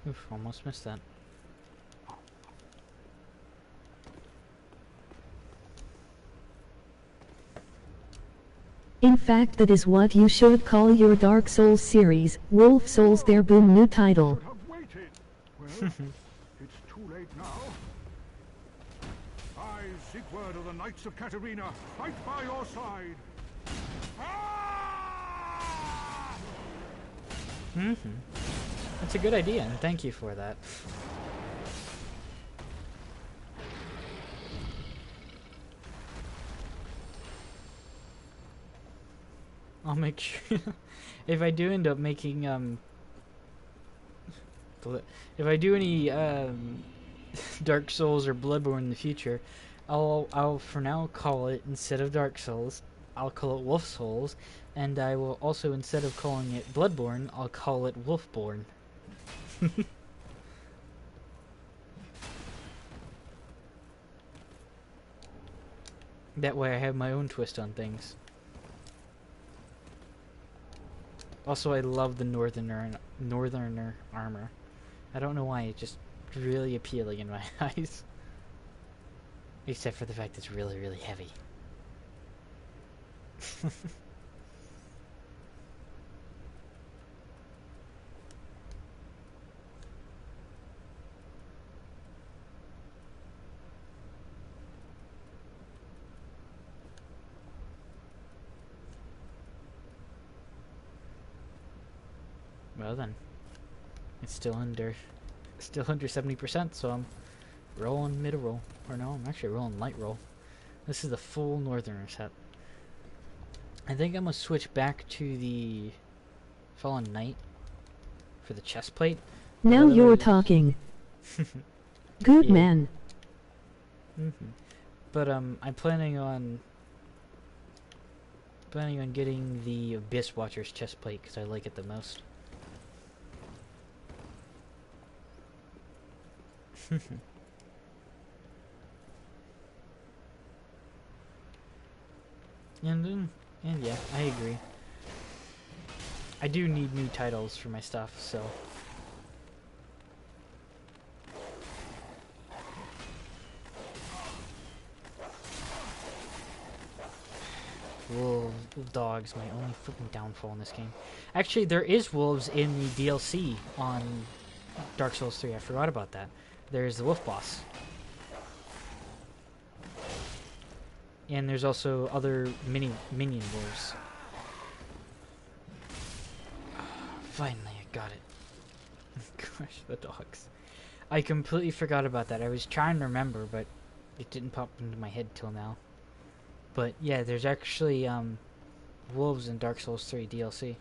Oof, almost missed that. In fact, that is what you should call your Dark Souls series, Wolf Souls. Their boom new title. Should have waited. Well, it's too late now. I, Sigurd of the Knights of Katarina, fight by your side. Ah! That's a good idea, and thank you for that. I'll make sure if I do end up making if I do any Dark Souls or Bloodborne in the future, I'll for now call it, instead of Dark Souls, I'll call it Wolf Souls, and I will also, instead of calling it Bloodborne, I'll call it Wolfborne. That way I have my own twist on things. Also, I love the northerner armor. I don't know why, it's just really appealing in my eyes. Except for the fact it's really, really heavy. Well then, it's still under 70%, so I'm rolling mid roll. Or no, I'm actually rolling light roll. This is the full northerner set. I think I'm gonna switch back to the Fallen Knight for the chest plate. Now you're talking. Good Yeah. man. But I'm planning on getting the Abyss Watcher's chest plate because I like it the most. And yeah, I agree. I do need new titles for my stuff, so. Wolves, dogs, my only freaking downfall in this game. Actually, there is wolves in the DLC on Dark Souls 3. I forgot about that. There's the wolf boss. And there's also other minion wolves. Finally, I got it. Gosh, the dogs. I completely forgot about that. I was trying to remember, but it didn't pop into my head till now. But yeah, there's actually wolves in Dark Souls 3 DLC.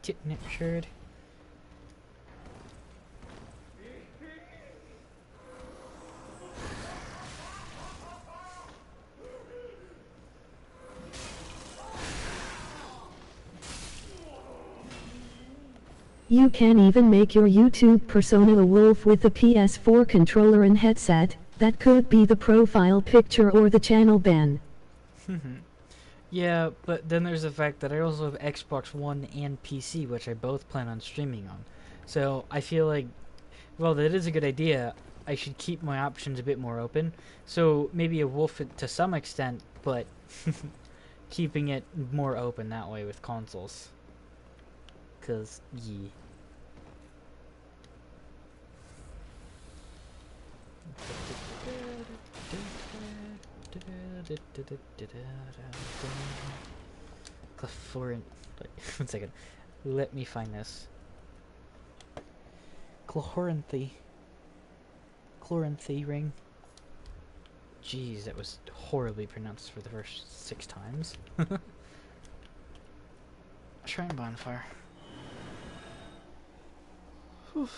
kidnapped. You can even make your YouTube persona a wolf with the PS4 controller and headset. That could be the profile picture or the channel ban. Yeah, but then there's the fact that I also have Xbox One and PC, which I both plan on streaming on. So I feel like, well, that is a good idea. I should keep my options a bit more open. So maybe a wolf to some extent, but keeping it more open that way with consoles. 'Cause, yeah. Chlorine. Wait, 1 second. Let me find this. Chloranthy ring. Jeez, that was horribly pronounced for the first 6 times. Shrine bonfire. Whew.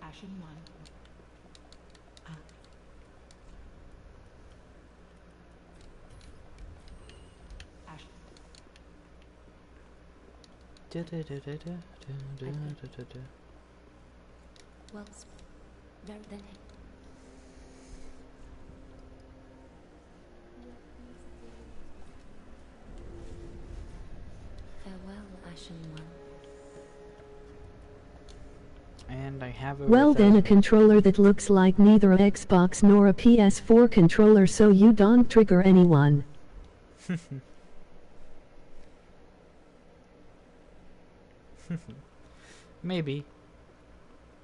Ashen one. Ashen. Well, very then take. Farewell, Ashen One. And I have over Well then, a controller that looks like neither a Xbox nor a PS4 controller, so you don't trigger anyone. Maybe.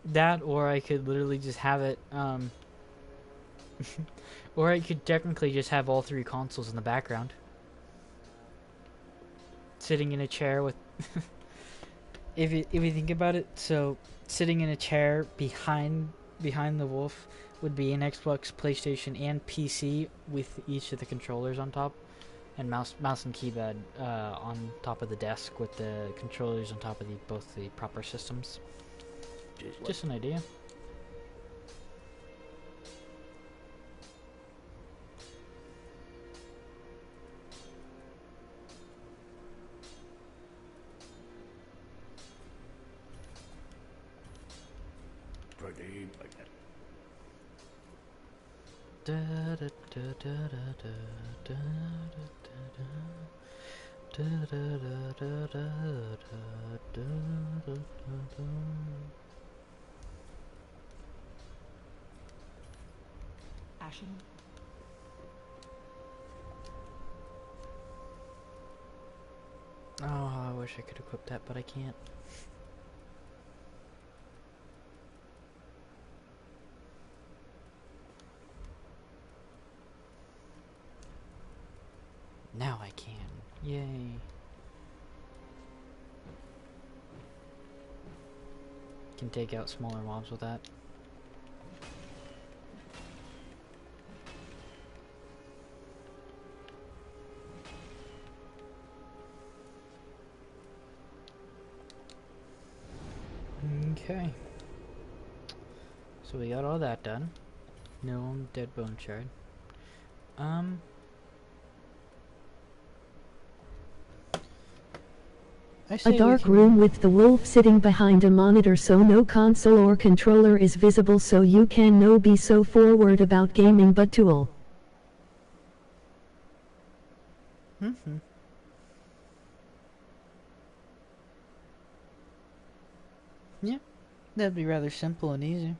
That, or I could literally just have it, or I could technically just have all 3 consoles in the background. Sitting in a chair with... if you think about it, so sitting in a chair behind the wolf would be an Xbox, PlayStation, and PC with each of the controllers on top, and mouse and keypad on top of the desk with the controllers on top of both the proper systems. Just an idea. Pretty like that. Ashen. Oh, I wish I could equip that, but I can't. Now I can. Yay. Can take out smaller mobs with that. Okay. So we got all that done. No dead bone shard. A dark room with the wolf sitting behind a monitor, so no console or controller is visible, so you can no be so forward about gaming but tool. Yeah, that'd be rather simple and easy.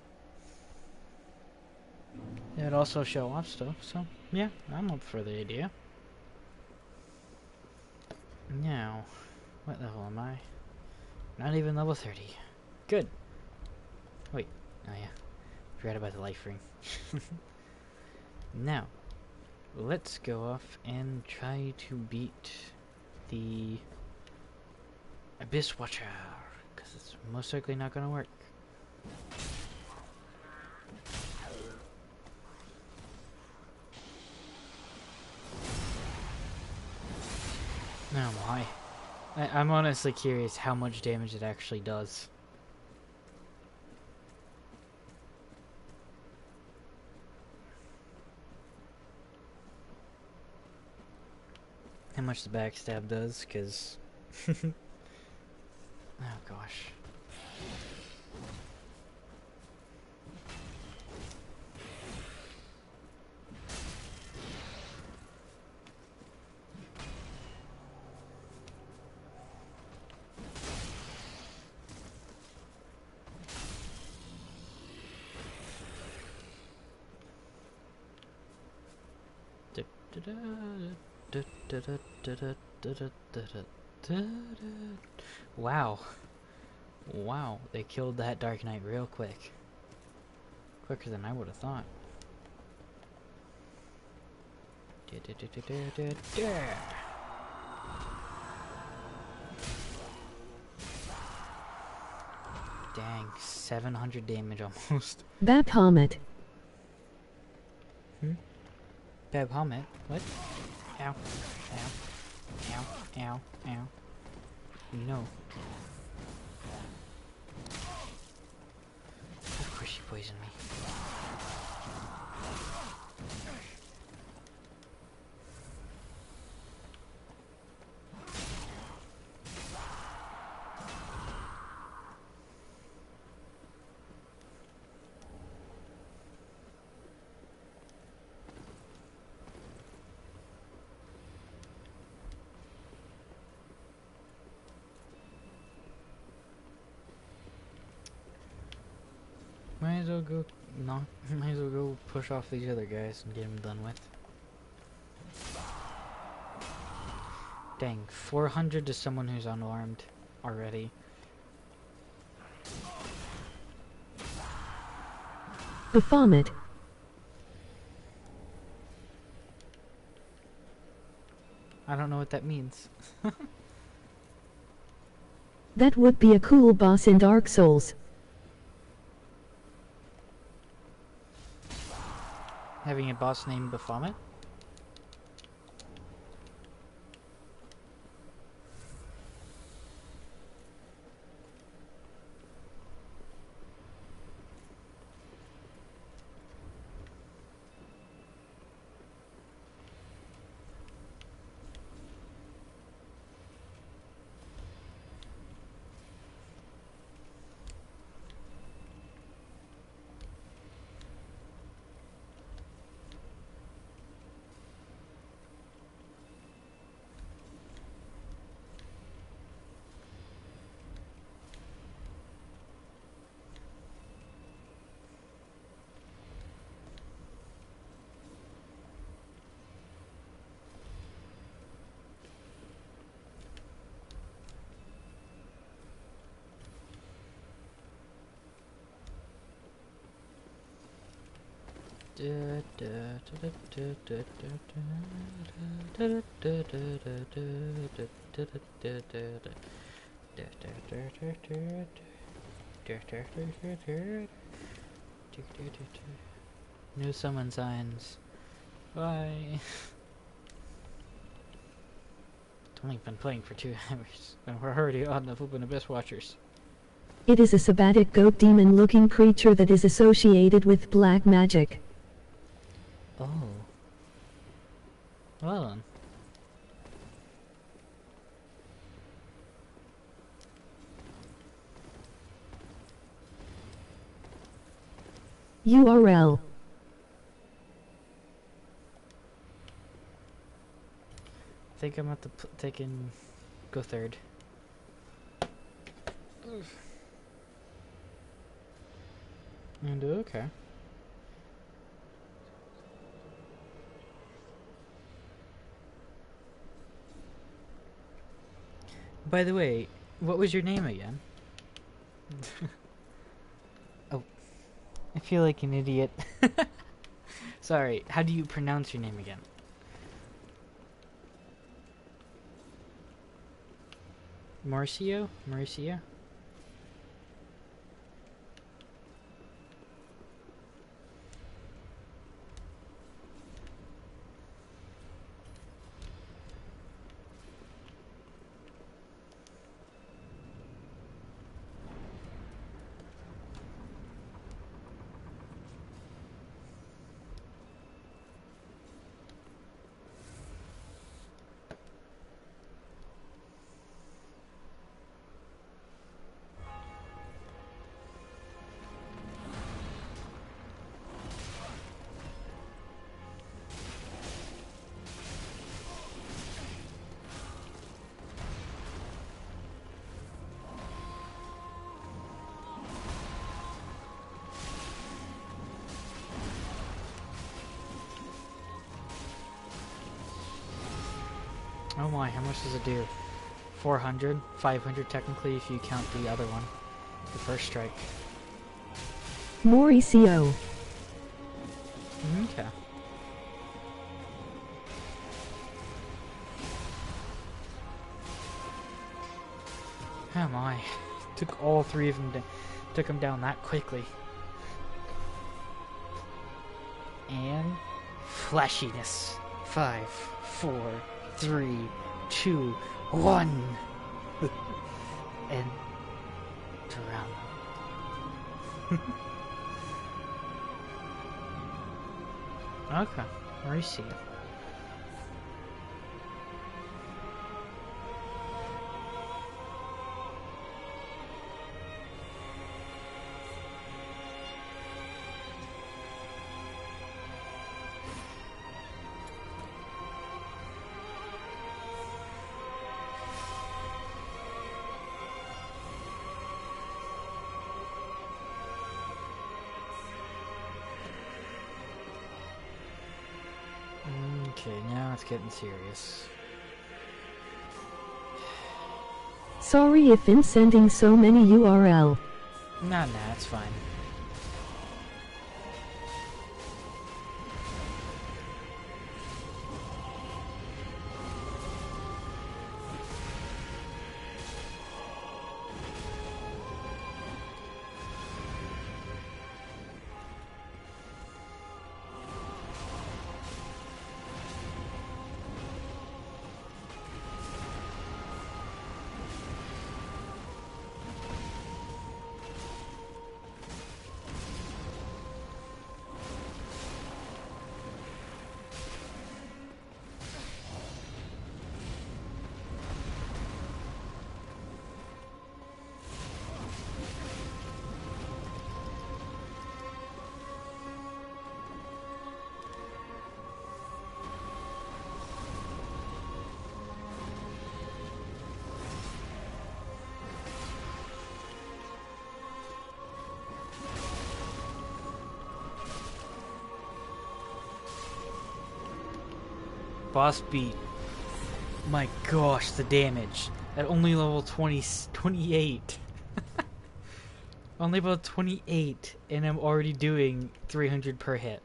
It'd also show off stuff, so yeah, I'm up for the idea. Now, what level am I? Not even level 30. Good. Wait, oh yeah, forgot about the life ring. Now, let's go off and try to beat the Abyss Watcher, because it's most likely not gonna work. Oh my. I'm honestly curious how much damage it actually does. How much the backstab does, because... oh gosh. Wow. Wow, they killed that Dark Knight real quick. Quicker than I would have thought. Dang, 700 damage almost. Baphomet. Baphomet? What? Ow. Ow. Ow. Ow. Ow. No. Of course she poisoned me. Might as well go might as well go push off these other guys and get them done with. Dang, 400 to someone who's unarmed already. Baphomet. I don't know what that means. That would be a cool boss in Dark Souls. Having a boss named Baphomet? New summon signs. Bye. Only been playing for 2 hours, and we're already on the flippin' Abyss Watchers. It is a sabbatic goat demon looking creature that is associated with black magic. Oh. Well then. URL. I think I'm at the taking go third. And okay. By the way, what was your name again? Oh, I feel like an idiot. Sorry, how do you pronounce your name again? Mauricio? Mauricio? Oh my, how much does it do? 400? 500 technically if you count the other one. The first strike. Mauricio. Okay. Oh my. Took all three of them took them down that quickly. And flashiness. 5, 4, 3, 2, 1. And drown. Okay, I see. Okay, now it's getting serious. Sorry if in sending so many URL. Nah, it's fine. Boss beat. My gosh, the damage. At only level 28. Only level 28, and I'm already doing 300 per hit.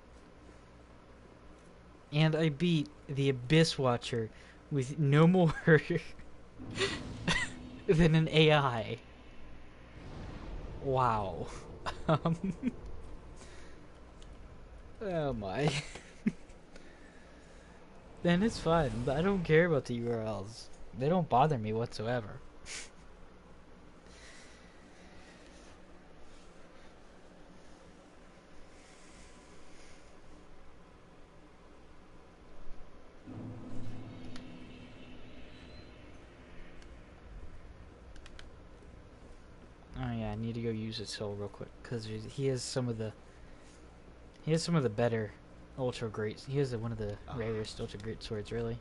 And I beat the Abyss Watcher with no more than an AI. Wow. Oh my. Then it's fine, but I don't care about the URLs. They don't bother me whatsoever. Oh yeah, I need to go use his soul real quick because he has some of the better ultra great. He has one of the rarest ultra great swords, really.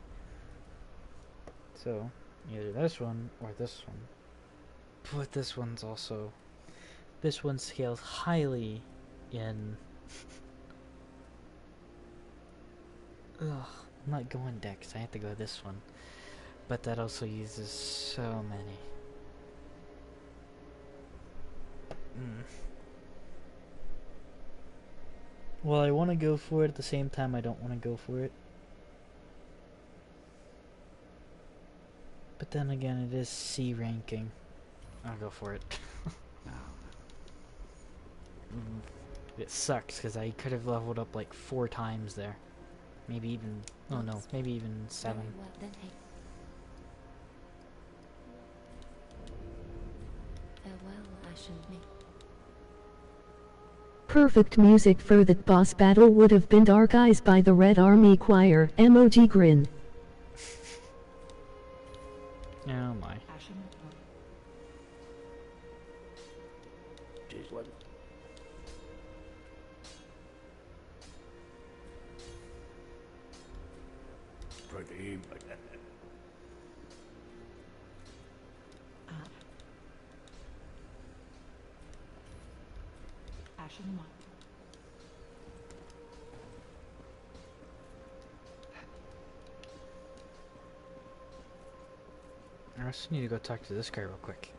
So either this one or this one. But this one scales highly in. Ugh, I'm not going Dex. I have to go this one. But that also uses so many. Well, I want to go for it at the same time I don't want to go for it. But then again, it is C ranking. I'll go for it. It sucks because I could have leveled up like 4 times there. Maybe even, oh no, maybe even 7. Very well then, hey. Farewell, Ashen me. Perfect music for that boss battle would have been Dark Eyes by the Red Army Choir. Emoji grin. Oh my. Ashen one. Just one. Pretty, but Ashen one. I just need to go talk to this guy real quick.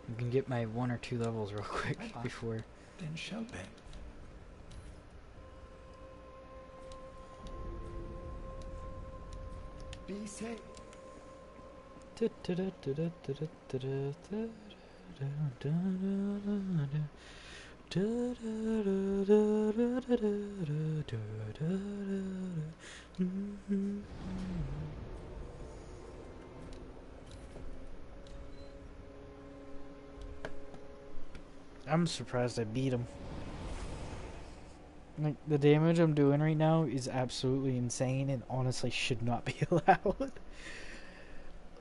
You can get my 1 or 2 levels real quick before. Then shall be. Be safe. I'm surprised I beat him. Like, the damage I'm doing right now is absolutely insane and honestly should not be allowed.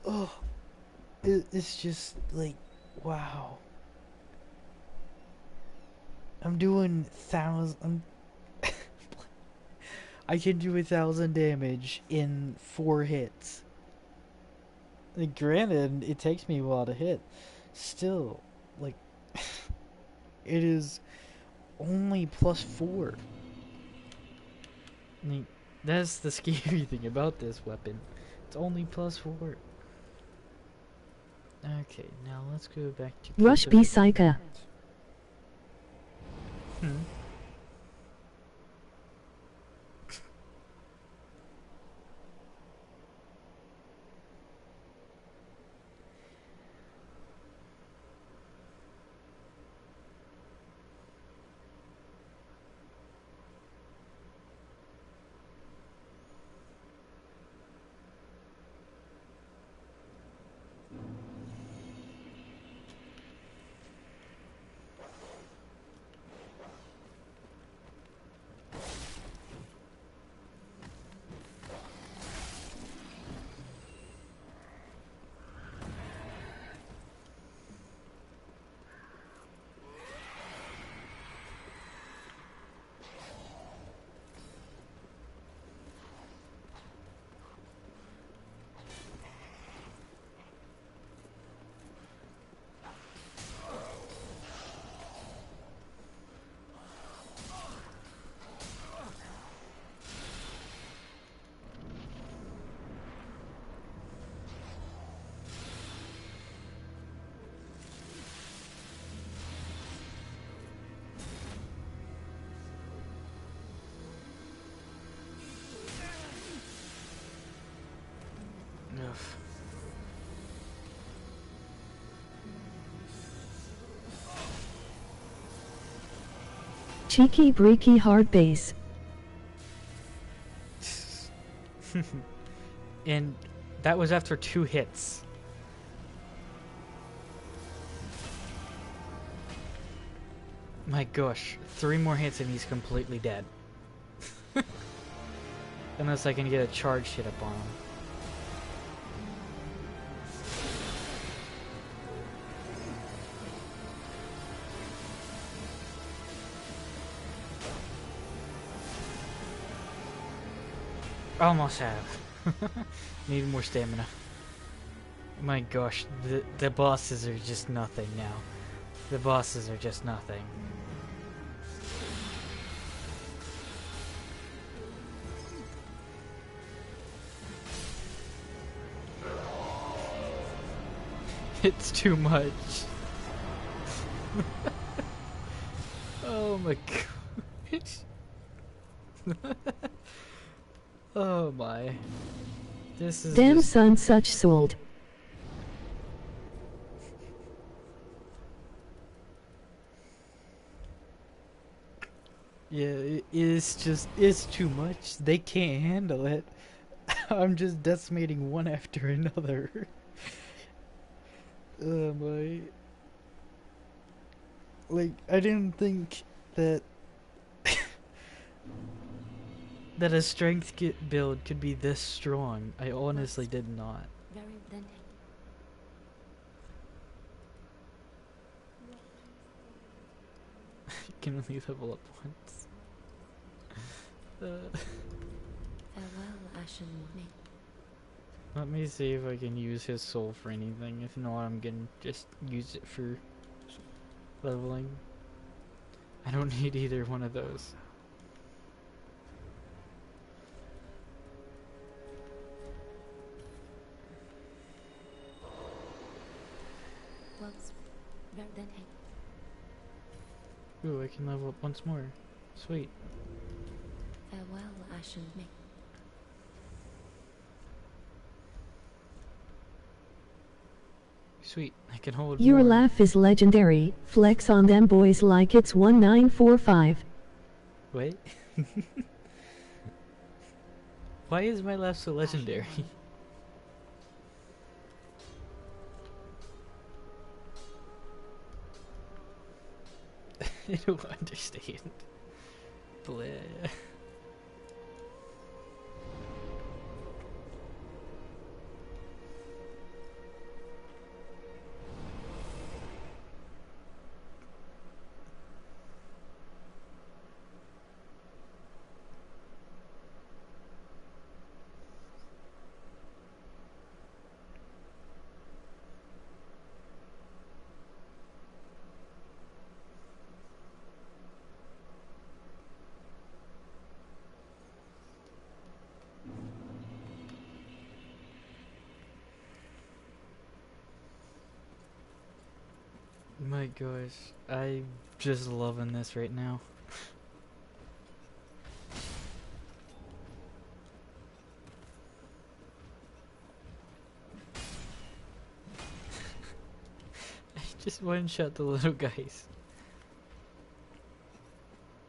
Oh, it's just like, wow. I'm doing 1,000. I can do 1,000 damage in 4 hits. Like, granted, it takes me a while to hit. Still, like, it is only +4. I mean, that's the scary thing about this weapon. It's only +4. Okay, now let's go back to Rush B Psycha. Enough. Cheeky breaky hard base. And that was after 2 hits. My gosh, 3 more hits and he's completely dead. Unless I can get a charge hit up on him. Almost have. Need more stamina. My gosh, the bosses are just nothing now. The bosses are just nothing. It's too much. Oh my gosh. Oh my. This is Damn just... son such sold. Yeah, it's too much. They can't handle it. I'm just decimating one after another. Oh my. Like, I didn't think that that a strength build could be this strong. I honestly did not. Very then. You can only level up once. Farewell, Ashen Morning. Let me see if I can use his soul for anything. If not, I'm gonna just use it for leveling. I don't need either one of those. Worlds. Very then. Ooh, I can level up once more. Sweet. Farewell, Ashen Morning. Sweet. I can hold Your more. laugh is legendary. Flex on them boys like it's 1945. Wait. Why is my laugh so legendary? I don't understand. Bleh. My gosh, I'm just loving this right now. I just one-shot the little guys.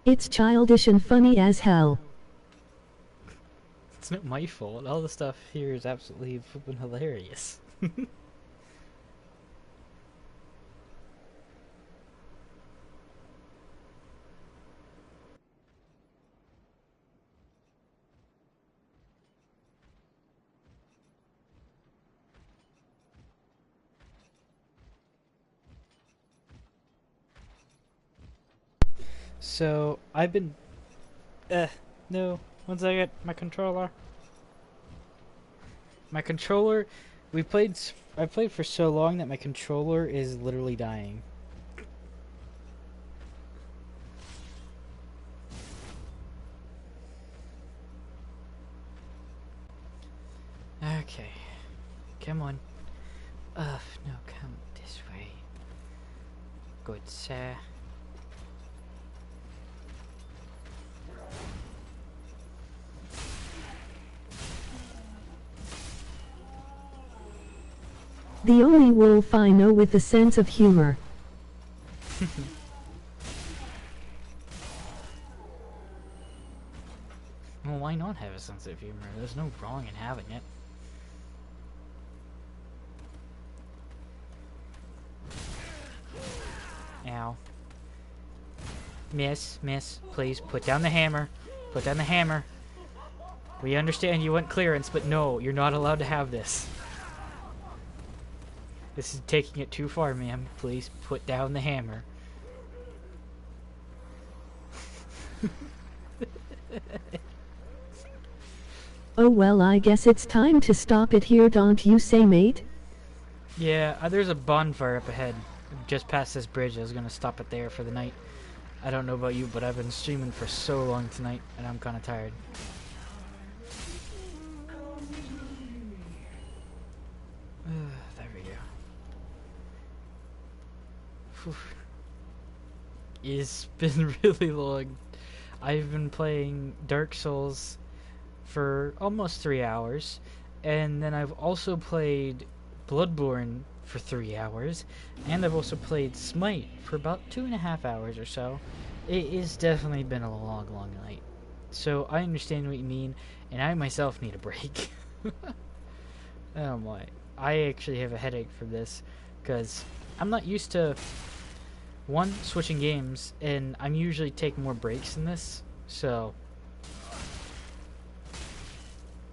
It's childish and funny as hell. It's not my fault. All the stuff here is absolutely flippin' hilarious. So, I've been... no. One second. My controller. My controller... I played for so long that my controller is literally dying. Okay. Come on. No, come this way. Good, sir. The only wolf I know with a sense of humor. Well, why not have a sense of humor? There's no wrong in having it. Ow. Miss, please put down the hammer. Put down the hammer. We understand you want clearance, but no, you're not allowed to have this. This is taking it too far, ma'am. Please put down the hammer. Oh well, I guess it's time to stop it here, don't you say, mate? Yeah, there's a bonfire up ahead. Just past this bridge. I was gonna stop it there for the night. I don't know about you, but I've been streaming for so long tonight, and I'm kinda tired. There we go. Whew. It's been really long. I've been playing Dark Souls for almost 3 hours, and then I've also played Bloodborne for 3 hours, and I've also played Smite for about 2.5 hours or so, It is definitely been a long, long night. So I understand what you mean, and I myself need a break. Oh my. I actually have a headache from this, because I'm not used to, one, switching games, and I'm usually taking more breaks than this, so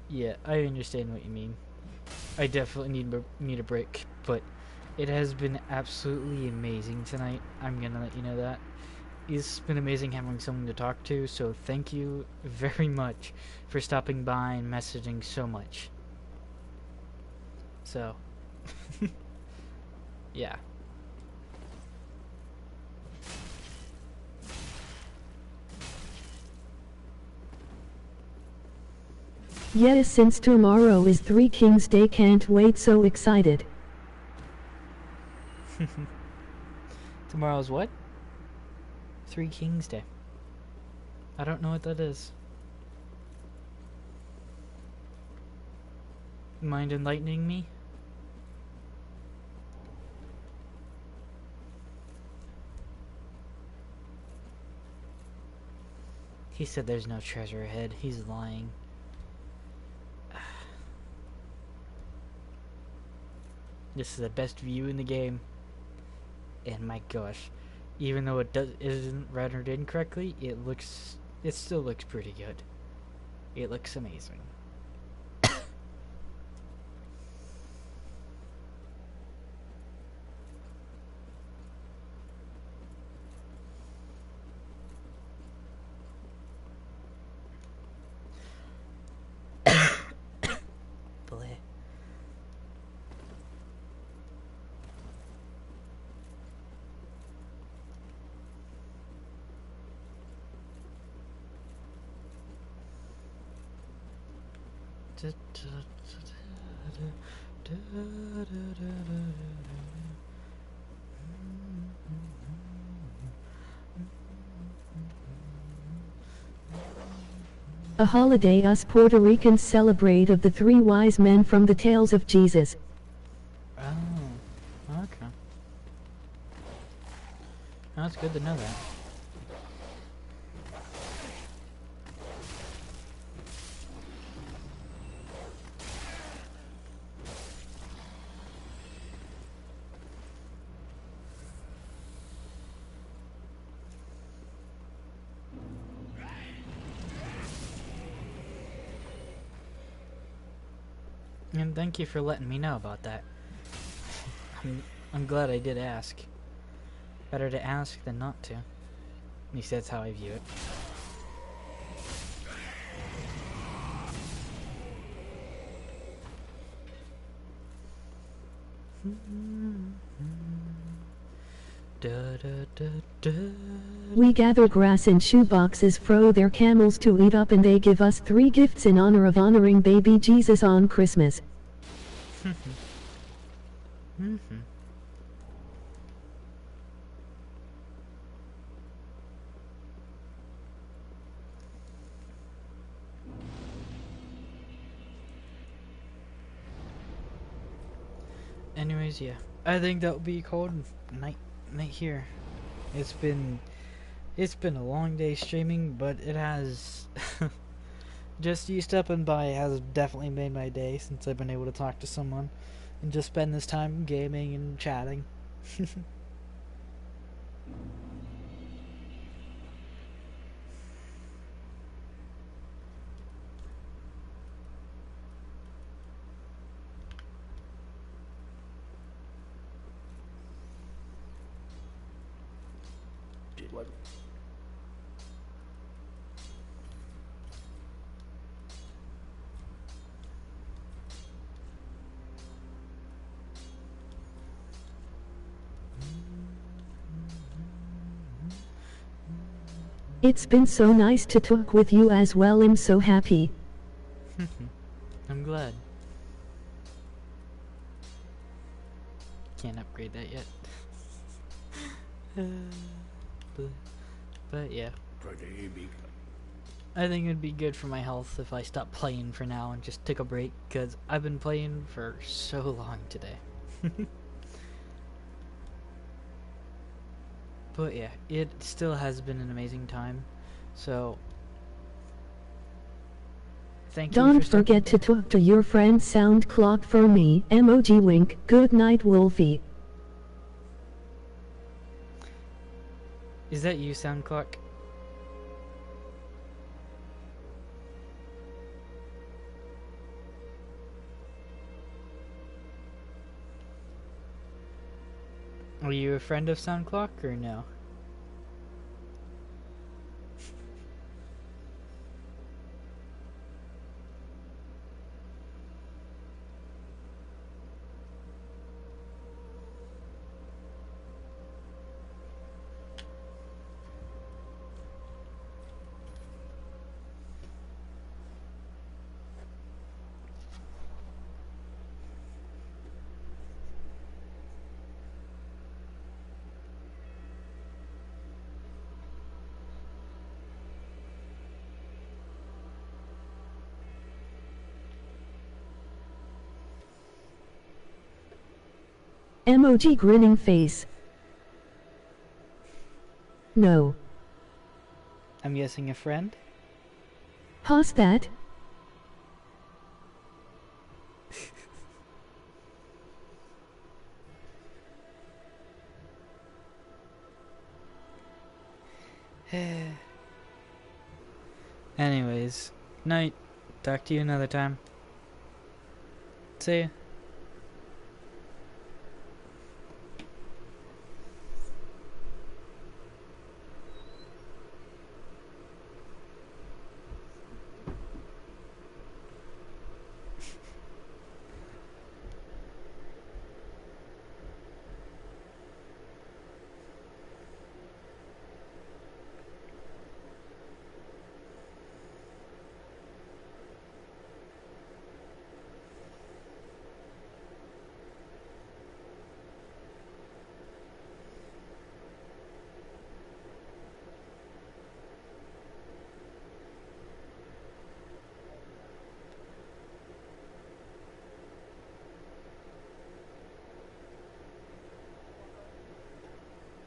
yeah, I understand what you mean. I definitely need a break, but it has been absolutely amazing tonight. I'm gonna let you know that. It's been amazing having someone to talk to, so thank you very much for stopping by and messaging so much. So, yeah. Yes, since tomorrow is Three Kings Day, can't wait, so excited. Tomorrow's what? Three Kings Day. I don't know what that is. Mind enlightening me? He said there's no treasure ahead. He's lying. This is the best view in the game. And my gosh, even though it isn't rendered in correctly, it still looks pretty good. It looks amazing. Bleh. A holiday us Puerto Ricans celebrate of the three wise men from the tales of Jesus. Oh, okay. That's good to know that. And thank you for letting me know about that. I'm glad I did ask. Better to ask than not to. At least that's how I view it. We gather grass in shoeboxes, fro their camels to eat up, and they give us 3 gifts in honor of honoring baby Jesus on Christmas. Anyways, yeah, I think that will be called night here. It's been a long day streaming, but it has just you stepping by has definitely made my day, since I've been able to talk to someone and just spend this time gaming and chatting. It's been so nice to talk with you as well. I'm so happy. I'm glad. Can't upgrade that yet. But yeah. I think it'd be good for my health if I stop playing for now and just take a break, because I've been playing for so long today. But yeah, it still has been an amazing time. So, thank you Don't for stopping forget to talk to your friend Sound Clock for me. Emoji wink. Good night, Wolfie. Is that you, Sound Clock? Are you a friend of Sound Clock or no? Emoji grinning face. No. I'm guessing a friend? Pause that. Anyways, night. Talk to you another time. See ya.